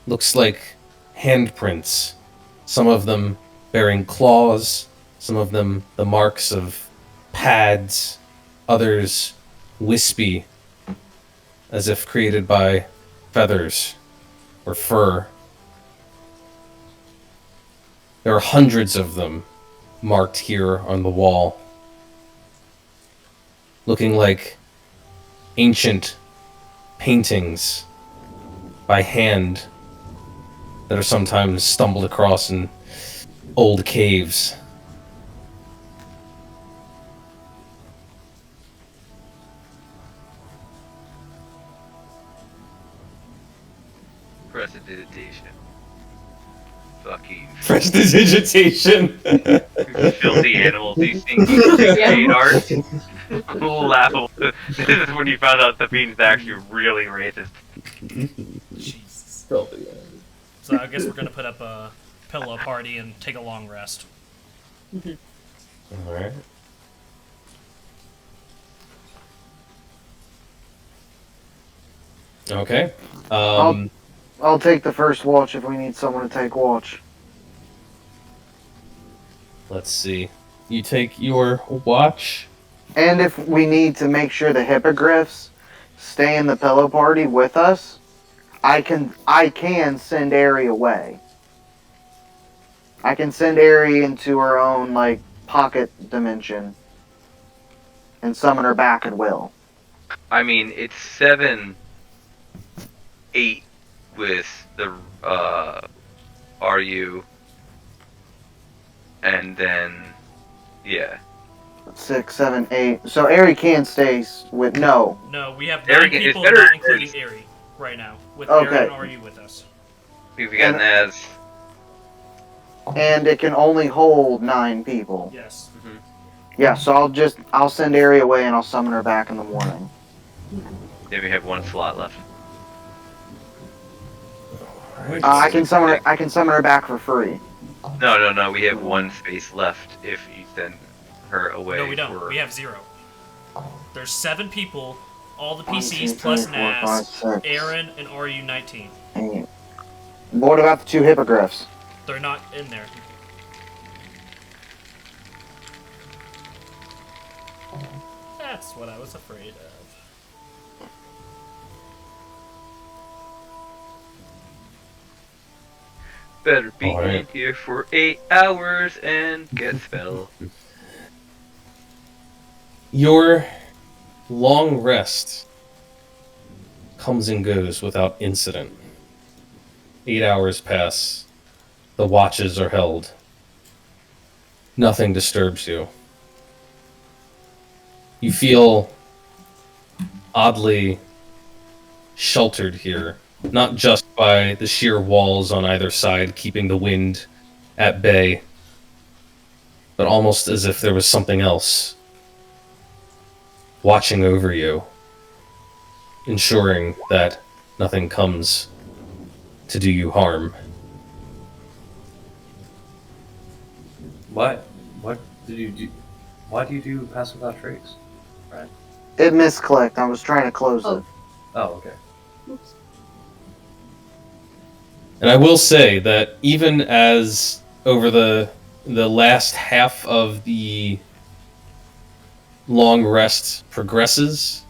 Looks like handprints. Some of them bearing claws, some of them the marks of pads, others wispy, as if created by feathers or fur. There are hundreds of them marked here on the wall, looking like ancient paintings by hand that are sometimes stumbled across in old caves. Prestidigitation. Fucking Prestidigitation! filthy animals, these things create art. Laughable. This is when you found out the Fiend's actually really racist. Jesus. Probably. So I guess we're gonna put up a pillow party and take a long rest. Alright. Okay. I'll take the first watch if we need someone to take watch. Let's see. You take your watch. And if we need to make sure the hippogryphs stay in the pillow party with us, I can send Ari away. I can send Ari into her own pocket dimension and summon her back at will. I mean, it's 7, 8 with the RU, and then yeah. 6, 7, 8. So Ari can stay with no. No, we have Eric, 9 it's people, better not if including it's- Ari, right now. With Okay. Aaron and Ari with us. We've got Naz. And it can only hold 9 people. Yes. Yeah, so I'll send Ari away and I'll summon her back in the morning. Then we have 1 slot left. I can summon her back for free. No. We have 1 space left if you send her away. No, we don't. For... We have 0. There's 7 people, all the 1, PCs 2, 3, plus 4, Naz, 5, 6, Aaron, and RU19. 8. What about the 2 hippogriffs? They're not in there. That's what I was afraid of. Better be Alright. in here for 8 hours and get spell. Your long rest comes and goes without incident. 8 hours pass. The watches are held. Nothing disturbs you. You feel oddly sheltered here, not just by the sheer walls on either side keeping the wind at bay, but almost as if there was something else watching over you, ensuring that nothing comes to do you harm. What did you do? Why do you do pass without trace? Right. It misclicked. I was trying to close it. Oh, okay. Oops. And I will say that even as over the last half of the long rest progresses,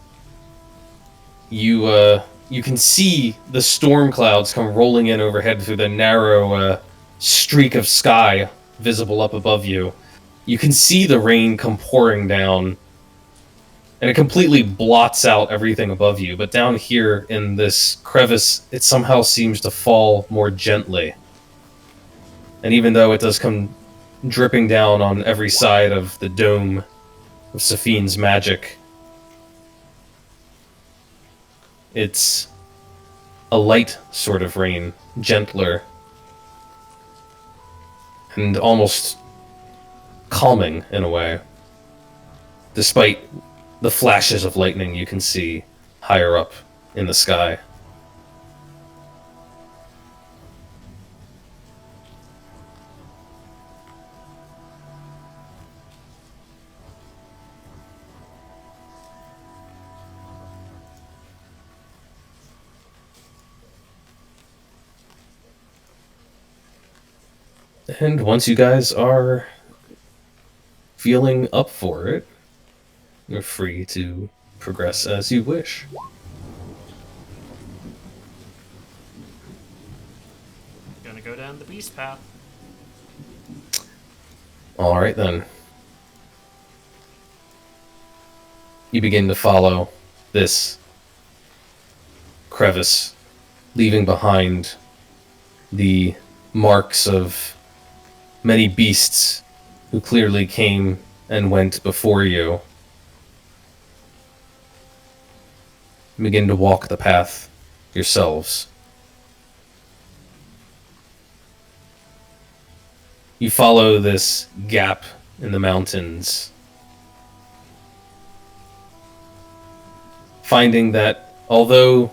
you can see the storm clouds come rolling in overhead through the narrow streak of sky visible up above you. You can see the rain come pouring down, and it completely blots out everything above you. But down here in this crevice, it somehow seems to fall more gently. And even though it does come dripping down on every side of the dome of Safine's magic, it's a light sort of rain, gentler, and almost calming in a way, despite the flashes of lightning you can see higher up in the sky. And once you guys are feeling up for it, you're free to progress as you wish. Gonna go down the beast path. Alright then. You begin to follow this crevice, leaving behind the marks of many beasts who clearly came and went before you. Begin to walk the path yourselves. You follow this gap in the mountains, finding that although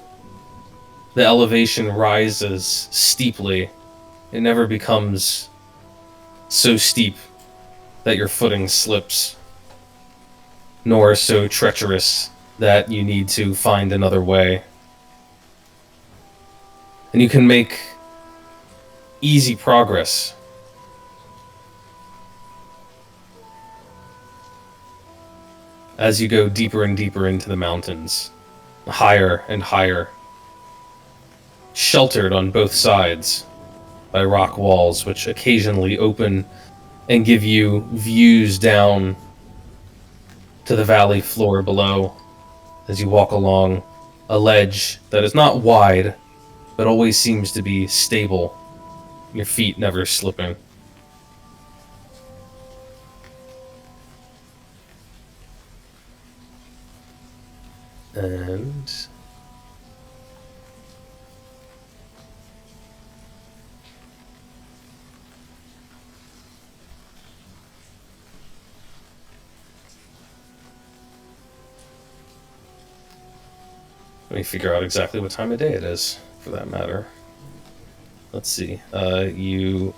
the elevation rises steeply, it never becomes so steep that your footing slips, nor so treacherous that you need to find another way. And you can make easy progress. As you go deeper and deeper into the mountains, higher and higher, sheltered on both sides by rock walls which occasionally open and give you views down to the valley floor below, as you walk along a ledge that is not wide, but always seems to be stable, your feet never slipping. And let me figure out exactly what time of day it is, for that matter. Let's see. You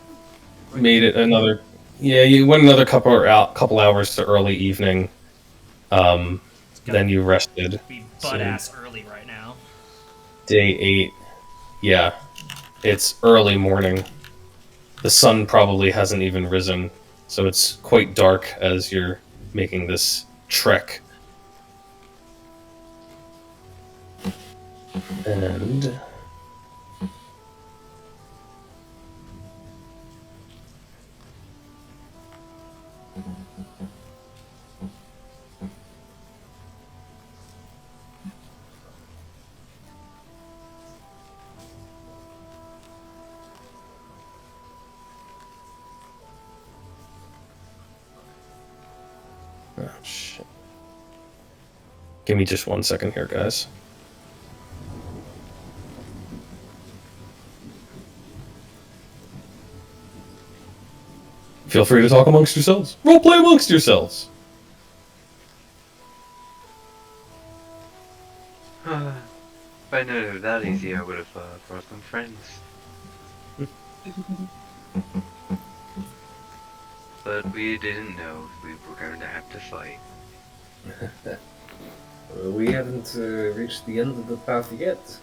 made it another. Yeah, you went another couple hours to early evening. Then you rested. Be butt ass early right now. Day 8. Yeah, it's early morning. The sun probably hasn't even risen, so it's quite dark as you're making this trek. And oh, shit. Give me just 1 second here, guys. Feel free to talk amongst yourselves. Roleplay amongst yourselves. If I knew it was that easy, I would have brought some friends. But we didn't know we were going to have to fight. We haven't reached the end of the path yet.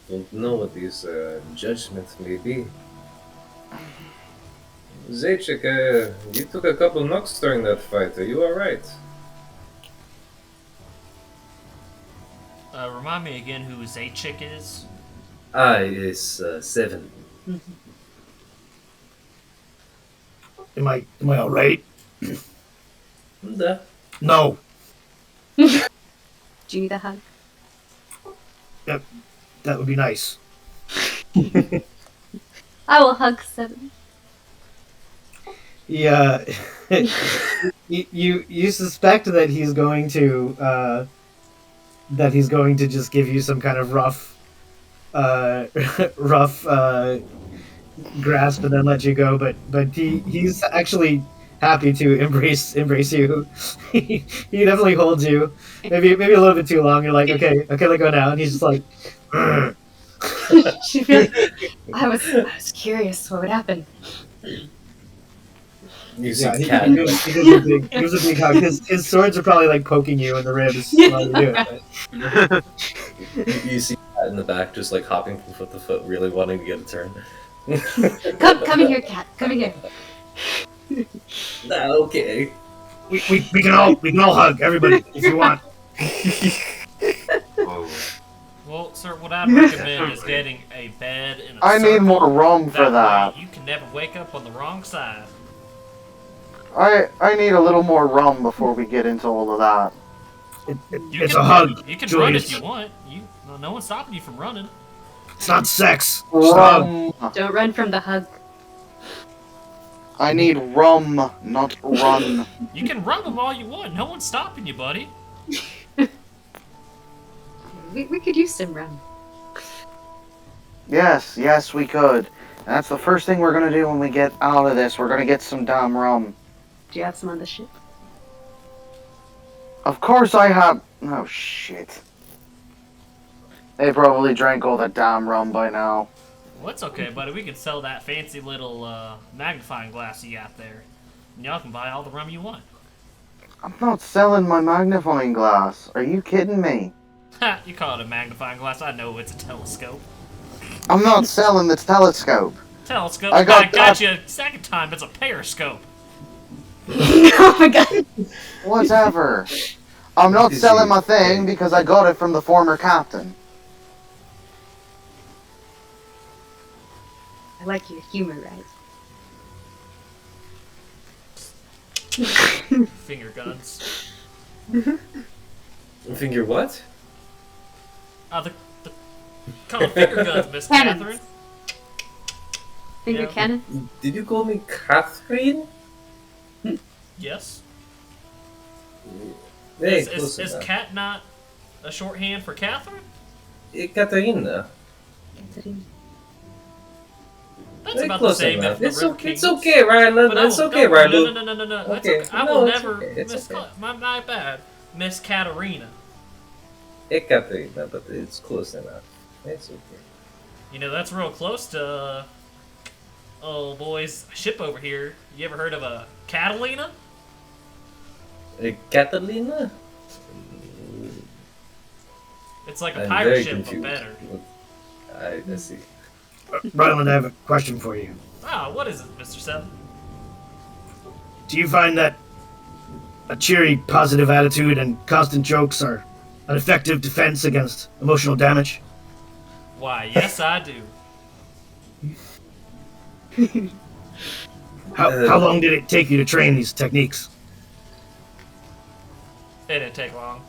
Don't know what these judgments may be. Zaychik, you took a couple knocks during that fight. Are you alright? Remind me again who Zaychik is? It's 7. Am I alright? Да. No. Do you need a hug? That would be nice. I will hug 7. Yeah. you suspect that he's going to just give you some kind of rough grasp and then let you go, but he's actually happy to embrace you. he definitely holds you. Maybe a little bit too long. You're like, okay, let go now, and he's just like. She feels. I was curious what would happen. You see Yeah, cat. he gives a big hug. His swords are probably like poking you in the ribs while you do it. But... You see cat in the back, just like hopping from foot to foot, really wanting to get a turn. Come in here, cat. Come in here. Nah, okay. we can all hug everybody if you want. Whoa. Well, sir, what I'd recommend is getting a bed in a I need circle. more rum for That that. way you can never wake up on the wrong side. I need a little more rum before we get into all of that. It's a hug. You can run Julius. if you want. No one's stopping you from running. It's not sex. It's a hug. Rum. Don't run from the hug. I need rum, not run. You can run them all you want. No one's stopping you, buddy. We could use some rum. Yes, we could. And that's the first thing we're gonna do when we get out of this. We're gonna get some damn rum. Do you have some on the ship? Of course I have. Oh shit. They probably drank all the damn rum by now. Well, it's okay, buddy. We can sell that fancy little magnifying glass you got there. And y'all can buy all the rum you want. I'm not selling my magnifying glass. Are you kidding me? Ha! You call it a magnifying glass. I know it's a telescope. I'm not selling the telescope. Telescope? I got you a second time. It's a periscope. Oh my god. Whatever. I'm not selling my thing because I got it from the former captain. I like your humor, right? Finger guns. Finger what? The call them finger guns, Miss Cannons. Catherine. Finger Yeah. cannon? Did you call me Catherine? Yes. Hey, Is close enough. Cat not a shorthand for Catherine? Katarina. That's Hey, about the close same enough. if the River It's Kings. okay, Rylan. But I It's will- okay, no, Rylan. No. That's Okay. okay. I No, will it's never okay. It's miss. okay. My bad, Miss Katarina. Hey, Katarina, but it's close enough. It's okay. You know that's real close to. Oh boys, a ship over here. You ever heard of a Catalina? Catalina? It's like a I'm pirate very ship, confused. but better. I see. Ryland, I have a question for you. Ah, what is it, Mr. Seven? Do you find that a cheery, positive attitude and constant jokes are an effective defense against emotional damage? Why, yes, I do. How long did it take you to train these techniques? It didn't take long.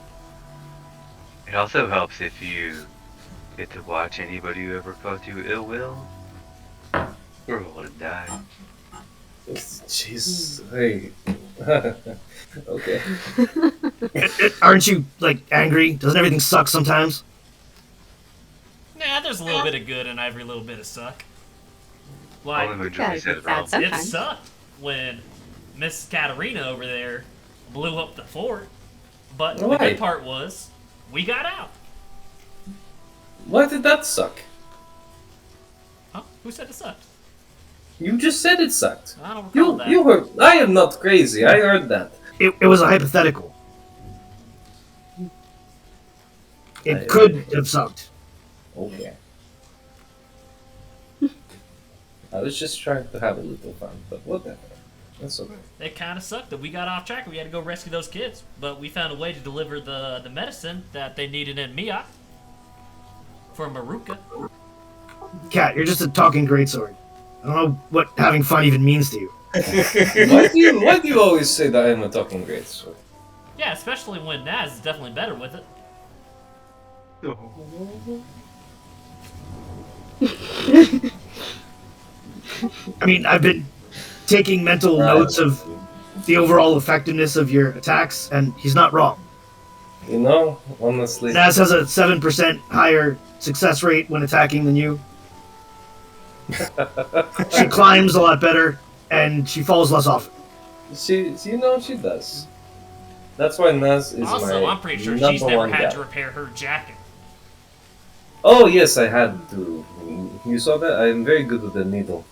It also helps if you get to watch anybody who ever caused you ill will. We're all to die. Jeez. Hey. Okay. Aren't you, like, angry? Doesn't everything suck sometimes? Nah, there's a little bit of good in every little bit of suck. Like, Only when Gotta Joey said be it sad wrong. it sometimes. sucked when Miss Katarina over there blew up the fort. But the Why? good part was, we got out. Why did that suck? Huh? Who said it sucked? You just said it sucked. I don't recall that. You heard. I am not crazy. I heard that. It was a hypothetical. It I- could have sucked. Okay. I was just trying to have a little fun, but whatever. That's okay. It kind of sucked that we got off track and we had to go rescue those kids. But we found a way to deliver the medicine that they needed in Mia for Maruka. Cat, you're just a talking greatsword. I don't know what having fun even means to you. Why do you always say that I'm a talking great sword? Yeah, especially when Naz is definitely better with it. I mean, I've been taking mental notes of the overall effectiveness of your attacks, and he's not wrong. You know, honestly, Naz has a 7% higher success rate when attacking than you. She climbs a lot better, and she falls less often. she does. That's why Naz is Also, my I'm pretty sure number she's never one had guy. to repair her jacket. Oh yes, I had to. You saw that? I'm very good with the needle.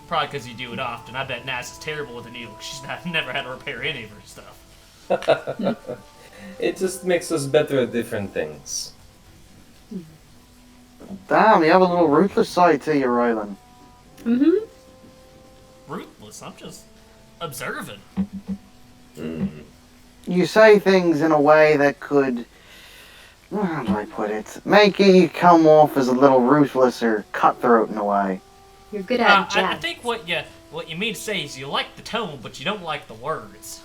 Probably because you do it often. I bet Naz is terrible with a needle. She's never had to repair any of her stuff. It just makes us better at different things. Damn, you have a little ruthless side to you, Rylan. Mm-hmm. Ruthless. I'm just observing. You say things in a way that could, how do I put it, make you come off as a little ruthless or cutthroat in a way. You're good at I jab. think what you mean to say is you like the tone, but you don't like the words.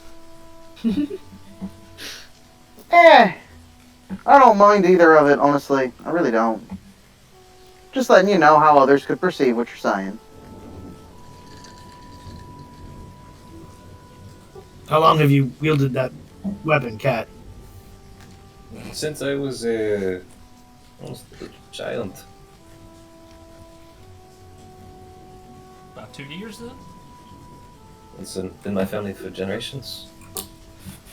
I don't mind either of it, honestly. I really don't. Just letting you know how others could perceive what you're saying. How long have you wielded that weapon, Cat? Since I was almost a child. About 2 years then. It's been my family for generations.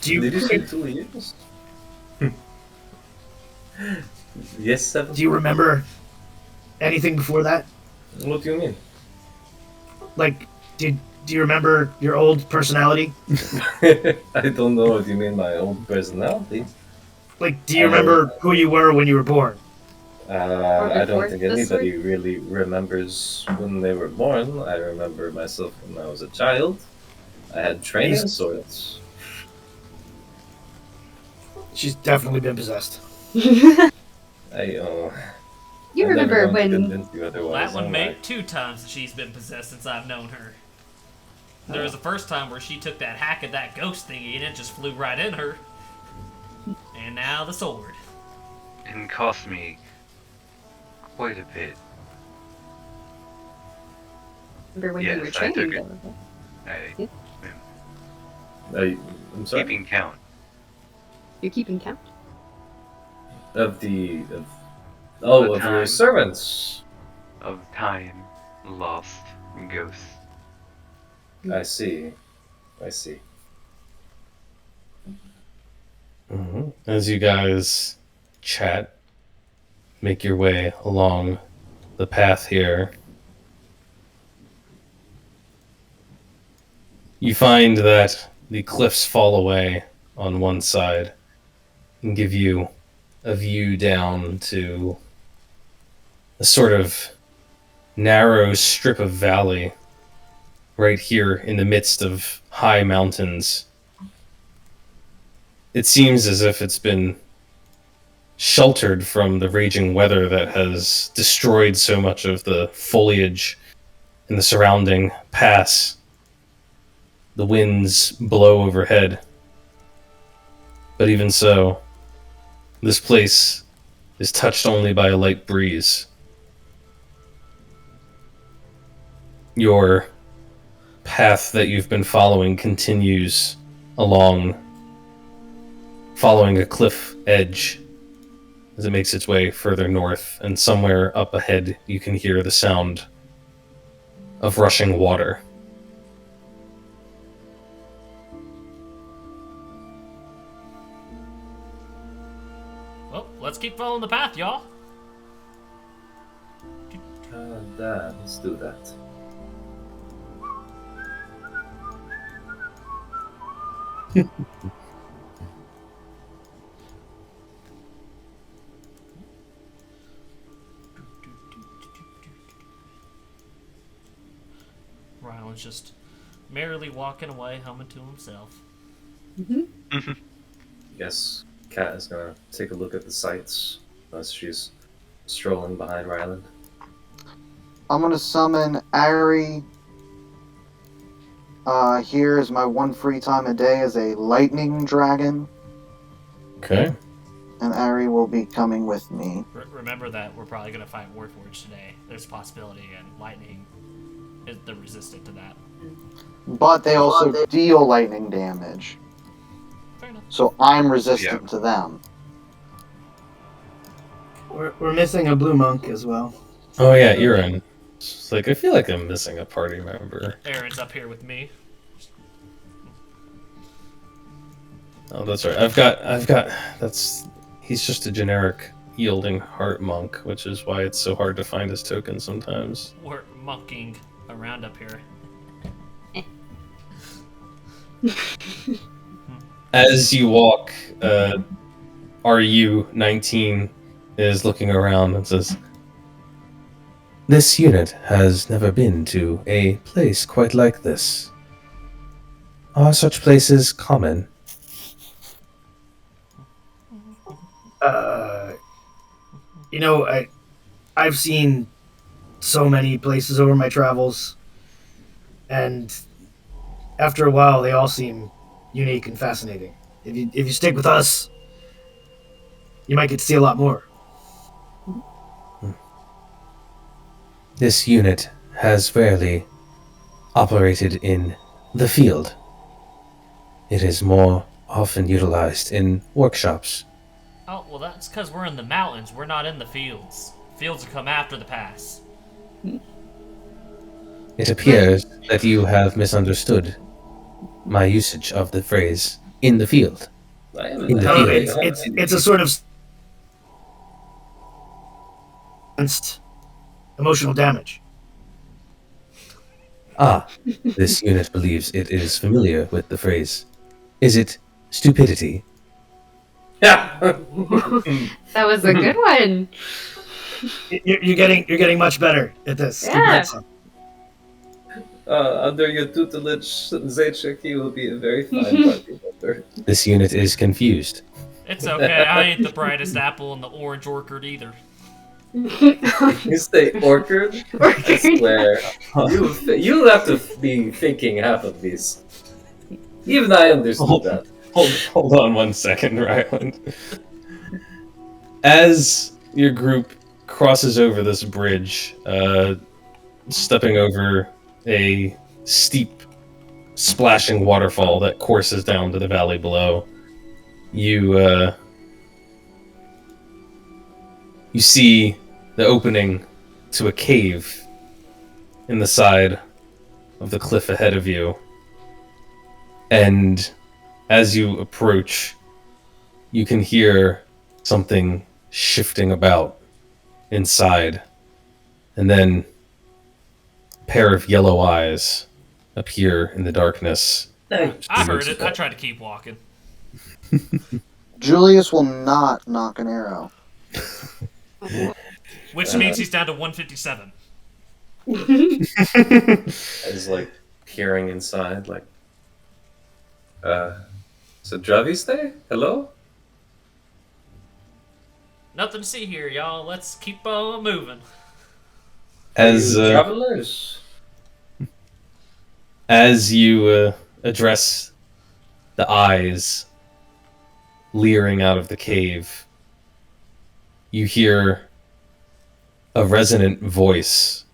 Do Did you you say 2 years? Yes, 7. do you remember anything before that? What do you mean? Like, do you remember your old personality? I don't know what you mean by old personality. Like, do you remember who you were when you were born? I don't before think this anybody really remembers when they were born. I remember myself when I was a child. I had training Jesus. swords. She's definitely been possessed. I You I'm never remember going to when convince you Well, otherwise, that would am make 2 times that she's been possessed since I've known her. There was the first time where she took that hack at that ghost thingy and it just flew right in her. And now the sword. And cost me quite a bit. Remember when you were Yes, I took trained? it. Yeah. I'm sorry. Keeping count. You're keeping count. Of your time. servants. Of time lost ghosts. I see. As you guys chat, make your way along the path here, you find that the cliffs fall away on one side and give you a view down to a sort of narrow strip of valley right here in the midst of high mountains. It seems as if it's been sheltered from the raging weather that has destroyed so much of the foliage in the surrounding pass. The winds blow overhead. But even so, this place is touched only by a light breeze. Your path that you've been following continues along, following a cliff edge as it makes its way further north, and somewhere up ahead you can hear the sound of rushing water. Well, let's keep following the path, y'all. Let's do that. Ryland's just merrily walking away, humming to himself. Guess Kat is gonna take a look at the sights as she's strolling behind Ryland. I'm gonna summon Ari. Here is my one free time a day as a lightning dragon, Okay. and Ari will be coming with me. Remember that we're probably going to fight warforged today. There's a possibility, and lightning is the resistant to that. But they also deal lightning damage, Fair enough. so I'm resistant to them. We're missing a blue monk as well. Oh yeah, Aaron. It's like, I feel like I'm missing a party member. Aaron's up here with me. Oh, that's right. I've got, he's just a generic yielding heart monk, which is why it's so hard to find his token sometimes. We're monking around up here. As you walk, RU-19 is looking around and says, This unit has never been to a place quite like this. Are such places common? I've seen so many places over my travels, and after a while, they all seem unique and fascinating. If you stick with us, you might get to see a lot more. This unit has rarely operated in the field. It is more often utilized in workshops. Oh, well, that's because we're in the mountains. We're not in the fields. Fields will come after the pass. It appears that you have misunderstood my usage of the phrase "in the field." In the No, field. it's a sort of emotional damage. Ah, this unit believes it is familiar with the phrase. Is it stupidity? Yeah. That was a good one. You're getting much better at this. Yeah. Under your tutelage, Zaychiki will be a very fine party member. This unit is confused. It's okay. I ain't the brightest apple in the orange orchard either. You say orchard? I swear. You'll have to be thinking half of these. Even I understood that. Hold on 1 second, Ryland. As your group crosses over this bridge, stepping over a steep, splashing waterfall that courses down to the valley below, you see the opening to a cave in the side of the cliff ahead of you. And as you approach, you can hear something shifting about inside. And then a pair of yellow eyes appear in the darkness. I heard it. I tried to keep walking. Julius will not knock an arrow. Which means he's down to 157. Is like peering inside, like, so Draviste? Hello? Nothing to see here, y'all. Let's keep on moving. As Travelers? as you address the eyes leering out of the cave, you hear a resonant voice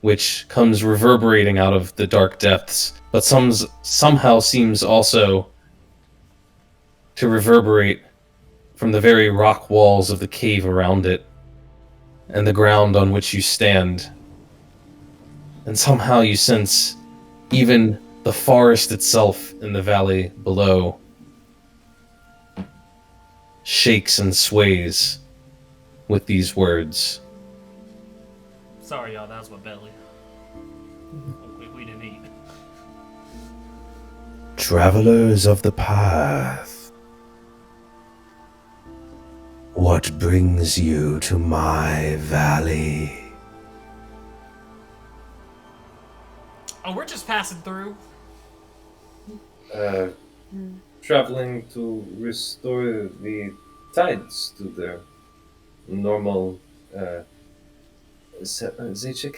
which comes reverberating out of the dark depths, but somehow seems also to reverberate from the very rock walls of the cave around it and the ground on which you stand. And somehow you sense even the forest itself in the valley below shakes and sways with these words. Sorry, y'all. That was my belly. We didn't eat. Travelers of the path, what brings you to my valley? Oh, we're just passing through. Traveling to restore the tides to their normal, Zachik?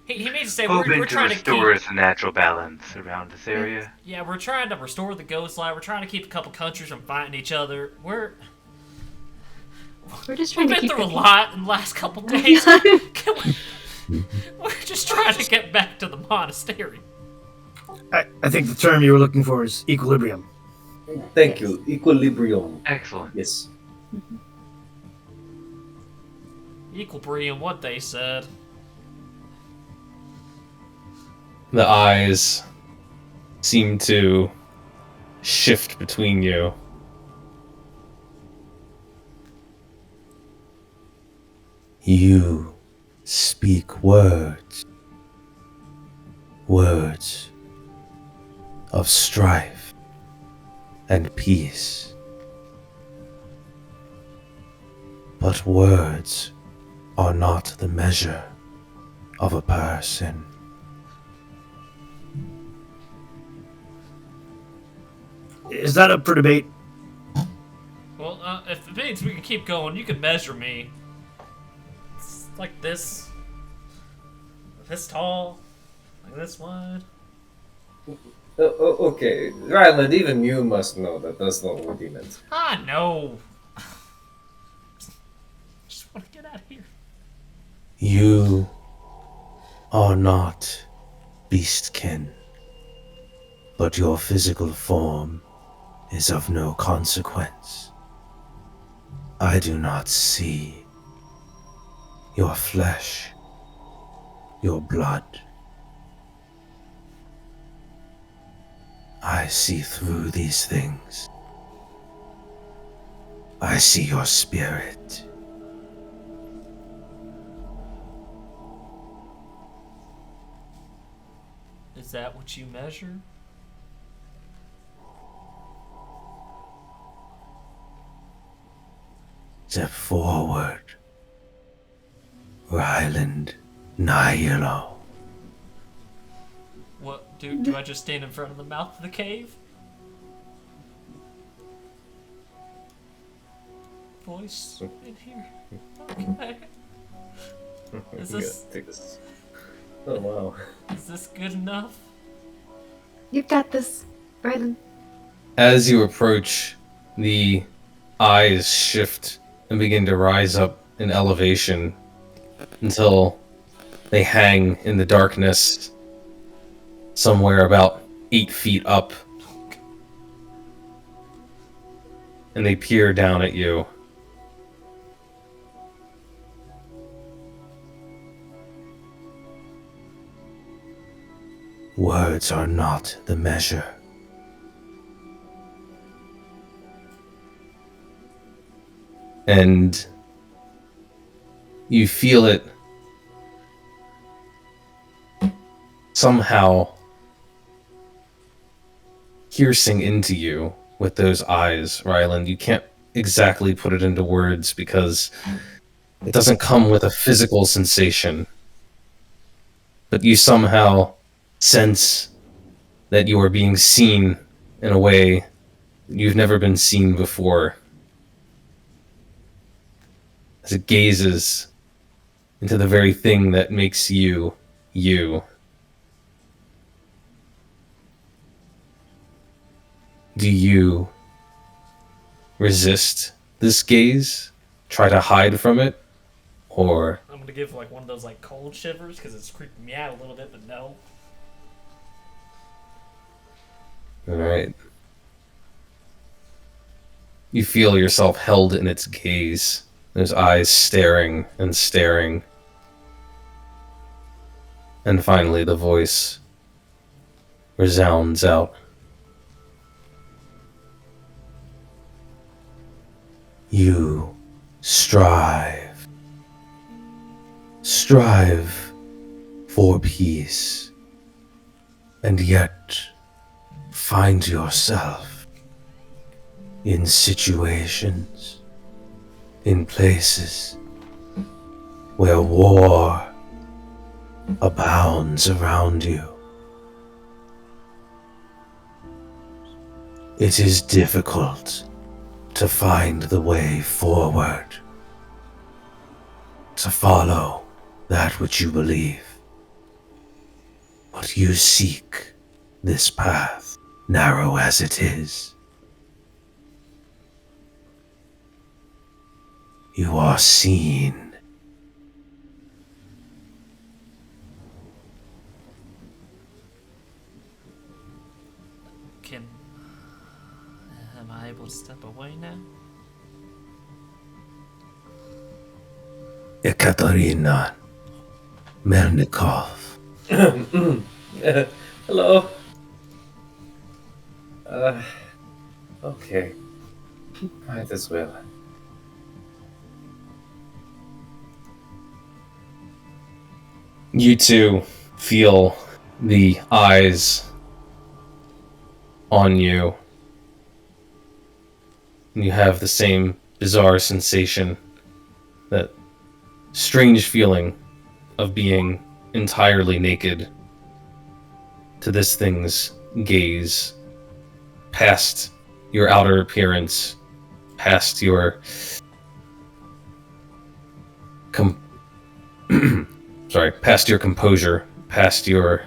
He made to say Hoping we're to trying to restore keep. the natural balance around this area. Yeah, we're trying to restore the ghost light. We're trying to keep a couple countries from fighting each other. We're just trying We've to been keep through a it. lot in the last couple days. We're just trying to get back to the monastery. I think the term you were looking for is equilibrium. Thank you. Equilibrium. Excellent. Yes. Equilibrium, what they said. The eyes seem to shift between you. You speak words. Words of strife and peace. But words are not the measure of a person. Is that up for debate? Well, if it means we can keep going, you can measure me. It's like this. This tall. Like this wide. Okay, Ryland, even you must know that that's not what he meant. I know. Just want to get out of here. You are not beastkin, but your physical form is of no consequence. I do not see your flesh, your blood. I see through these things. I see your spirit. Is that what you measure? Step forward, Ryland Nihilo. What do I just stand in front of the mouth of the cave? Voice in here. Okay. Is We this gotta take this. Oh wow. is this good enough? You've got this, Rylan. As you approach, the eyes shift and begin to rise up in elevation until they hang in the darkness somewhere about 8 feet up. And they peer down at you. Words are not the measure. And you feel it somehow piercing into you with those eyes, Ryland. You can't exactly put it into words because it doesn't come with a physical sensation. But you somehow sense that you are being seen in a way you've never been seen before. As it gazes into the very thing that makes you, you. Do you resist this gaze? Try to hide from it? Or... I'm gonna give like one of those like cold shivers because it's creeping me out a little bit, but no. Alright. You feel yourself held in its gaze. Those eyes staring and staring. And finally the voice resounds out. You strive. Strive for peace. And yet find yourself in situations, in places where war abounds around you. It is difficult to find the way forward, to follow that which you believe. But you seek this path, narrow as it is. You are seen. Am I able to step away now? Ekaterina Melnikov. Hello. Okay. Might as well. You two feel the eyes on you. You have the same bizarre sensation, that strange feeling of being entirely naked to this thing's gaze, past your outer appearance, past your past your composure, past your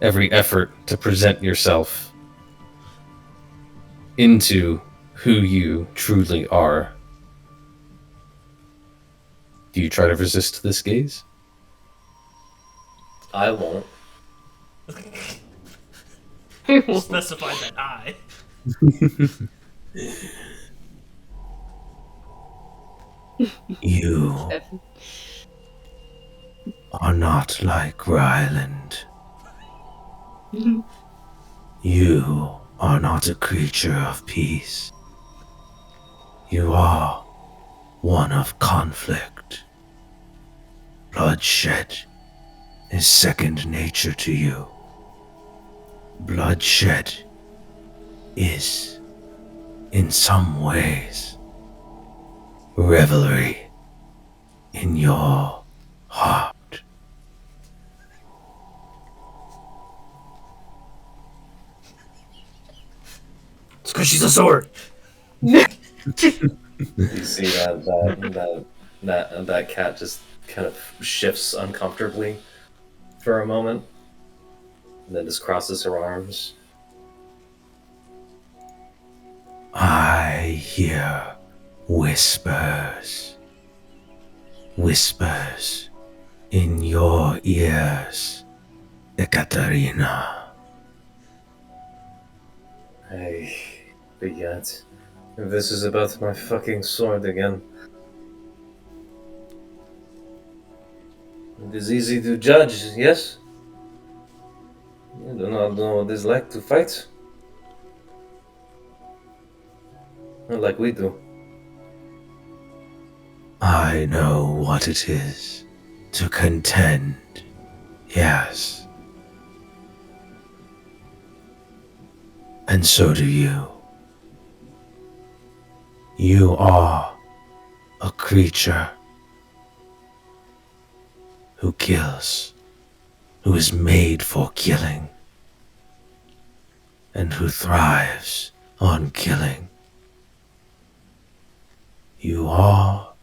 every effort to present yourself into who you truly are. Do you try to resist this gaze? I won't. Specify that I. You are not like Ryland. You are not a creature of peace. You are one of conflict. Bloodshed is second nature to you. Bloodshed is, in some ways, revelry in your heart. It's because she's a sword. You see that cat just kind of shifts uncomfortably for a moment, and then just crosses her arms, I hear whispers. Whispers in your ears, Ekaterina. Hey, big yet. If this is about my fucking sword again. It is easy to judge, yes? You do not know what it's like to fight. Not like we do. I know what it is to contend, yes. And so do you. You are a creature who kills, who is made for killing, and who thrives on killing. You are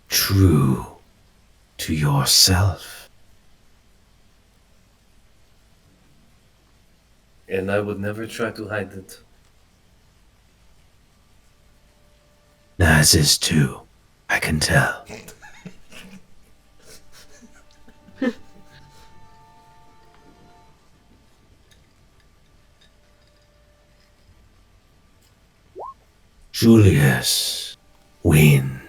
true to yourself. And I would never try to hide it. Naz is too, I can tell. Julius, Wind.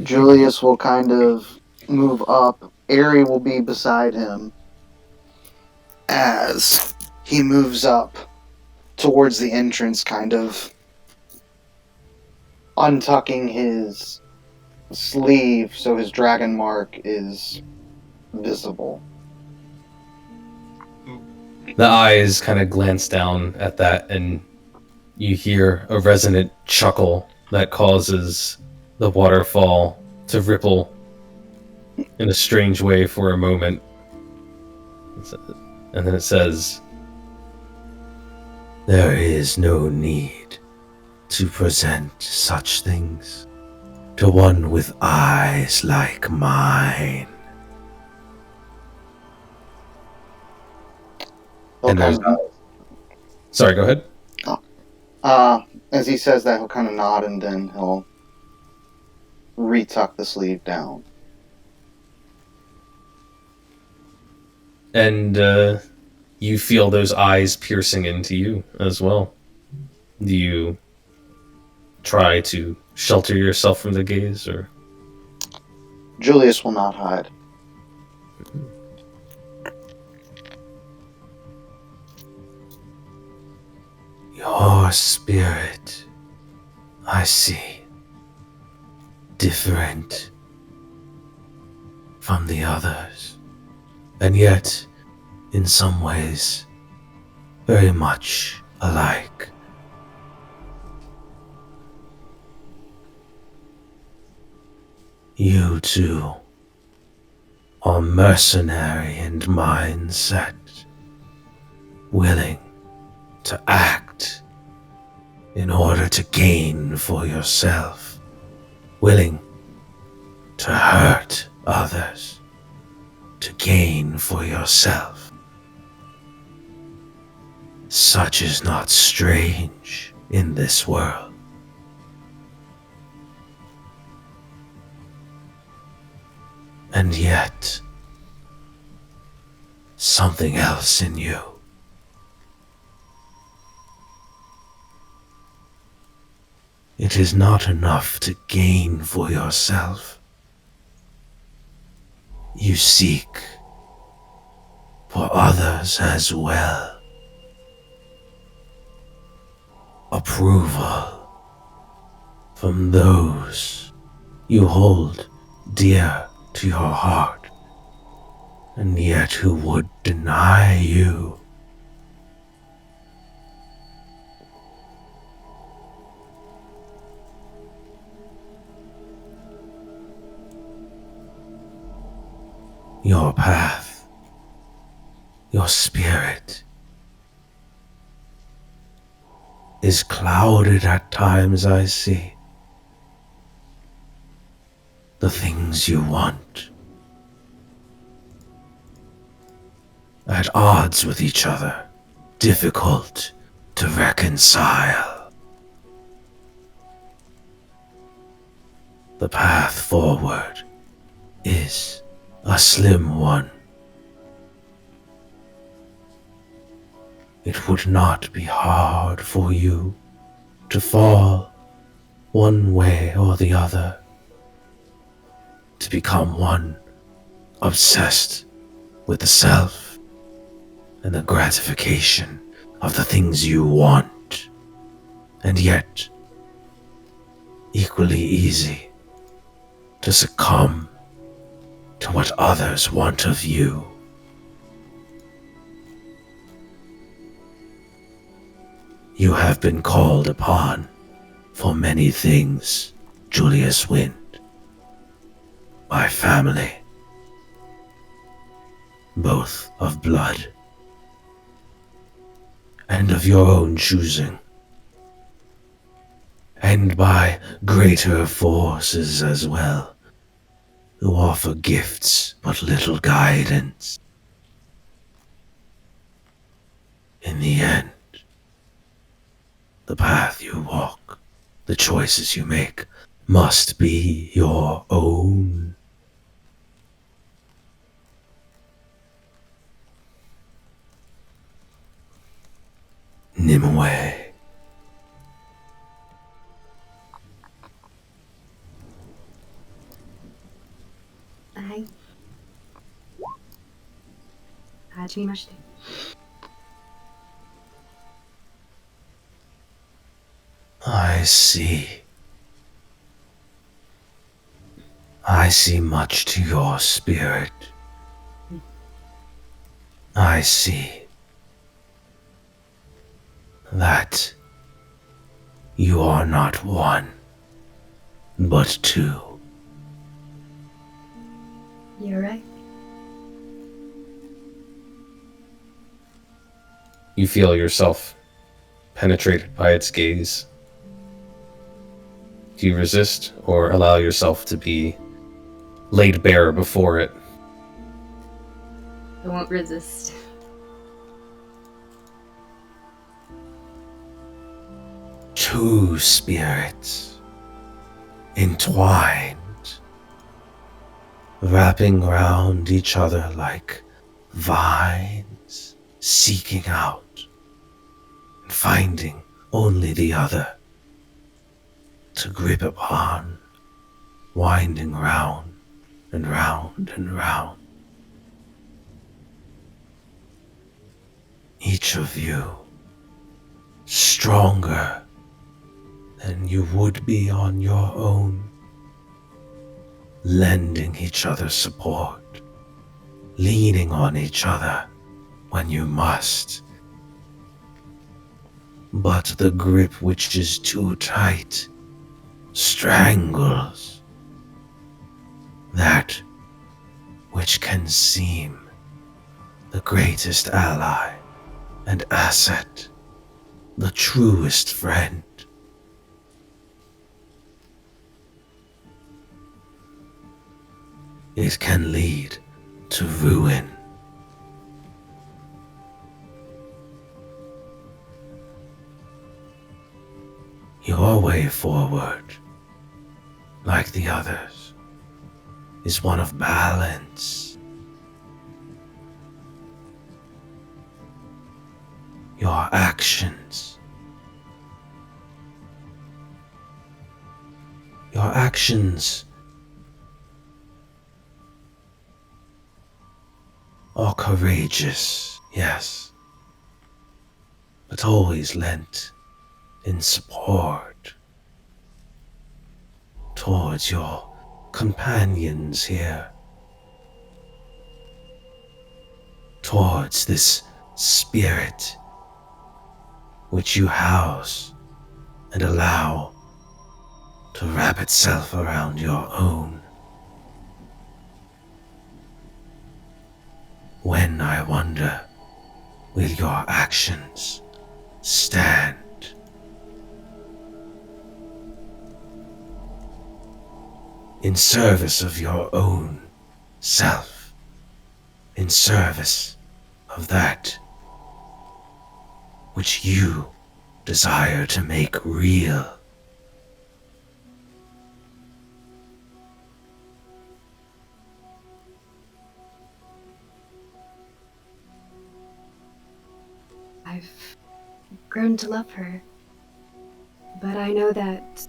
Julius will kind of move up. Aerie will be beside him as he moves up towards the entrance, kind of untucking his sleeve so his dragon mark is visible. The eyes kind of glance down at that, and you hear a resonant chuckle that causes the waterfall to ripple in a strange way for a moment. And then it says, There is no need to present such things to one with eyes like mine. and there's... Sorry, go ahead. As he says that, he'll kind of nod and then he'll retuck the sleeve down. And you feel those eyes piercing into you as well. Do you try to shelter yourself from the gaze, or? Julius will not hide. Your spirit, I see, different from the others, and yet, in some ways, very much alike. You too are mercenary in mindset, willing to act in order to gain for yourself, willing to hurt others to gain for yourself. Such is not strange in this world. And yet, something else in you. It is not enough to gain for yourself. You seek for others as well. Approval from those you hold dear to your heart, and yet who would deny you. Your path, your spirit, is clouded at times, I see. The things you want, at odds with each other, difficult to reconcile. The path forward is a slim one. It would not be hard for you to fall one way or the other, to become one obsessed with the self and the gratification of the things you want, and yet equally easy to succumb to what others want of you. You have been called upon for many things, Julius Wind, by family, both of blood and of your own choosing, and by greater forces as well, who offer gifts but little guidance. In the end, the path you walk, the choices you make, must be your own. Nimue. Hi. はじめまして。I see. I see much to your spirit. I see that you are not one, but two. You're right. You feel yourself penetrated by its gaze. Do you resist or allow yourself to be laid bare before it? I won't resist. Two spirits entwined, wrapping round each other like vines, seeking out and finding only the other to grip upon, winding round and round and round. Each of you stronger than you would be on your own, lending each other support, leaning on each other when you must. But the grip which is too tight strangles that which can seem the greatest ally and asset, the truest friend. It can lead to ruin. Your way forward, like the others, is one of balance. Your actions are courageous, yes, but always lent in support towards your companions here, towards this spirit which you house and allow to wrap itself around your own. When, I wonder, will your actions stand? In service of your own self, in service of that which you desire to make real. I've grown to love her, but I know that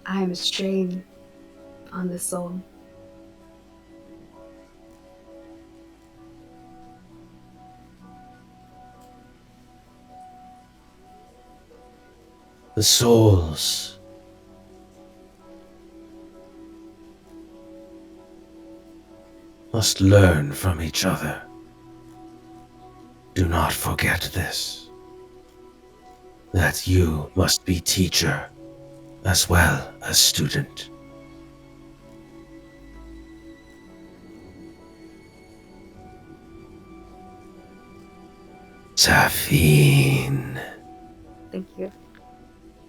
I am a strain on the soul. The souls must learn from each other. Do not forget this, that you must be teacher as well as student. Safine. Thank you.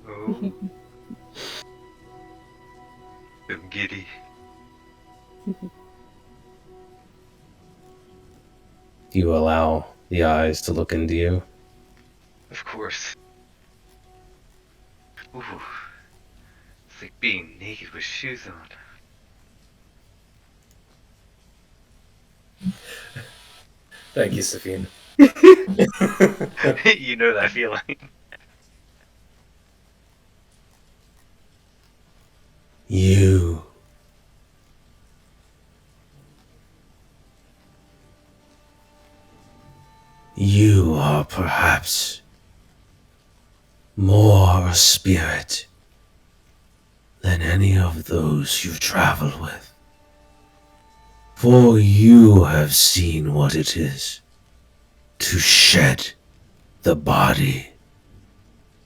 Oh. I'm giddy. You allow the eyes to look into you. Of course. Ooh. It's like being naked with shoes on. Thank you, Safine. You know that feeling. You. You are perhaps more a spirit than any of those you've traveled with. For you have seen what it is to shed the body,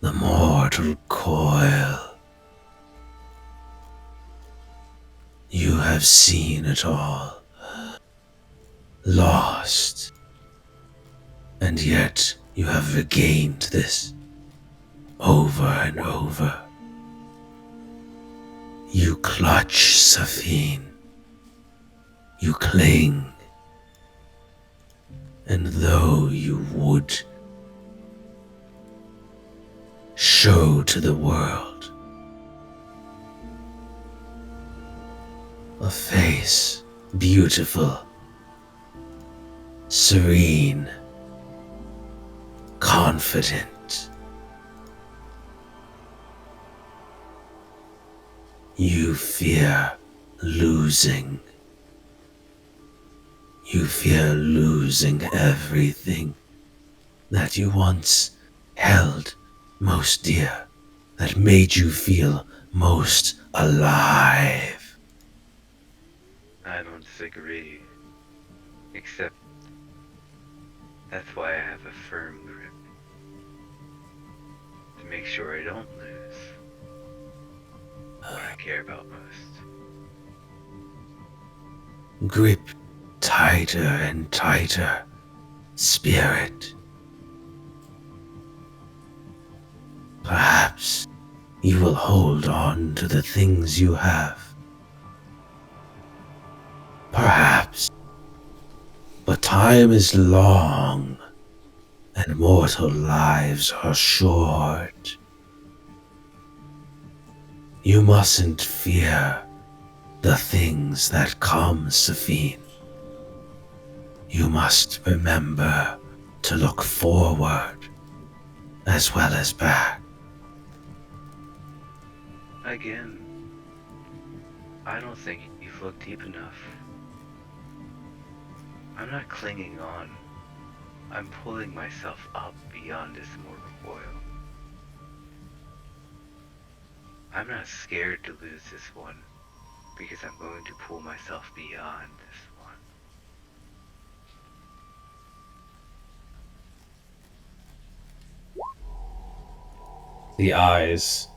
the mortal coil. You have seen it all, lost, and yet you have regained this over and over. You clutch, Safine. You cling, and though you would show to the world a face beautiful, serene, confident, you fear losing. You fear losing everything that you once held most dear, that made you feel most alive. I don't disagree. Except that's why I have a firm grip. To make sure I don't lose what I care about most. Grip tighter and tighter, spirit. Perhaps you will hold on to the things you have. Perhaps. But time is long, and mortal lives are short. You mustn't fear the things that come, Safine. You must remember to look forward as well as back. Again, I don't think you've looked deep enough. I'm not clinging on. I'm pulling myself up beyond this mortal coil. I'm not scared to lose this one, because I'm going to pull myself beyond this one. The eyes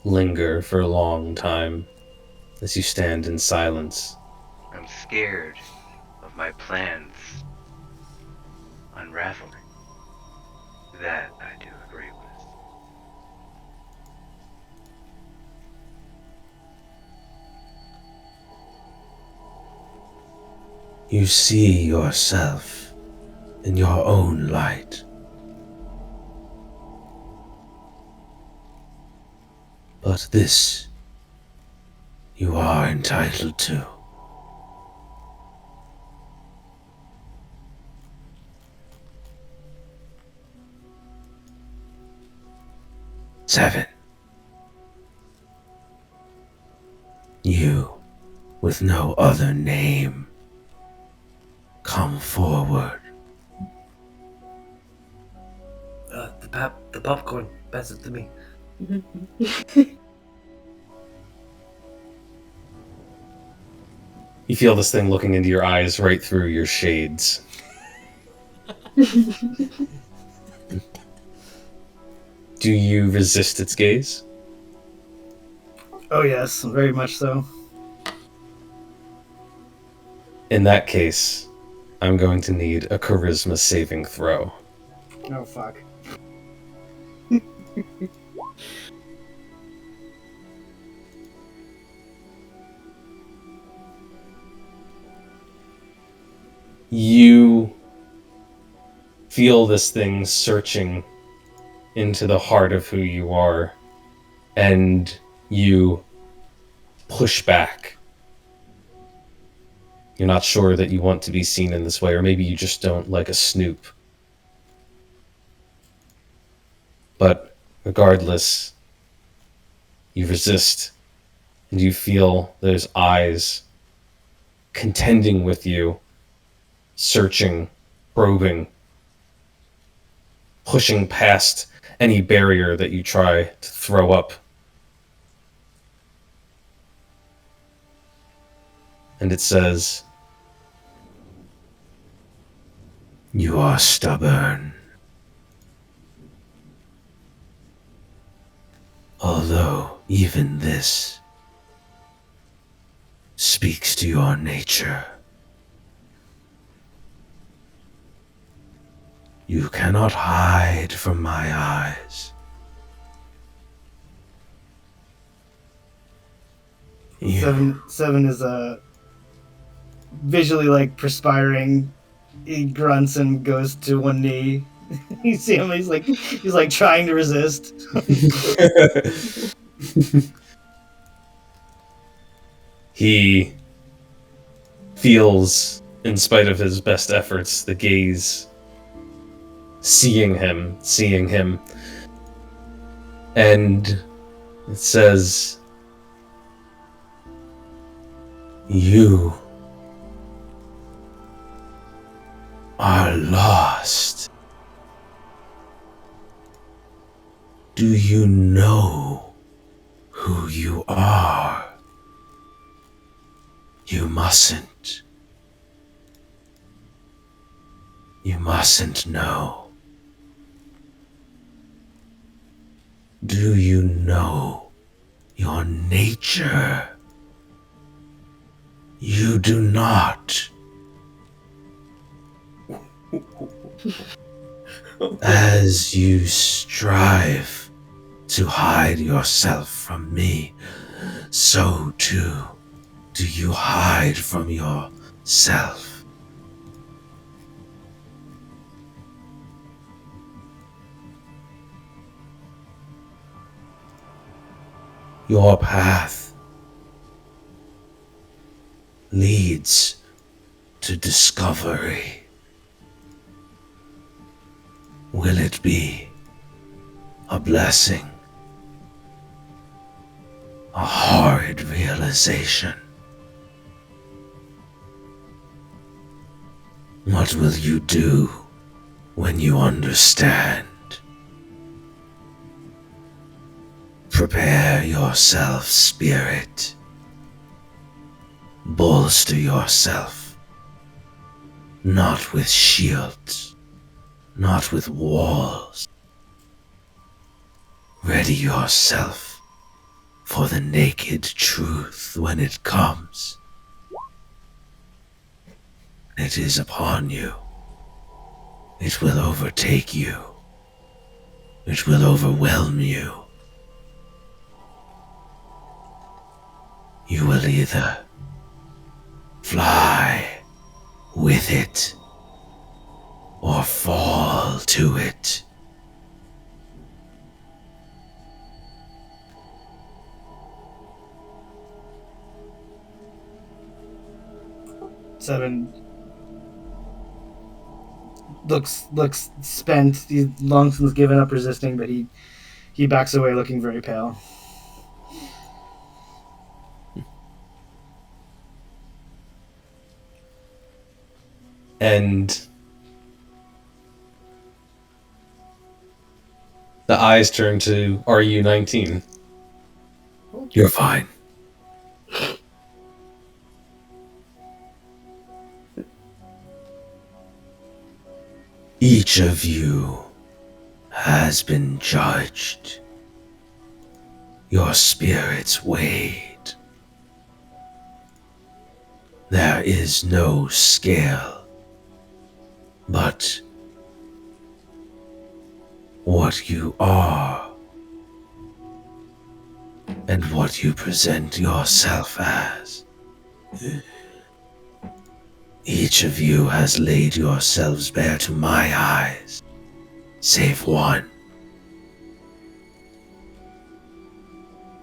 linger for a long time as you stand in silence. I'm scared of my plans unraveling. That I do agree with. You see yourself in your own light. But this you are entitled to. Seven. You, with no other name, come forward. The popcorn. Pass it to me. You feel this thing looking into your eyes right through your shades. Do you resist its gaze? Oh yes, very much so. In that case, I'm going to need a charisma saving throw. Oh fuck. You feel this thing searching into the heart of who you are, and you push back. You're not sure that you want to be seen in this way, or maybe you just don't like a snoop. But regardless, you resist, and you feel those eyes contending with you, searching, probing, pushing past any barrier that you try to throw up. And it says, You are stubborn. Although even this speaks to your nature. You cannot hide from my eyes. Seven is visually like perspiring. He grunts and goes to one knee. You see him, he's like trying to resist. he feels, in spite of his best efforts, the gaze seeing him, and it says, You are lost. Do you know who you are? You mustn't. You mustn't know. Do you know your nature? You do not. As you strive to hide yourself from me, so too do you hide from yourself. Your path leads to discovery. Will it be a blessing? A horrid realization? What will you do when you understand? Prepare yourself, spirit. Bolster yourself, not with shields, not with walls. Ready yourself for the naked truth when it comes. It is upon you. It will overtake you. It will overwhelm you. You will either fly with it or fall to it. Seven looks spent. He's long since given up resisting, but he backs away, looking very pale. And the eyes turn to RU-19. You're fine. Each of you has been judged. Your spirits weighed. There is no scale, but what you are and what you present yourself as. Each of you has laid yourselves bare to my eyes, save one.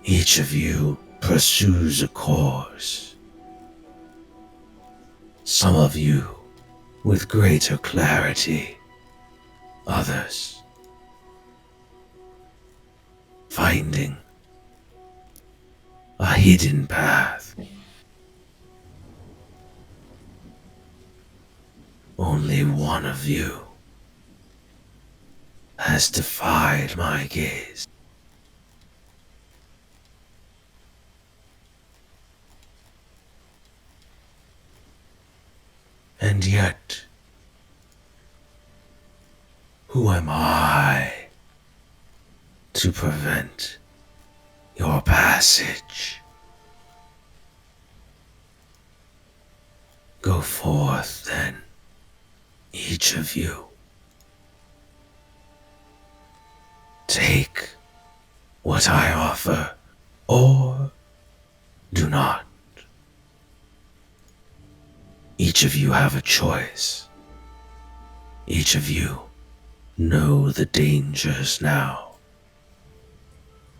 Each of you pursues a course. Some of you with greater clarity, others finding a hidden path. Only one of you has defied my gaze. And yet, who am I to prevent your passage? Go forth, then, each of you. Take what I offer, or do not. Each of you have a choice. Each of you know the dangers now.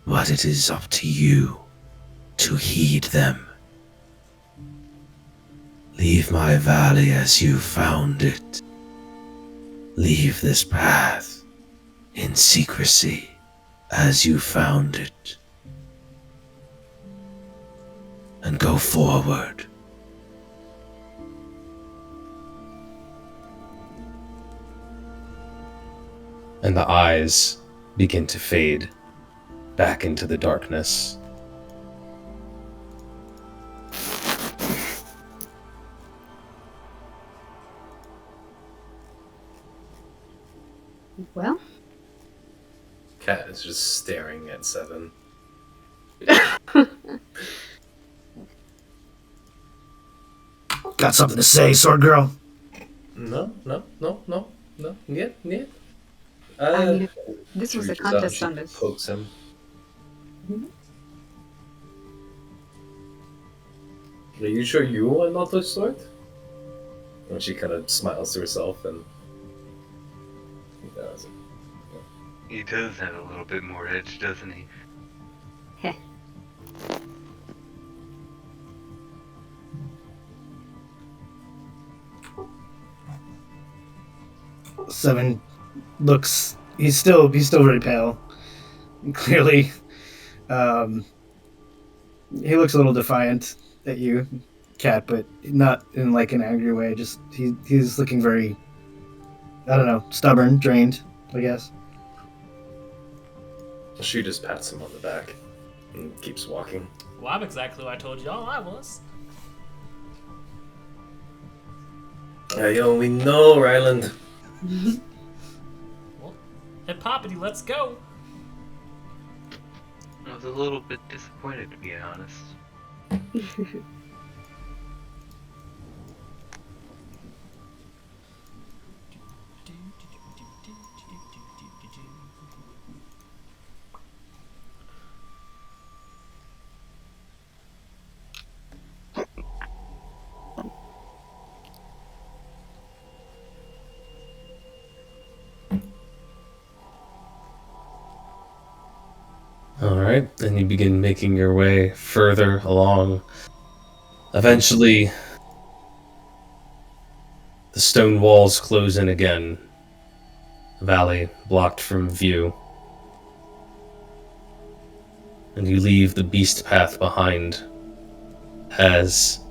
But it is up to you to heed them. Leave my valley as you found it. Leave this path in secrecy as you found it. And go forward. And the eyes begin to fade back into the darkness. Well, Cat is just staring at Seven. Got something to say, sword girl? No. Yeah. I mean, this She was a reaches out and contest she on this. pokes him. Are you sure you want not to sword? And she kind of smiles to herself and he does. He does have a little bit more edge, doesn't he? Heh. Seven looks. He's still very pale. Clearly, he looks a little defiant at you, Cat, but not in like an angry way. Just he's looking very, I don't know, stubborn, drained, I guess. She just pats him on the back and keeps walking. Well, I'm exactly what I told y'all I was. Yeah, yo, we know, Ryland. Well, hip hoppity, let's go. I was a little bit disappointed, to be honest. Alright, and you begin making your way further along. Eventually, the stone walls close in again. The valley blocked from view. And you leave the beast path behind as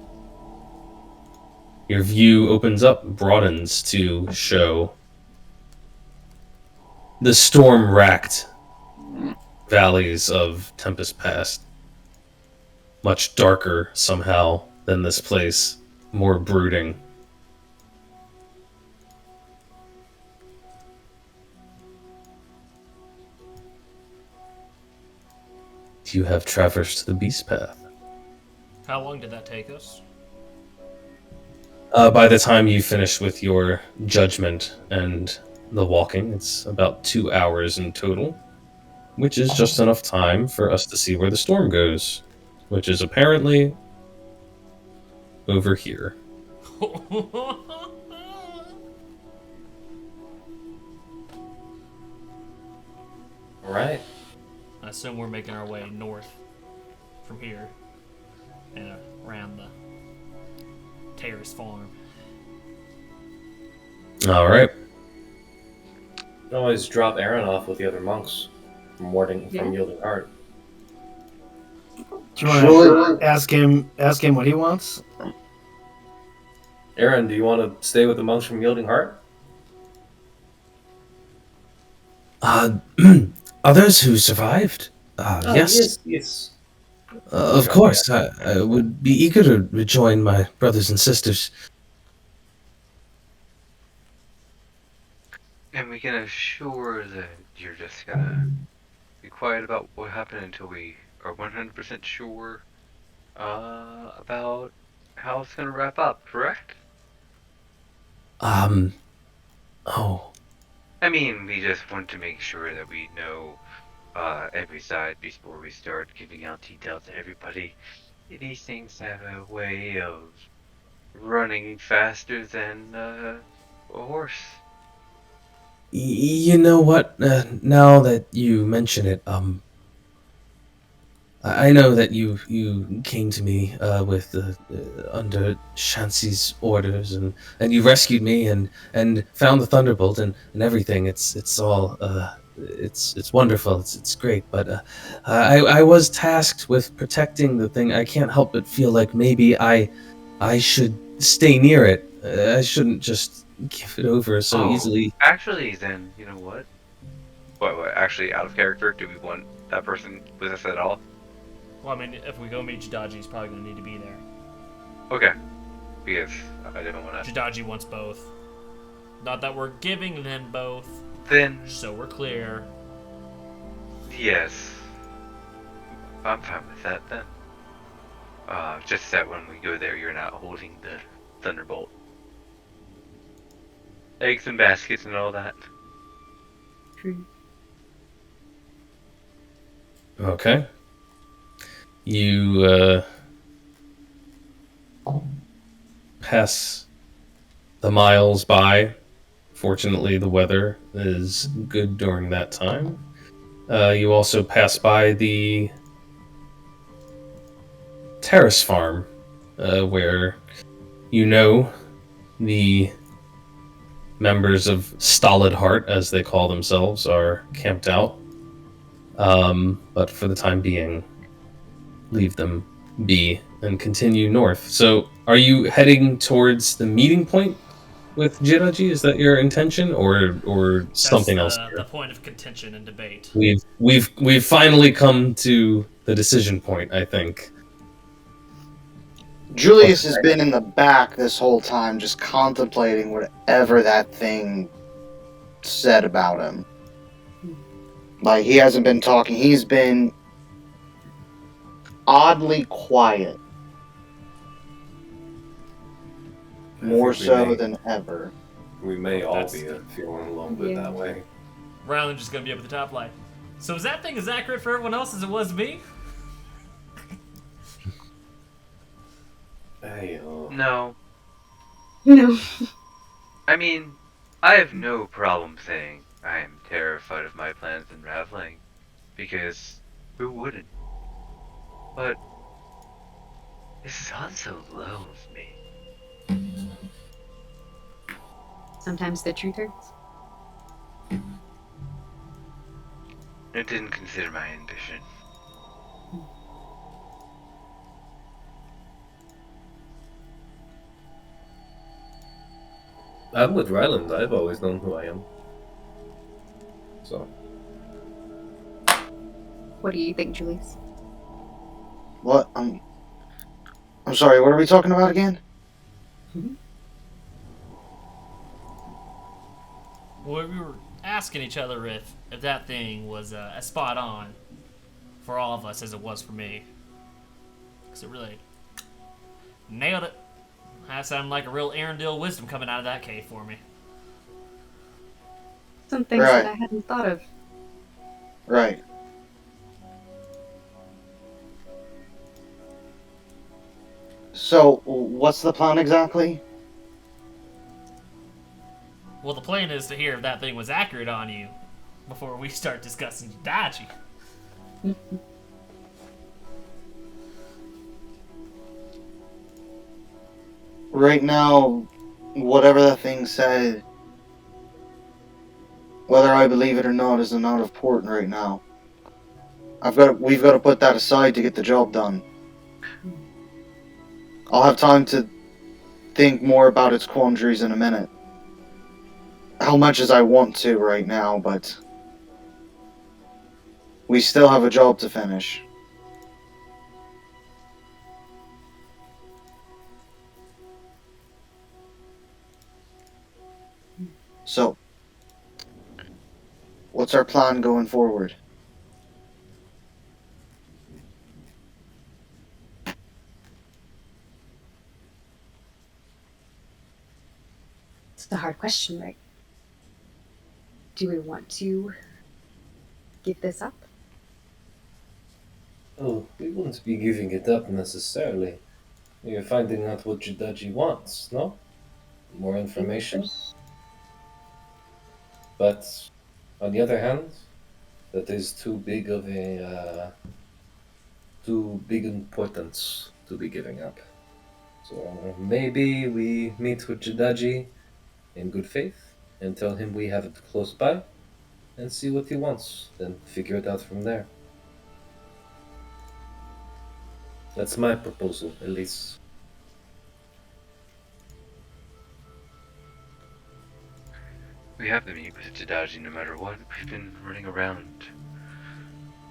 your view opens up, broadens to show the storm-racked valleys of Tempest Past. Much darker, somehow, than this place. More brooding. You have traversed the beast path. How long did that take us? By the time you finish with your judgment and the walking, it's about 2 hours in total, which is just enough time for us to see where the storm goes, which is apparently over here. Alright. I assume we're making our way north from here and around the terrace farm. Alright. You can always drop Aaron off with the other monks from Yielding Heart. Do you want to ask him what he wants? Aaron, do you want to stay with the monks from Yielding Heart? Others who survived? Yes. Yes. Of course. I would be eager to rejoin my brothers and sisters. And we can assure that you're just gonna be quiet about what happened until we are 100% sure about how it's gonna wrap up, correct? Oh. I mean, we just want to make sure that we know every side before we start giving out details to everybody. These things have a way of running faster than a horse. You know what? Now that you mention it, I know that you came to me with under Shansi's orders, and you rescued me and found the Thunderbolt and everything. It's all it's wonderful. It's great. But I was tasked with protecting the thing. I can't help but feel like maybe I should stay near it. I shouldn't just give it over so easily. Actually, then you know what? What? Actually, out of character, do we want that person with us at all? Well, I mean, if we go meet Jidaji, he's probably going to need to be there. Okay. Because I didn't want to... Jidaji wants both. Not that we're giving them both. Then... So we're clear. Yes. I'm fine with that, then. Just that when we go there, you're not holding the Thunderbolt. Eggs and baskets and all that. True. Okay. You pass the miles by. Fortunately, the weather is good during that time. You also pass by the terrace farm, where you know the members of Stolid Heart, as they call themselves, are camped out. But for the time being, leave them be and continue north. So, are you heading towards the meeting point with Jidaji? Is that your intention, or something else? The point of contention and debate. We've finally come to the decision point, I think. Julius has been in the back this whole time, just contemplating whatever that thing said about him. Like, he hasn't been talking. He's been oddly quiet. More so than ever. We may all be feeling a little bit that way. Ryland's just going to be up at the top like, so is that thing as accurate for everyone else as it was me? Hey, No. No. I mean, I have no problem saying I am terrified of my plans unraveling. Because Who wouldn't? But this is on so low of me. Sometimes the truth hurts. I didn't consider my ambition. I'm with Ryland. I've always known who I am. So. What do you think, Julius? What? I'm sorry, what are we talking about again? Well, we were asking each other if that thing was as spot on for all of us as it was for me. Because it really nailed it. That sounded like a real Arendelle wisdom coming out of that cave for me. Some things Right. that I hadn't thought of. Right. So, what's the plan exactly? Well, the plan is to hear if that thing was accurate on you before we start discussing Jidaji. Right now, whatever that thing said, whether I believe it or not, is not important right now. We've got to put that aside to get the job done. I'll have time to think more about its quandaries in a minute. How much as I want to right now, but we still have a job to finish. So, what's our plan going forward? It's the hard question, right? Do we want to give this up? Oh, we wouldn't be giving it up necessarily. You're finding out what Jidaji wants, no? More information? But, on the other hand, that is too big of a, too big importance to be giving up. So maybe we meet with Jidaji in good faith and tell him we have it close by and see what he wants, then figure it out from there. That's my proposal, at least. We have to meet with Jidaji no matter what. We've been running around,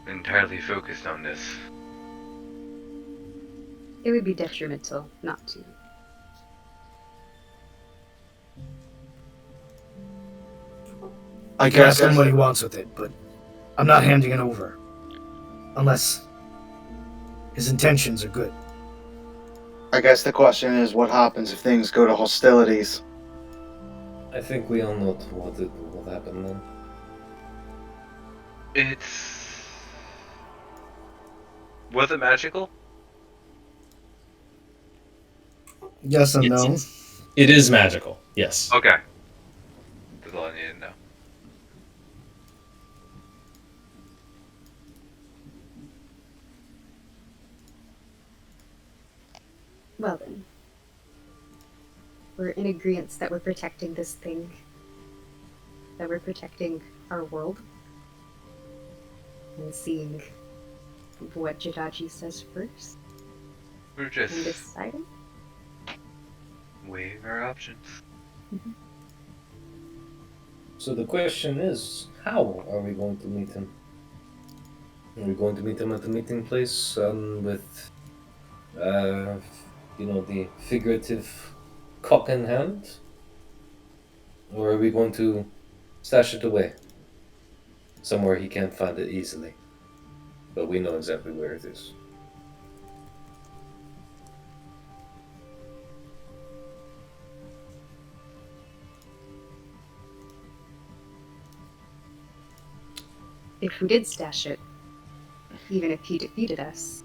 entirely focused on this. It would be detrimental not to. I can ask him what he wants with it, but I'm not handing it over. Unless his intentions are good. I guess the question is, what happens if things go to hostilities? I think we all know what will happen then. Was it magical? Yes and Yes, no. yes. It is magical, yes. Okay. That's all I needed to know. Well then. We're in agreement that we're protecting this thing. That we're protecting our world. And seeing what Jidaji says first. We're And just deciding. weighing our options. So the question is, how are we going to meet him? Are we going to meet him at the meeting place with, the figurative cock in hand? Or are we going to stash it away? Somewhere he can't find it easily. But we know exactly where it is. If we did stash it, even if he defeated us,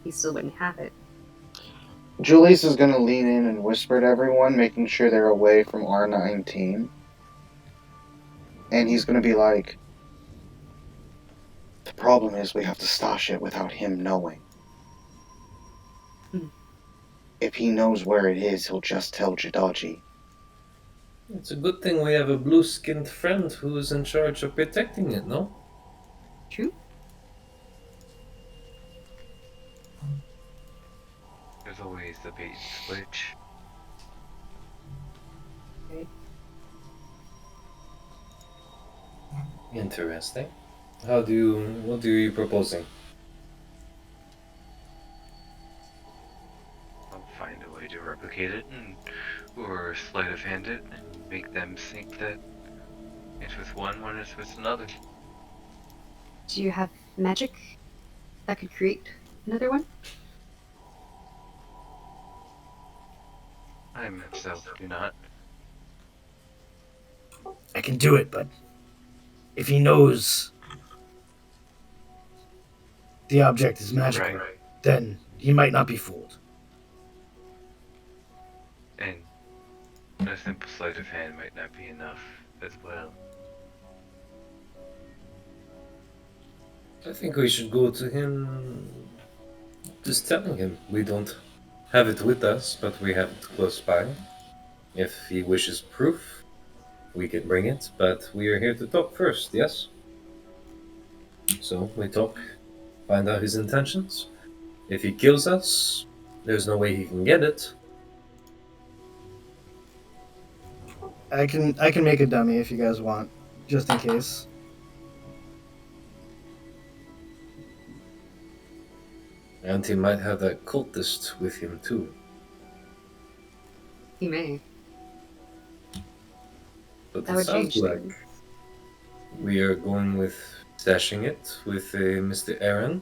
he still wouldn't have it. Julius is going to lean in and whisper to everyone, making sure they're away from R19. And he's going to be like, The problem is we have to stash it without him knowing. If he knows where it is, he'll just tell Jidaji. It's a good thing we have a blue-skinned friend who is in charge of protecting it, no? True. There's always the bait and switch. Right. Interesting. What are you proposing? I'll find a way to replicate it, or sleight of hand it, and make them think that it's with one when it's with another. Do you have magic that could create another one? I myself do not. I can do it, but if he knows the object is magical, Right. then he might not be fooled. And a simple sleight of hand might not be enough as well. I think we should go to him, just telling him we don't have it with us, but we have it close by. If he wishes proof, we can bring it, but we are here to talk first, yes? So we talk, find out his intentions. If he kills us, there's no way he can get it. I can make a dummy if you guys want, just in case. And he might have that cultist with him too. He may. But That it would sounds change like things. we are going with stashing it with Mr. Aaron,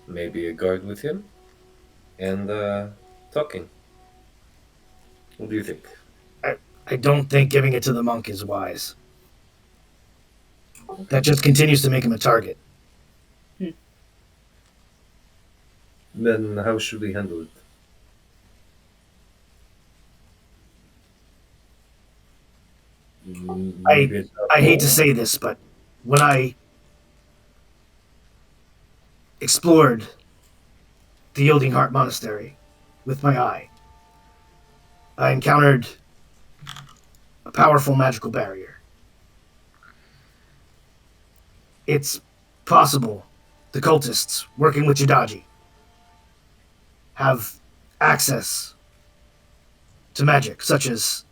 maybe a guard with him, and talking. What do you think? I don't think giving it to the monk is wise. That just continues to make him a target. Then how should we handle it? I hate to say this, but when I explored the Yielding Heart Monastery with my eye, I encountered a powerful magical barrier. It's possible the cultists working with Jidaji have access to magic, such as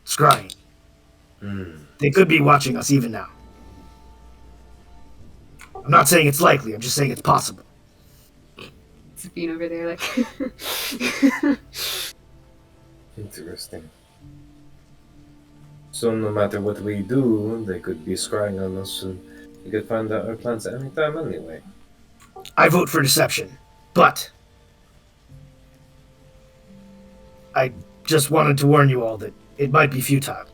scrying. They could be watching us even now. I'm not saying it's likely, I'm just saying it's possible. Sabine over there, like. Interesting. So no matter what we do, they could be scrying on us and we could find out our plans at any time anyway. I vote for deception, but I just wanted to warn you all that it might be futile.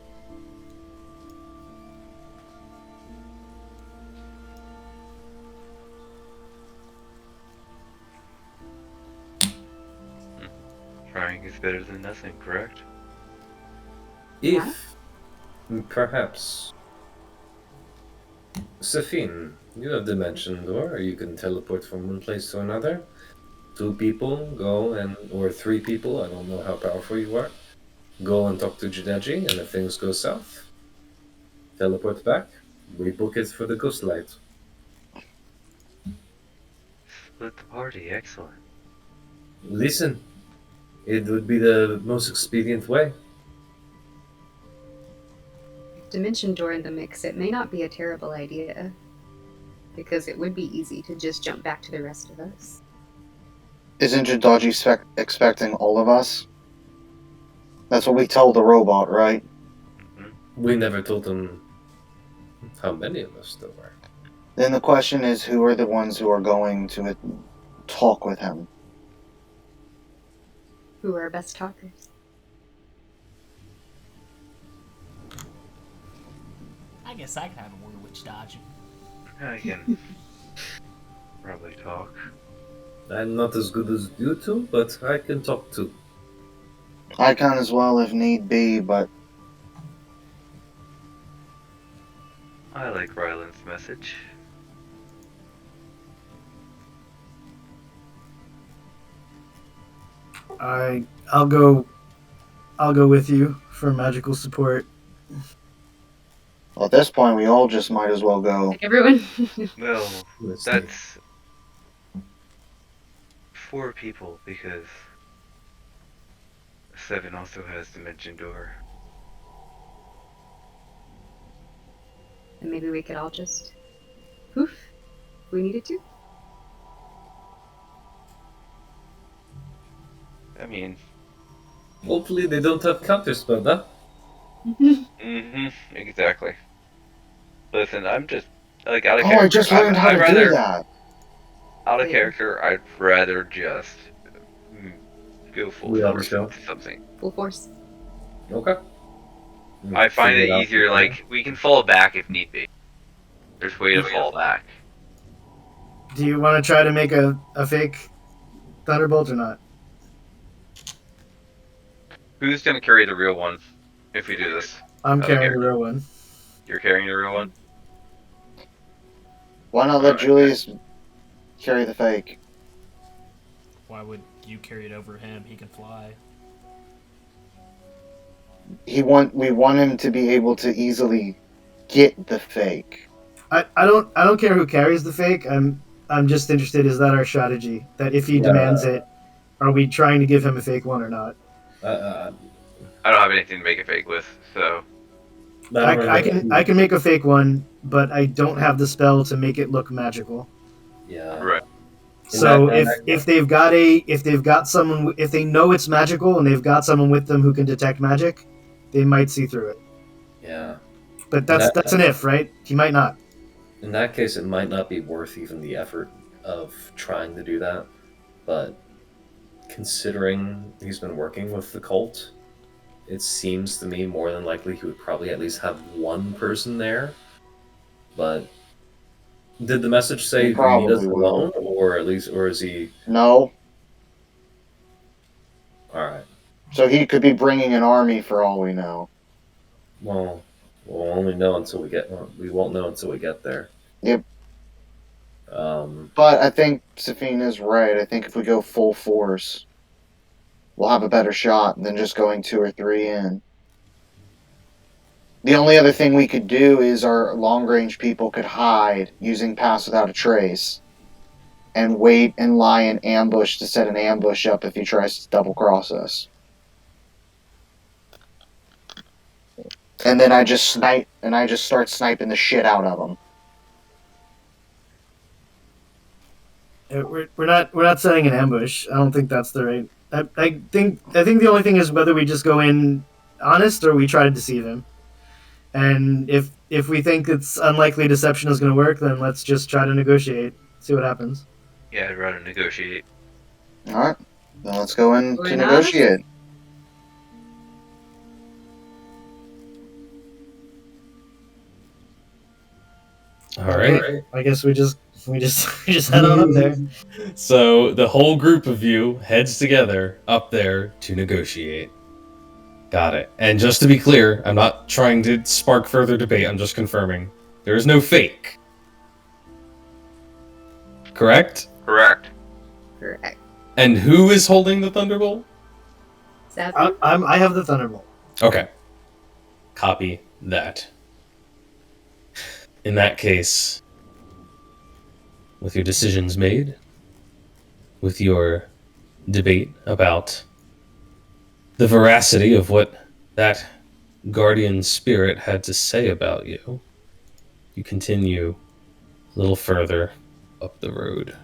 Trying is better than nothing, correct? If, perhaps, Safine, you have Dimension Door, you can teleport from one place to another. 2 people go or 3 people, I don't know how powerful you are, go and talk to Jidaji, and if things go south, teleport back, rebook it for the Ghost Light. Split the party, excellent. Listen, it would be the most expedient way. Dimension door in the mix, it may not be a terrible idea. Because it would be easy to just jump back to the rest of us. Isn't Jidaji expecting all of us? That's what we told the robot, right? We never told him how many of us there were. Then the question is, who are the ones who are going to talk with him? Who are our best talkers? I guess I could have a word with Jidaji. I can probably talk. I'm not as good as you two, but I can talk too. I can as well if need be, but I like Ryland's message. I'll go with you for magical support. Well, at this point, we all just might as well go. Like everyone. Well, Let's see. that's 4 people because 7 also has Dimension Door. And maybe we could all just poof if we needed to. I mean, Hopefully they don't have counterspell, huh? exactly. Listen, I'm just like out of Oh, character. I just learned how I'd to rather, do that. out of character, I'd rather just go full We force understand. into something. Full force. Okay. I find Figure it out easier. from there. Like we can fall back if need be. There's a way to fall back. Do you want to try to make a fake thunderbolt or not? Who's gonna carry the real one if we do this? I'm Okay. carrying the real one. You're carrying the real one. Why not let Alright. Julius carry the fake? Why would you carry it over him? He can fly. We want him to be able to easily get the fake. I don't care who carries the fake. I'm just interested. Is that our strategy? That if he demands it, are we trying to give him a fake one or not? I don't have anything to make a fake with, so I can make a fake one, but I don't have the spell to make it look magical. Yeah. right. So In that- if they've got someone, if they know it's magical and they've got someone with them who can detect magic, they might see through it. Yeah. But that's an if, right? He might not. In that case, it might not be worth even the effort of trying to do that. But considering he's been working with the cult, it seems to me more than likely he would probably at least have one person there. But did the message say He probably meet us will. alone, or is he? No. All right. So he could be bringing an army for all we know. Well, we'll only know until we get. We won't know until we get there. Yep. Um. But I think Safina's right. I think if we go full force, we'll have a better shot than just going 2 or 3 in. The only other thing we could do is our long-range people could hide using Pass Without a Trace and wait and lie in ambush to set an ambush up if he tries to double-cross us. And then I just start sniping the shit out of him. We're not setting an ambush. I don't think that's the right. I think the only thing is whether we just go in honest or we try to deceive him. And if we think it's unlikely deception is going to work, then let's just try to negotiate. See what happens. Yeah, I'd rather negotiate. Alright, then let's go in Go to in negotiate. All right. I guess we just head on up there. So the whole group of you heads together up there to negotiate. Got it. And just to be clear, I'm not trying to spark further debate. I'm just confirming there is no fake. Correct? Correct. Correct. And who is holding the Thunderbolt? Savvy? I have the thunderbolt. Okay. Copy that. In that case, with your decisions made, with your debate about the veracity of what that guardian spirit had to say about you, you continue a little further up the road.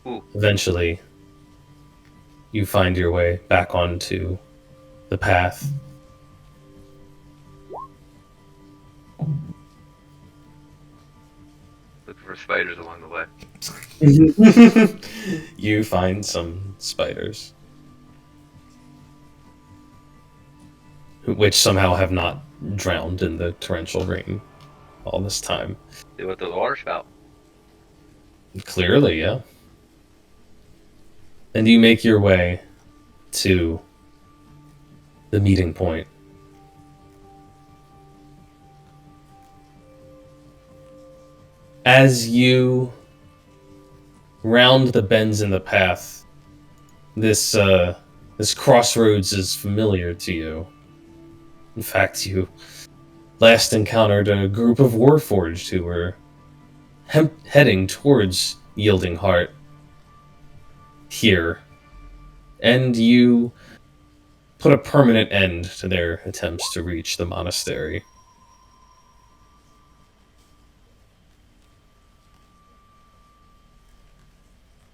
Ooh. Eventually, you find your way back onto the path. Look for spiders along the way. You find some spiders, which somehow have not drowned in the torrential rain all this time. Do what the water spout. Clearly, yeah. And you make your way to the meeting point. As you round the bends in the path, this crossroads is familiar to you. In fact, you last encountered a group of warforged who were heading towards Yielding Heart here, and you put a permanent end to their attempts to reach the monastery.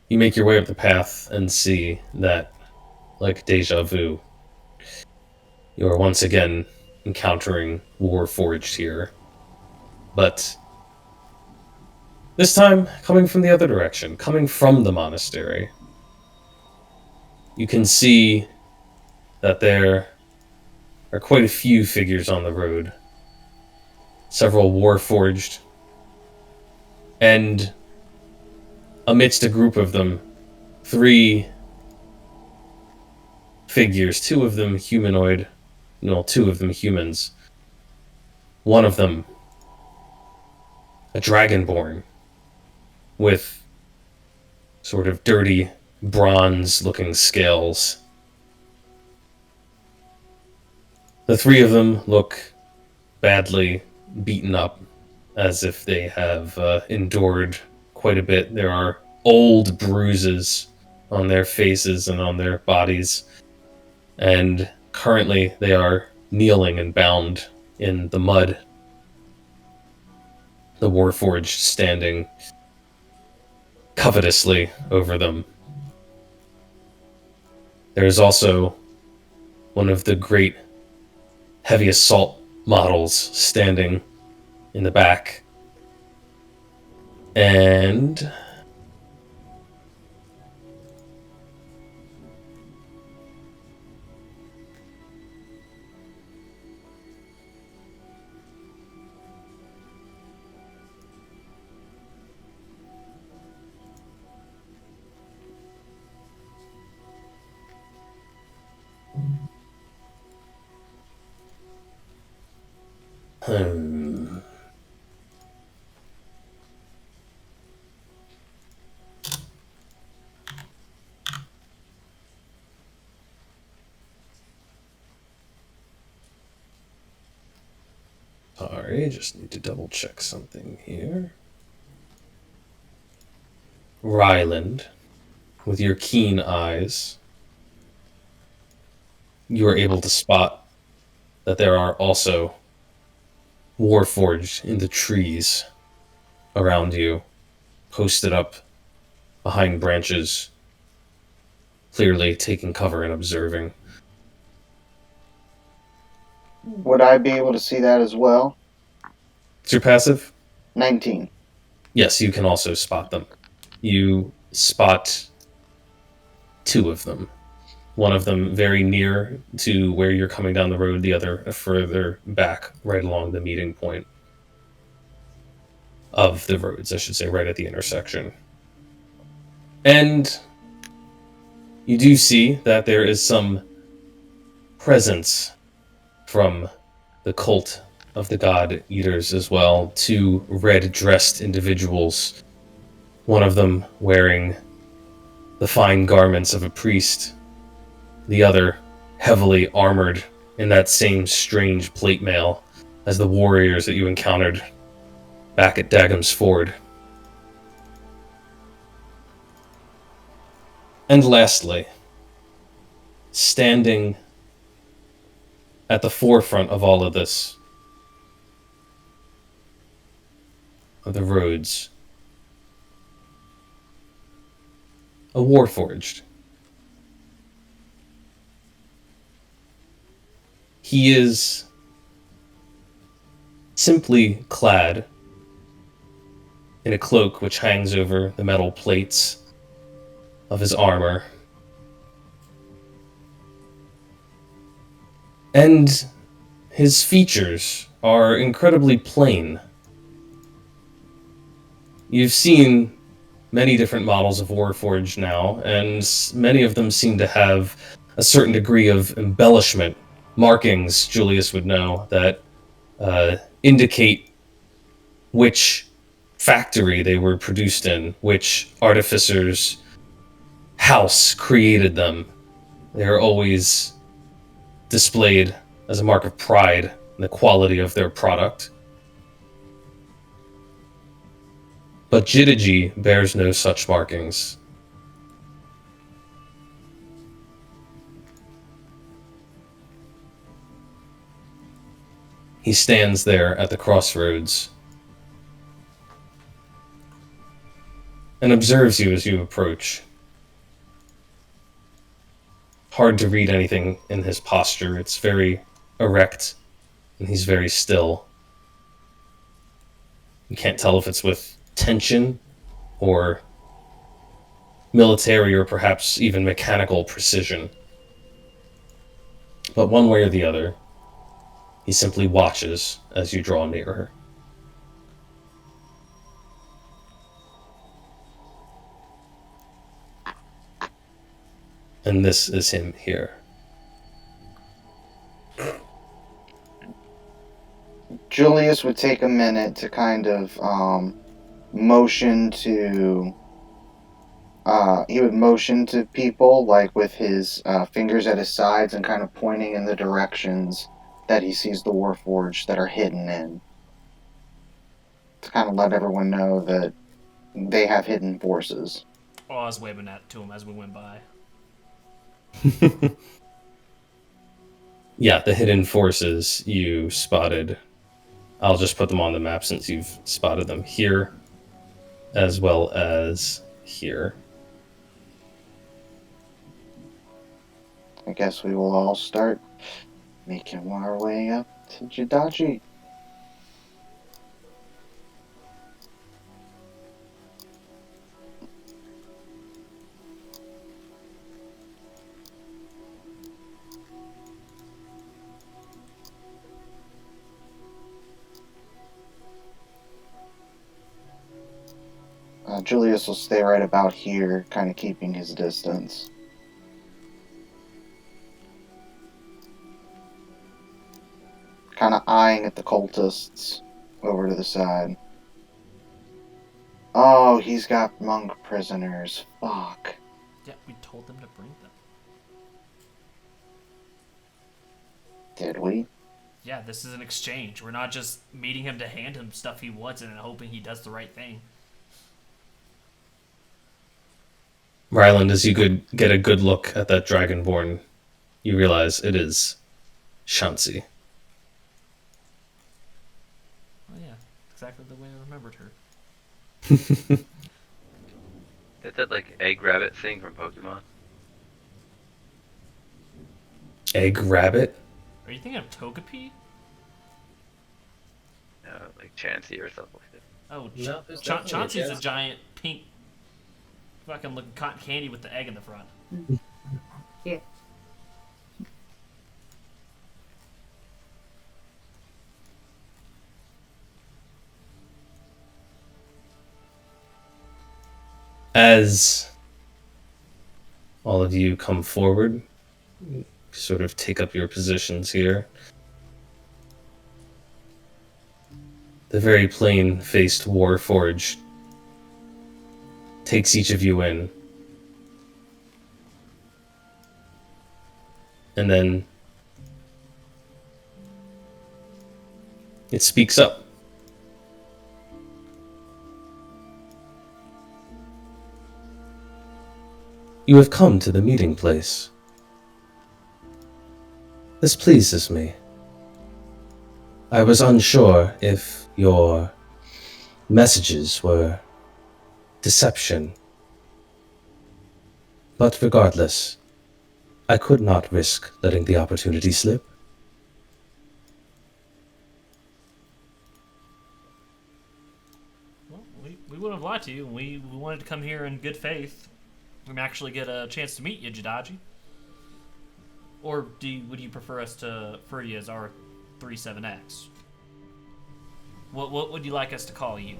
You make your way up the path and see that, like deja vu, you are once again encountering warforged here. But this time, coming from the other direction, coming from the monastery. You can see that there are quite a few figures on the road. Several warforged. And amidst a group of them, 3 figures, 2 of them humanoid, no, 2 of them humans. One of them, a dragonborn, with sort of dirty, bronze-looking scales. The 3 of them look badly beaten up, as if they have endured quite a bit. There are old bruises on their faces and on their bodies, and currently they are kneeling and bound in the mud. The warforged standing covetously over them. There is also one of the great heavy assault models standing in the back. And sorry, just need to double check something here. Ryland, with your keen eyes, you are able to spot that there are also warforged in the trees around you, posted up behind branches, clearly taking cover and observing. Would I be able to see that as well? It's your passive? 19. Yes, you can also spot them. You spot 2 of them. One of them very near to where you're coming down the road, the other further back, right along the meeting point of the roads, I should say, right at the intersection. And you do see that there is some presence from the cult of the God Eaters as well. 2 red-dressed individuals, one of them wearing the fine garments of a priest, the other heavily armored in that same strange plate mail as the warriors that you encountered back at Dagham's Ford. And lastly, standing at the forefront of all of this, of the roads, a warforged. He is simply clad in a cloak which hangs over the metal plates of his armor. And his features are incredibly plain. You've seen many different models of Warforged now, and many of them seem to have a certain degree of embellishment, markings, Julius would know, that indicate which factory they were produced in, which artificers house created them. They are always displayed as a mark of pride in the quality of their product. But Jidaji bears no such markings. He stands there at the crossroads and observes you as you approach. Hard to read anything in his posture. It's very erect, and he's very still. You can't tell if it's with tension or military or perhaps even mechanical precision. But one way or the other, he simply watches as you draw nearer. And this is him here. Julius would take a minute to kind of motion to. He would motion to people, like with his fingers at his sides and kind of pointing in the directions that he sees the warforged that are hidden in. To kind of let everyone know that they have hidden forces. Oh, I was waving that to him as we went by. Yeah, the hidden forces you spotted. I'll just put them on the map since you've spotted them here, as well as here. I guess we will all start making our way up to Jidaji. Julius will stay right about here, kind of keeping his distance. Kind of eyeing at the cultists over to the side. Oh, he's got monk prisoners. Fuck. Yeah, we told them to bring them. Did we? Yeah, this is an exchange. We're not just meeting him to hand him stuff he wants and hoping he does the right thing. Ryland, as you could get a good look at that dragonborn, you realize it is Shansi. Oh yeah, exactly the way I remembered her. Is that like egg rabbit thing from Pokemon? Egg rabbit? Are you thinking of Togepi? No, like Chansey or something like that. Oh, No, there's Chauncey's definitely a a giant pink fucking looking cotton candy with the egg in the front. Yeah. As all of you come forward, sort of take up your positions here, the very plain-faced warforged takes each of you in, and then it speaks up. You have come to the meeting place. This pleases me. I was unsure if your messages were deception. But regardless, I could not risk letting the opportunity slip. Well, we wouldn't have lied to you. We wanted to come here in good faith and actually get a chance to meet you, Jidaji. Or would you prefer us to refer you as R37X? What would you like us to call you?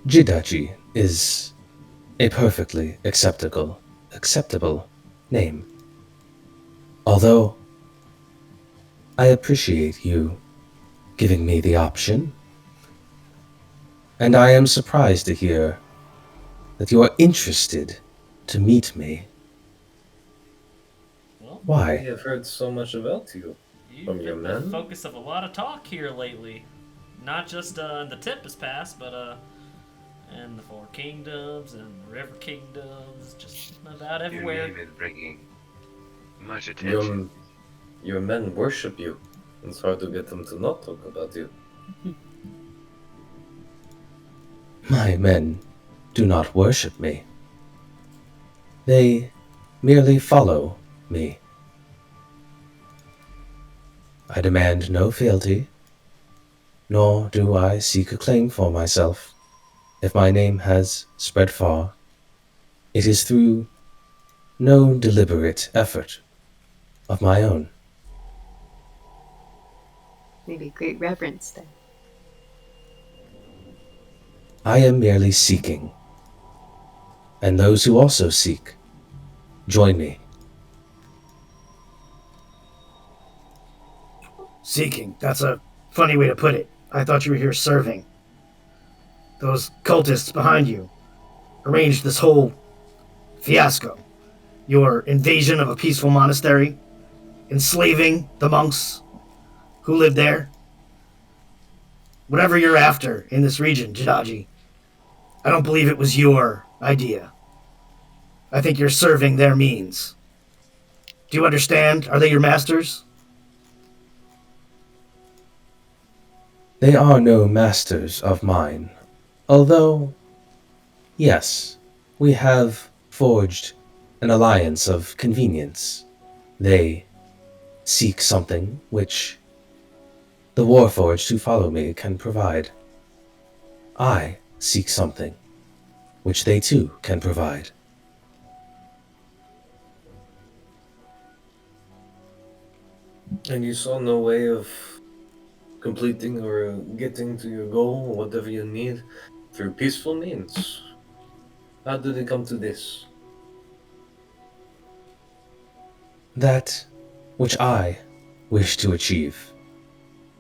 Jidaji is a perfectly acceptable name. Although I appreciate you giving me the option. And I am surprised to hear that you are interested to meet me. Well, We Why? have heard so much about you. you've From your been the men? focus of a lot of talk here lately. Not just in the Tempest Pass, but in the Four Kingdoms and the River Kingdoms, just about everywhere. Your name is bringing much attention. Your men worship you. It's hard to get them to not talk about you. My men do not worship me. They merely follow me. I demand no fealty, nor do I seek a claim for myself. If my name has spread far, it is through no deliberate effort of my own. Maybe great reverence then. I am merely seeking, and those who also seek, join me. Seeking. That's a funny way to put it. I thought you were here serving. Those cultists behind you arranged this whole fiasco. Your invasion of a peaceful monastery, enslaving the monks who live there. Whatever you're after in this region, Jidaji, I don't believe it was your idea. I think you're serving their means. Do you understand? Are they your masters? They are no masters of mine, although, yes, we have forged an alliance of convenience. They seek something which the warforged who follow me can provide. I seek something which they too can provide. And you saw no way of completing or getting to your goal, whatever you need, through peaceful means. How did it come to this? That which I wish to achieve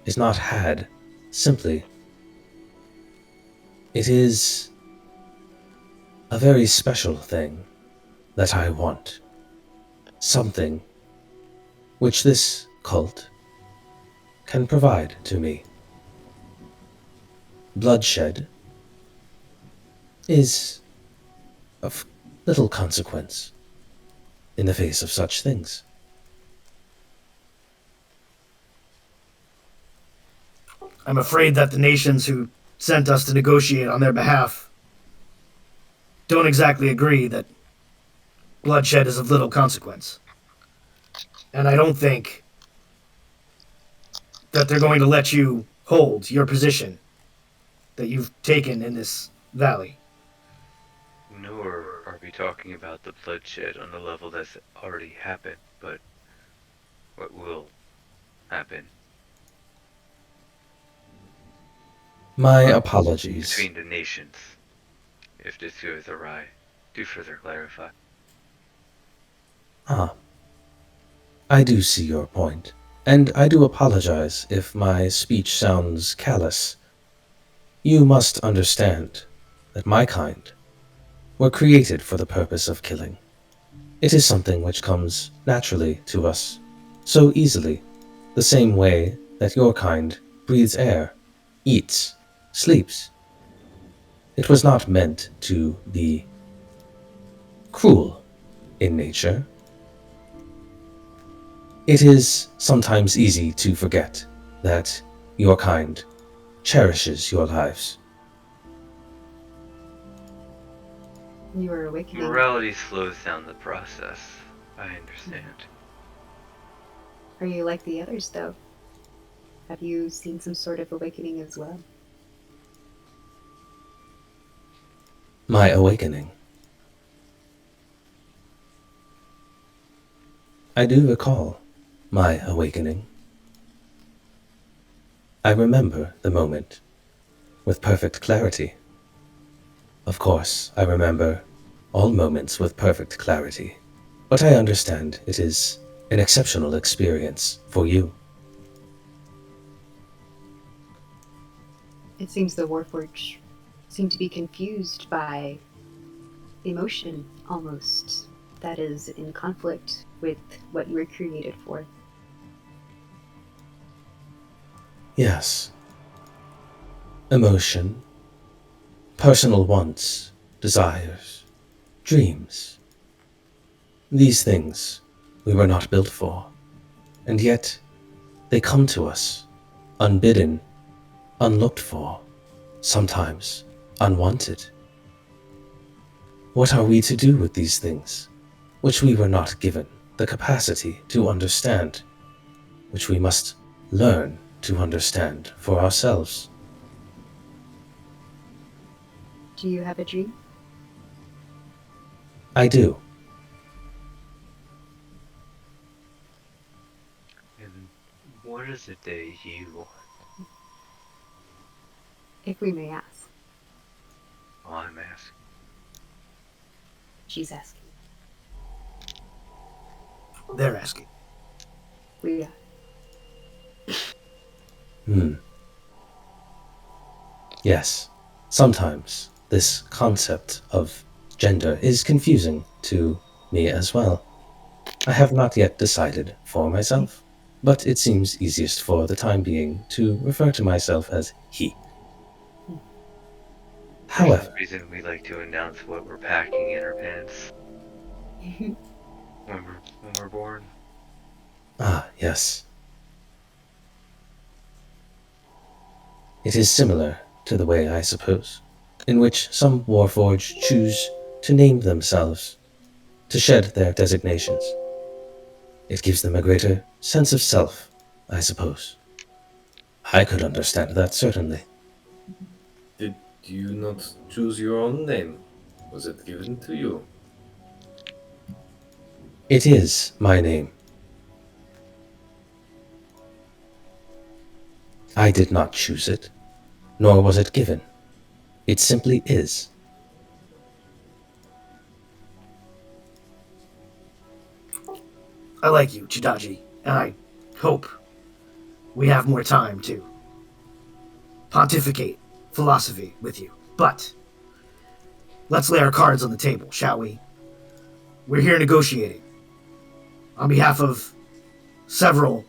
is not had simply. It is a very special thing that I want. Something which this cult can provide to me. Bloodshed is of little consequence in the face of such things. I'm afraid that the nations who sent us to negotiate on their behalf don't exactly agree that bloodshed is of little consequence. And I don't think that they're going to let you hold your position that you've taken in this valley. Nor are we talking about the bloodshed on the level that's already happened, but what will happen. My apologies. Between the nations. If this goes awry, do further clarify. I do see your point, and I do apologize if my speech sounds callous. You must understand that my kind were created for the purpose of killing. It is something which comes naturally to us, so easily, the same way that your kind breathes air, eats, sleeps. It was not meant to be cruel in nature. It is sometimes easy to forget that your kind cherishes your lives. You are awakening. Morality slows down the process. I understand. Are you like the others, though? Have you seen some sort of awakening as well? My awakening. I do recall my awakening. I remember the moment with perfect clarity. Of course, I remember all moments with perfect clarity, but I understand it is an exceptional experience for you. It seems the Warforged seem to be confused by emotion, almost, that is in conflict with what you were created for. Yes. Emotion, personal wants, desires, dreams. These things we were not built for, and yet they come to us, unbidden, unlooked for, sometimes unwanted. What are we to do with these things, which we were not given the capacity to understand, which we must learn to understand for ourselves? Do you have a dream? I do. And what is it that you... If we may ask. Oh, I'm asking. She's asking. They're asking. We are. Yes, sometimes this concept of gender is confusing to me as well. I have not yet decided for myself, but it seems easiest for the time being to refer to myself as he. For However, some reason, we like to announce what we're packing in our pants when we're born. yes. It is similar to the way, I suppose, in which some warforged choose to name themselves, to shed their designations. It gives them a greater sense of self, I suppose. I could understand that, certainly. Did you not choose your own name? Was it given to you? It is my name. I did not choose it, nor was it given. It simply is. I like you, Jidaji, and I hope we have more time to pontificate philosophy with you. But let's lay our cards on the table, shall we? We're here negotiating on behalf of several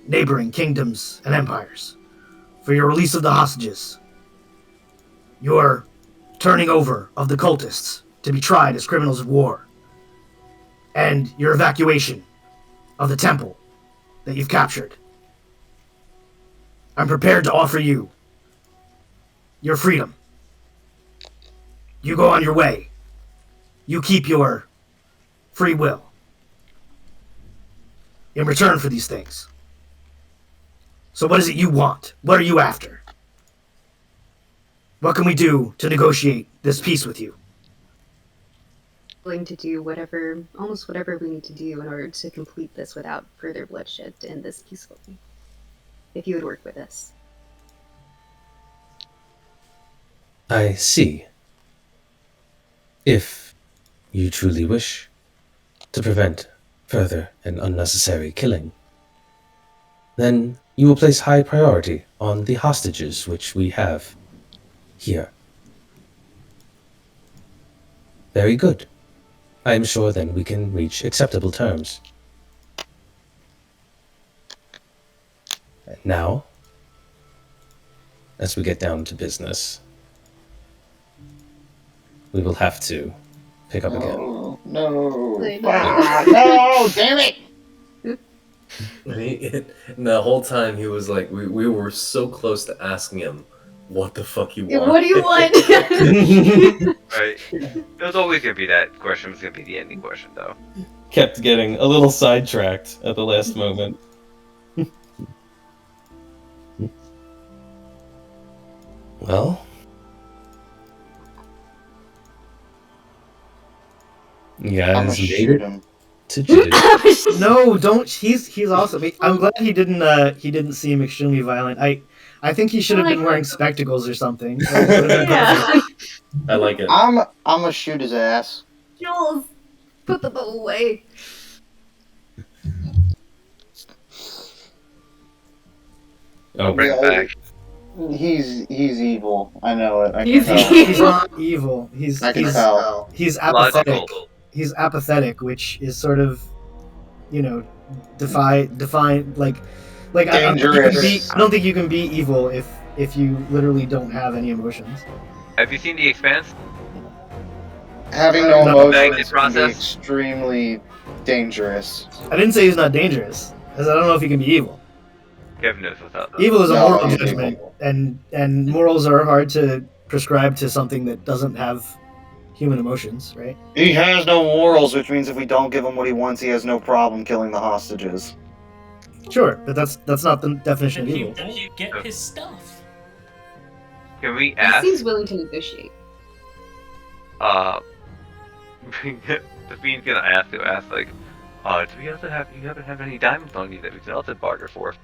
neighboring kingdoms and empires for your release of the hostages, your turning over of the cultists to be tried as criminals of war, and your evacuation of the temple that you've captured. I'm prepared to offer you your freedom. You go on your way. You keep your free will in return for these things. So what is it you want? What are you after? What can we do to negotiate this peace with you? Willing to do whatever, almost whatever we need to do in order to complete this without further bloodshed to end this peacefully. If you would work with us. I see. If you truly wish to prevent further and unnecessary killing, then you will place high priority on the hostages which we have here. Very good. I am sure then we can reach acceptable terms. And now, as we get down to business, we will have to pick up again. Oh, no. I know. No, damn it! And the whole time he was like, we were so close to asking him what the fuck you want. What do you want? Right. It was always gonna be that question. Was gonna be the ending question, though. Kept getting a little sidetracked at the last moment. Well, you I'm gonna guys made shoot it him. to Jidaji. No, don't. He's awesome. I'm glad he didn't seem extremely violent. I think he should have been wearing spectacles or something. Yeah. I like it. I'm gonna shoot his ass. Jules, put the bow away. Oh, Bring it back. He's evil. I know it. I can He's tell. He's not evil. I can tell. He's apathetic. Logical. He's apathetic, which is sort of, define like Dangerous. I don't think you can be evil if you literally don't have any emotions. Have you seen The Expanse? Having no No. emotions Magnet can be process? extremely dangerous. I didn't say he's not dangerous. I said I don't know if he can be evil. Kevin knows what's up. Evil is a No, moral he's judgment, evil. and morals are hard to prescribe to something that doesn't have human emotions, right? He has no morals, which means if we don't give him what he wants, he has no problem killing the hostages. Sure, but that's not the definition And of he evil. won't get his stuff. Can we He ask? seems willing to negotiate. The Fiend's gonna ask like, do you happen to have any diamonds on you that we can also barter for?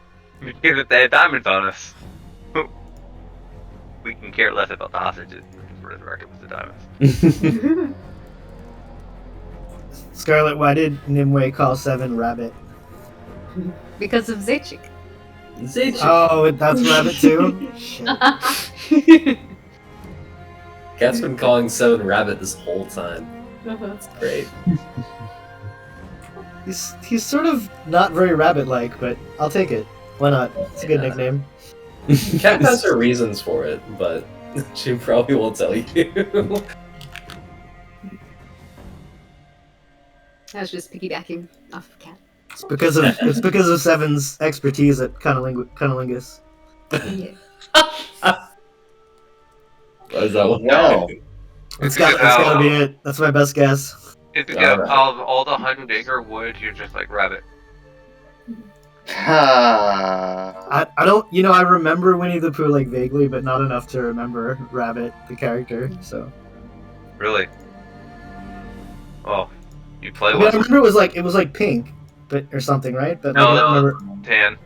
Because if they had diamonds on us, we can care less about the hostages. For the record, with the diamonds. Scarlet, why did Nimue call Seven Rabbit? Because of Zaychik. Oh, that's Rabbit too? Shit. Cat's been calling Seven Rabbit this whole time. Uh-huh. It's great. He's sort of not very rabbit-like, but I'll take it. Why not? It's a good Yeah. nickname. Cat has her reasons for it, but she probably won't tell you. I was just piggybacking off of Cat. It's because of Seven's expertise at cunnilingus. Yeah. Is that what? Wow. That's gotta be it. That's my best guess. If you get Alright. all the hunting or wood, you're just like rabbit. Ha. I don't, I remember Winnie the Pooh like vaguely, but not enough to remember Rabbit, the character. So Really? Oh, you play I mean, I one. remember it was like pink, but or something, right? But No, I don't no. remember. Tan.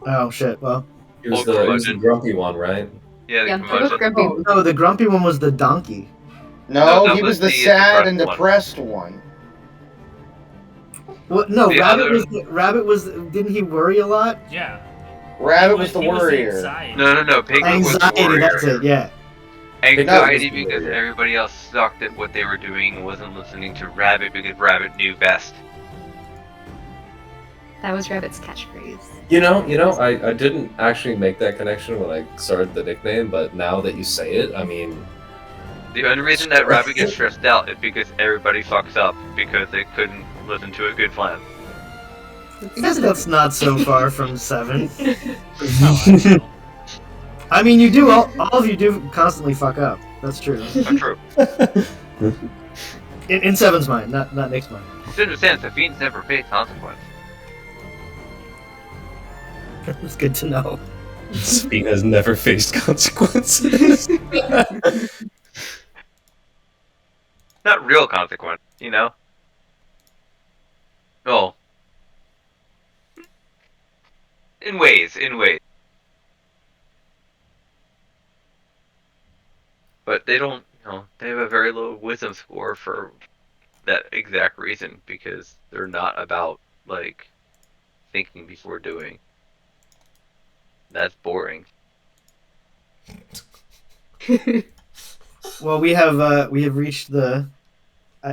Oh shit! Well, He was Old the curmudgeon. grumpy one, right? Yeah, the Yeah, they're both curmudgeon. grumpy. oh, no, the grumpy one was the donkey. No, that he was was the the sad and depressed depressed one. Well, no, The Rabbit was. Didn't he worry a lot? Yeah. Rabbit was the He worrier. anxiety. No. Piglet was the Anxiety. warrior. That's it. Yeah. Anxiety No. because everybody else sucked at what they were doing and wasn't listening to Rabbit because Rabbit knew best. That was Rabbit's catchphrase. I didn't actually make that connection when I started the nickname, but now that you say it, I mean, The only reason that Rabbit gets stressed out is because everybody fucks up because they couldn't listen to a good plan. I guess that's not so far from Seven. Oh, I know. I mean, you do all of you do constantly fuck up. That's true. Not true. In Seven's mind, not Nick's mind. Just understand, the Fiends never face consequence. It's good to know. Speed has never faced consequences. Not real consequence, you know? Oh. In ways. But they don't, they have a very low wisdom score for that exact reason, because they're not about, like, thinking before doing. That's boring. Well, we have reached the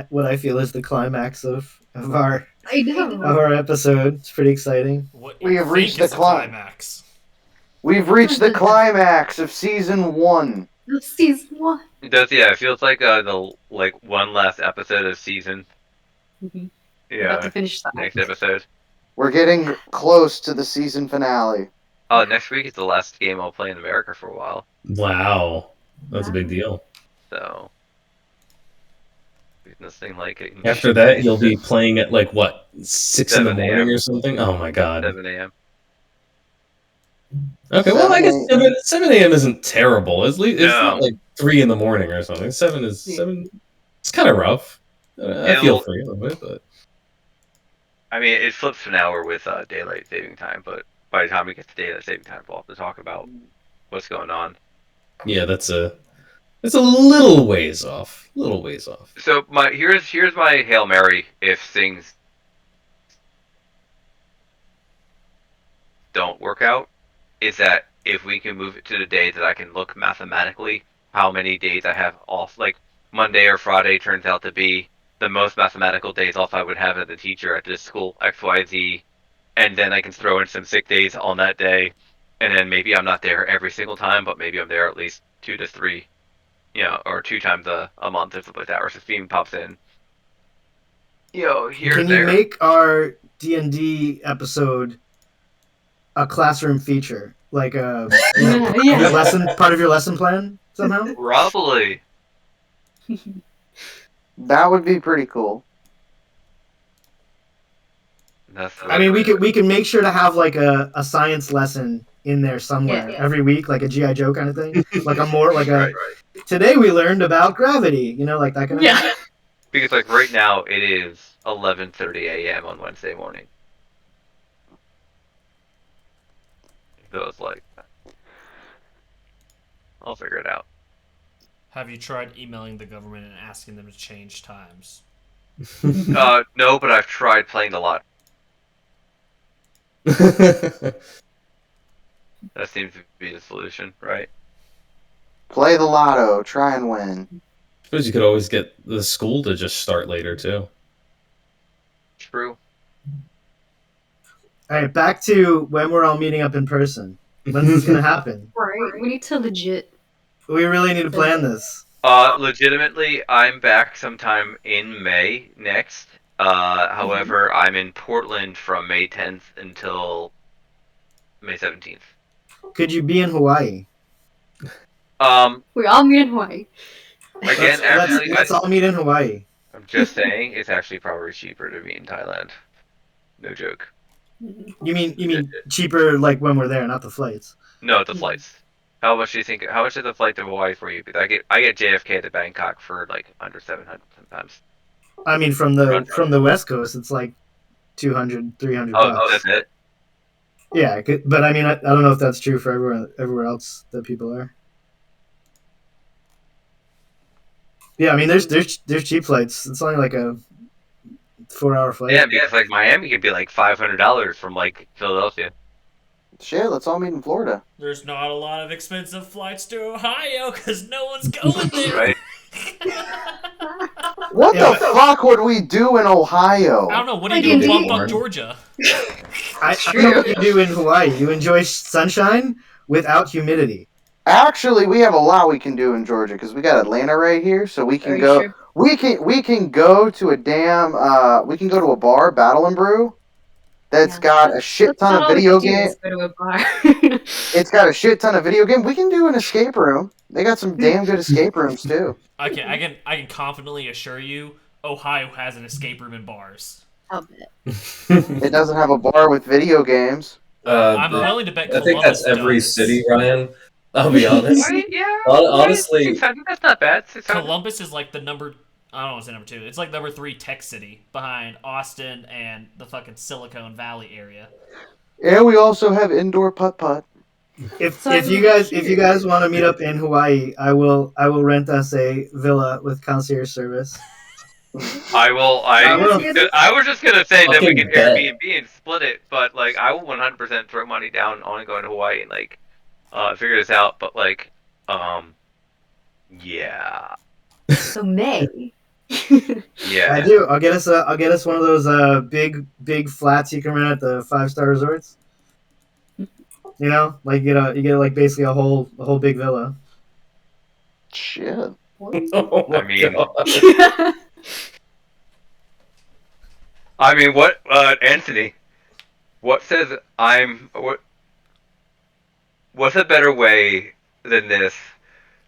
what I feel is the climax of our I know. of our episode. It's pretty exciting. What We you have think reached is the climb. climax. We've reached the climax of season 1. Season 1. It does, yeah, it feels like the, one last episode of season. Mhm. About Yeah, to finish that. next episode. We're getting close to the season finale. Oh, next week is the last game I'll play in America for a while, Wow, that's a big deal. so... There's nothing like it. After that, you'll be playing at like what, 6 in the 7 a.m. morning or something? Oh my god. 7 a.m. Okay, well, I guess 7 7 a.m. isn't terrible. It's No. not like 3 in the morning or something. 7 is 7. It's kind of rough. I feel for you a little bit, but I mean, it flips to an hour with daylight saving time, but by the time we get to daylight saving time, we'll have to talk about what's going on. yeah, it's a little ways off. So here's my Hail Mary if things don't work out, is that if we can move it to the day that I can look mathematically how many days I have off, like Monday or Friday turns out to be the most mathematical days off I would have as a teacher at this school, XYZ, and then I can throw in some sick days on that day, and then maybe I'm not there every single time, but maybe I'm there at least 2 to 3, or 2 times a month or something like that, or Steam pops in, here Can and you there. make our D&D episode a classroom feature, like Yeah. part of your lesson plan somehow? Probably. That would be pretty cool. I mean, we can make sure to have like a science lesson in there somewhere every week, like a GI Joe kind of thing, like a more like a. Today we learned about gravity, like that kind of thing. Because like right now it is 11:30 a.m. on Wednesday morning. So it's like, I'll figure it out. Have you tried emailing the government and asking them to change times? No, but I've tried playing the lot. That seems to be the solution, right? Play the lotto, try and win. I suppose you could always get the school to just start later too. True. All right, back to when we're all meeting up in person. When's this gonna happen? Right. We need to legit. We really need to plan this. Legitimately, I'm back sometime in May next. However, I'm in Portland from May 10th until May 17th. Could you be in Hawaii? We all meet in Hawaii. Again, let's all meet in Hawaii. I'm just saying, it's actually probably cheaper to be in Thailand. No joke. You mean cheaper, like when we're there, not the flights? No, the flights. How much do you think? How much is the flight to Hawaii for you? Because I get JFK to Bangkok for like under 700 sometimes. I mean, from the West Coast, it's like 200, 300 bucks. Oh, that's it. Yeah, but I mean, I don't know if that's true for everywhere else that people are. Yeah, I mean, there's cheap flights. It's only like a 4-hour flight. Yeah, because like Miami could be like $500 from like Philadelphia. Shit, let's all meet in Florida. There's not a lot of expensive flights to Ohio because no one's going there. Right. What the fuck would we do in Ohio? I don't know. What do you do in Bumfuck, Georgia? I know what you do in Hawaii. You enjoy sunshine without humidity. Actually, we have a lot we can do in Georgia because we got Atlanta right here, so we can go. Sure. We can go to a we can go to a bar, Battle and Brew, that's got a shit ton of video games. Go to a bar. It's got a shit ton of video game. We can do an escape room. They got some damn good escape rooms too. Okay, I can confidently assure you, Ohio has an escape room and bars. I'll bet. It doesn't have a bar with video games. I'm willing to bet Columbus I think that's every does. city, Ryan. I'll be honest. Right, yeah. Honestly, 600, that's not bad. 600. Columbus is like the number. I don't want to say number 2. It's like number 3 tech city behind Austin and the fucking Silicon Valley area. And we also have indoor putt-putt. If you guys want to meet up in Hawaii, I will rent us a villa with concierge service. I was just gonna say that we can Airbnb and split it, but like I will 100% throw money down on going to Hawaii and like figure this out. But like, yeah. So May. Yeah. I do. I'll get us one of those big flats you can rent at the 5-star resorts. You know, like you get like basically a whole big villa. Shit. oh my I mean, God. I mean, what, Anthony? What says what's a better way than this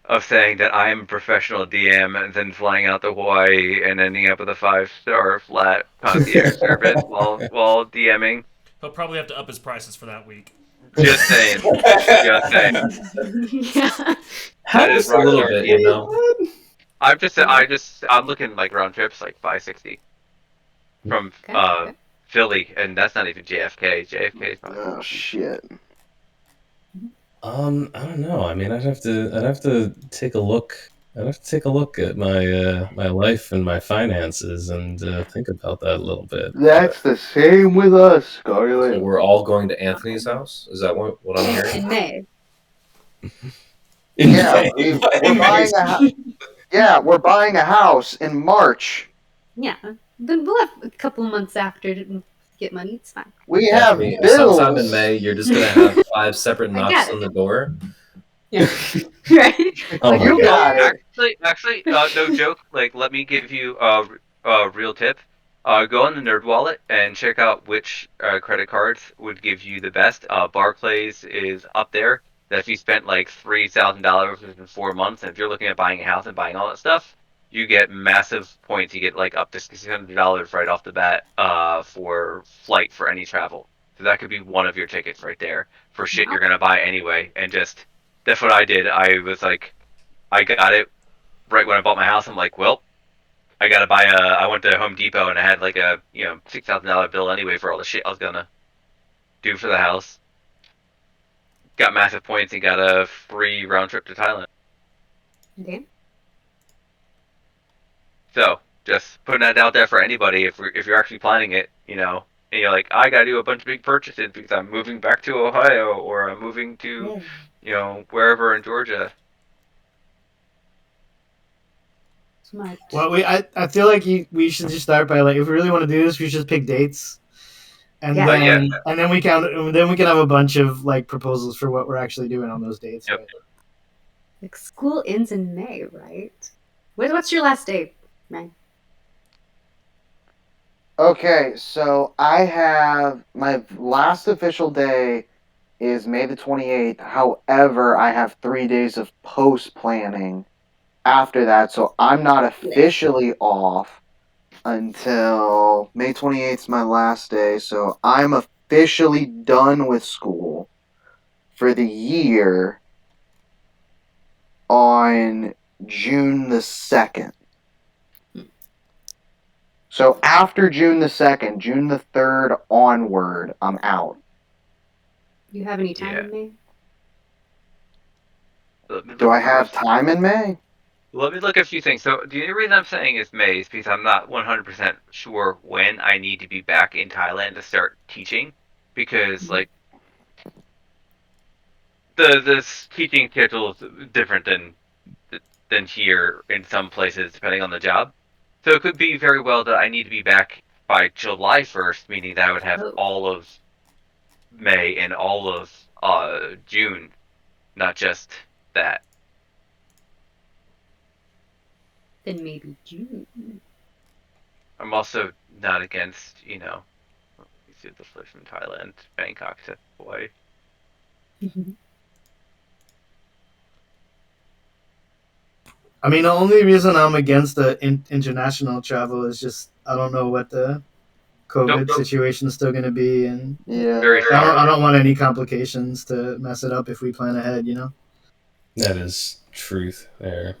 of saying that I am a professional DM and then flying out to Hawaii and ending up with a 5-star flat concierge service while DMing? He'll probably have to up his prices for that week. Just saying. Just saying. Yeah. That is a little bit, you know. I'm looking like round trips like 560 from Philly, and that's not even JFK. JFK is probably. Oh shit. I don't know. I mean, I'd have to take a look. I'd have to take a look at my my life and my finances and think about that a little bit. That's the same with us, Scarlet. So we're all going to Anthony's house? Is that what I'm hearing? In May. Yeah, we're buying a house in March. Yeah. Then we'll have a couple months after to get money. It's fine. We Yeah, have I mean, bills. sometime in May, you're just gonna have 5 separate I knocks got on it. the door. Yeah. Right. Oh my You god. got it. Actually, no joke. Like, let me give you a real tip. Go on the Nerd Wallet and check out which credit cards would give you the best. Barclays is up there. That if you spent like $3,000 within 4 months, and if you're looking at buying a house and buying all that stuff, you get massive points. You get like up to $600 right off the bat for flight for any travel. So that could be one of your tickets right there for shit you're gonna buy anyway. And just that's what I did. I was like, I got it right when I bought my house. I'm like, well, I gotta buy a. I went to Home Depot and I had like a $6,000 bill anyway for all the shit I was gonna do for the house. Got massive points and got a free round trip to Thailand. Okay. So just putting that out there for anybody if you're actually planning it, and you're like, I gotta do a bunch of big purchases because I'm moving back to Ohio or I'm moving to, wherever in Georgia. Smart. Well, I feel like we should just start by like if we really want to do this, we should just pick dates, and Yeah. then we can have a bunch of like proposals for what we're actually doing on those dates. Yep. Right? Like school ends in May, right? What's your last day, Ryan? Okay, so I have my last official day is May the 28th. However, I have 3 days of post planning after that, so I'm not officially off until May 28th is my last day. So I'm officially done with school for the year on June the 2nd. So after June the 2nd, June the 3rd onward, I'm out. You have any time in May? Do I have time in May? Let me look at a few things. So the only reason I'm saying is May is because I'm not 100% sure when I need to be back in Thailand to start teaching. Because, like, the teaching schedule is different than here in some places, depending on the job. So it could be very well that I need to be back by July 1st, meaning that I would have all of May and all of June, not just that. Then maybe June. I'm also not against, let me see the flight from Thailand, Bangkok to Hawaii. I mean, the only reason I'm against the international travel is just I don't know what the COVID situation is still going to be, and I don't want any complications to mess it up if we plan ahead. That is truth there.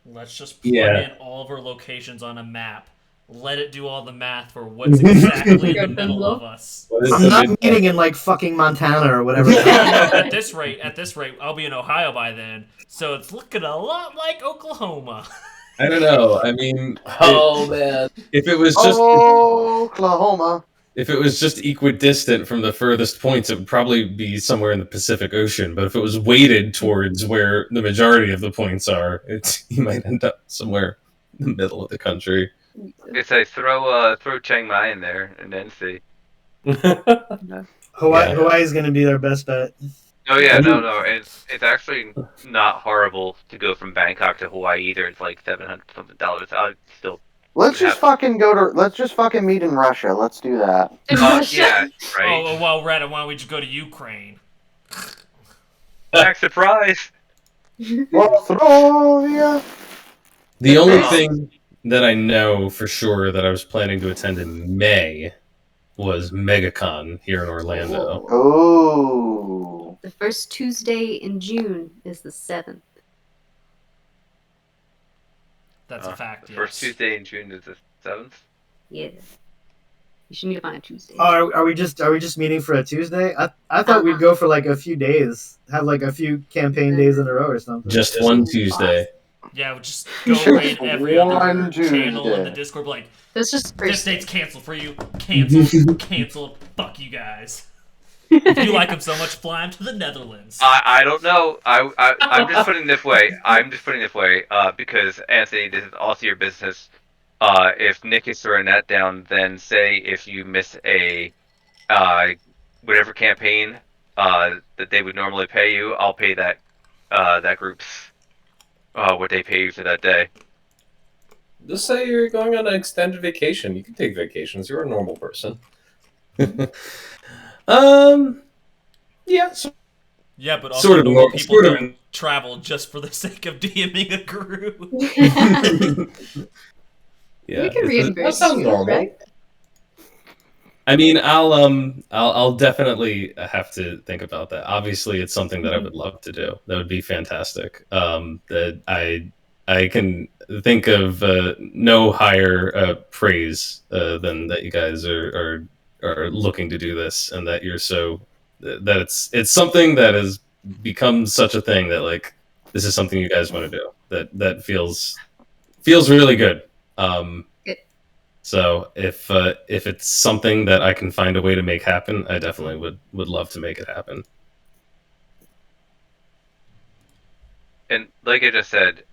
Let's just plug in all of our locations on a map. Let it do all the math for what's exactly in the middle of us. I'm not meeting in like fucking Montana or whatever. At this rate, I'll be in Ohio by then. So it's looking a lot like Oklahoma. I don't know. I mean, man, if it was just Oklahoma, if it was just equidistant from the furthest points, it would probably be somewhere in the Pacific Ocean. But if it was weighted towards where the majority of the points are, you might end up somewhere in the middle of the country. I say throw Chiang Mai in there and then see. Hawaii is going to be their best bet. Oh yeah, no. It's actually not horrible to go from Bangkok to Hawaii either. It's like $700 something. I still. Let's just fucking meet in Russia. Let's do that. Yeah, right. Oh well, Retta, why don't we just go to Ukraine? Surprise! Australia. The only thing that I know for sure that I was planning to attend in May was MegaCon here in Orlando. Oh. The first Tuesday in June is the 7th. That's a fact. The first Tuesday in June is the 7th. Yeah. You should meet up on a Tuesday. Oh, are we just meeting for a Tuesday? I thought we'd go for like a few days, have like a few campaign days in a row or something. Just one Tuesday. Yeah, we'll just go raid every other channel in the Discord. Like, this date's canceled for you. Cancel. Fuck you guys. If you like him so much, fly him to the Netherlands. I don't know. I'm just putting it this way. Because Anthony, this is also your business. If Nick is throwing that down, then say if you miss a whatever campaign that they would normally pay you, I'll pay that group's what they pay you for that day. Just say you're going on an extended vacation. You can take vacations. You're a normal person. Yeah. So, Yeah, but also sort of normal more- people sort of- don't travel just for the sake of DMing a group. Yeah, We can that reimburse sounds you, normal. right? I mean, I'll definitely have to think about that. Obviously, it's something that I would love to do. That would be fantastic. That I can think of no higher praise than that you guys are looking to do this, and that you're so that it's something that has become such a thing that like this is something you guys want to do. That feels really good. Good. So if it's something that I can find a way to make happen, I definitely would love to make it happen. And like I just said,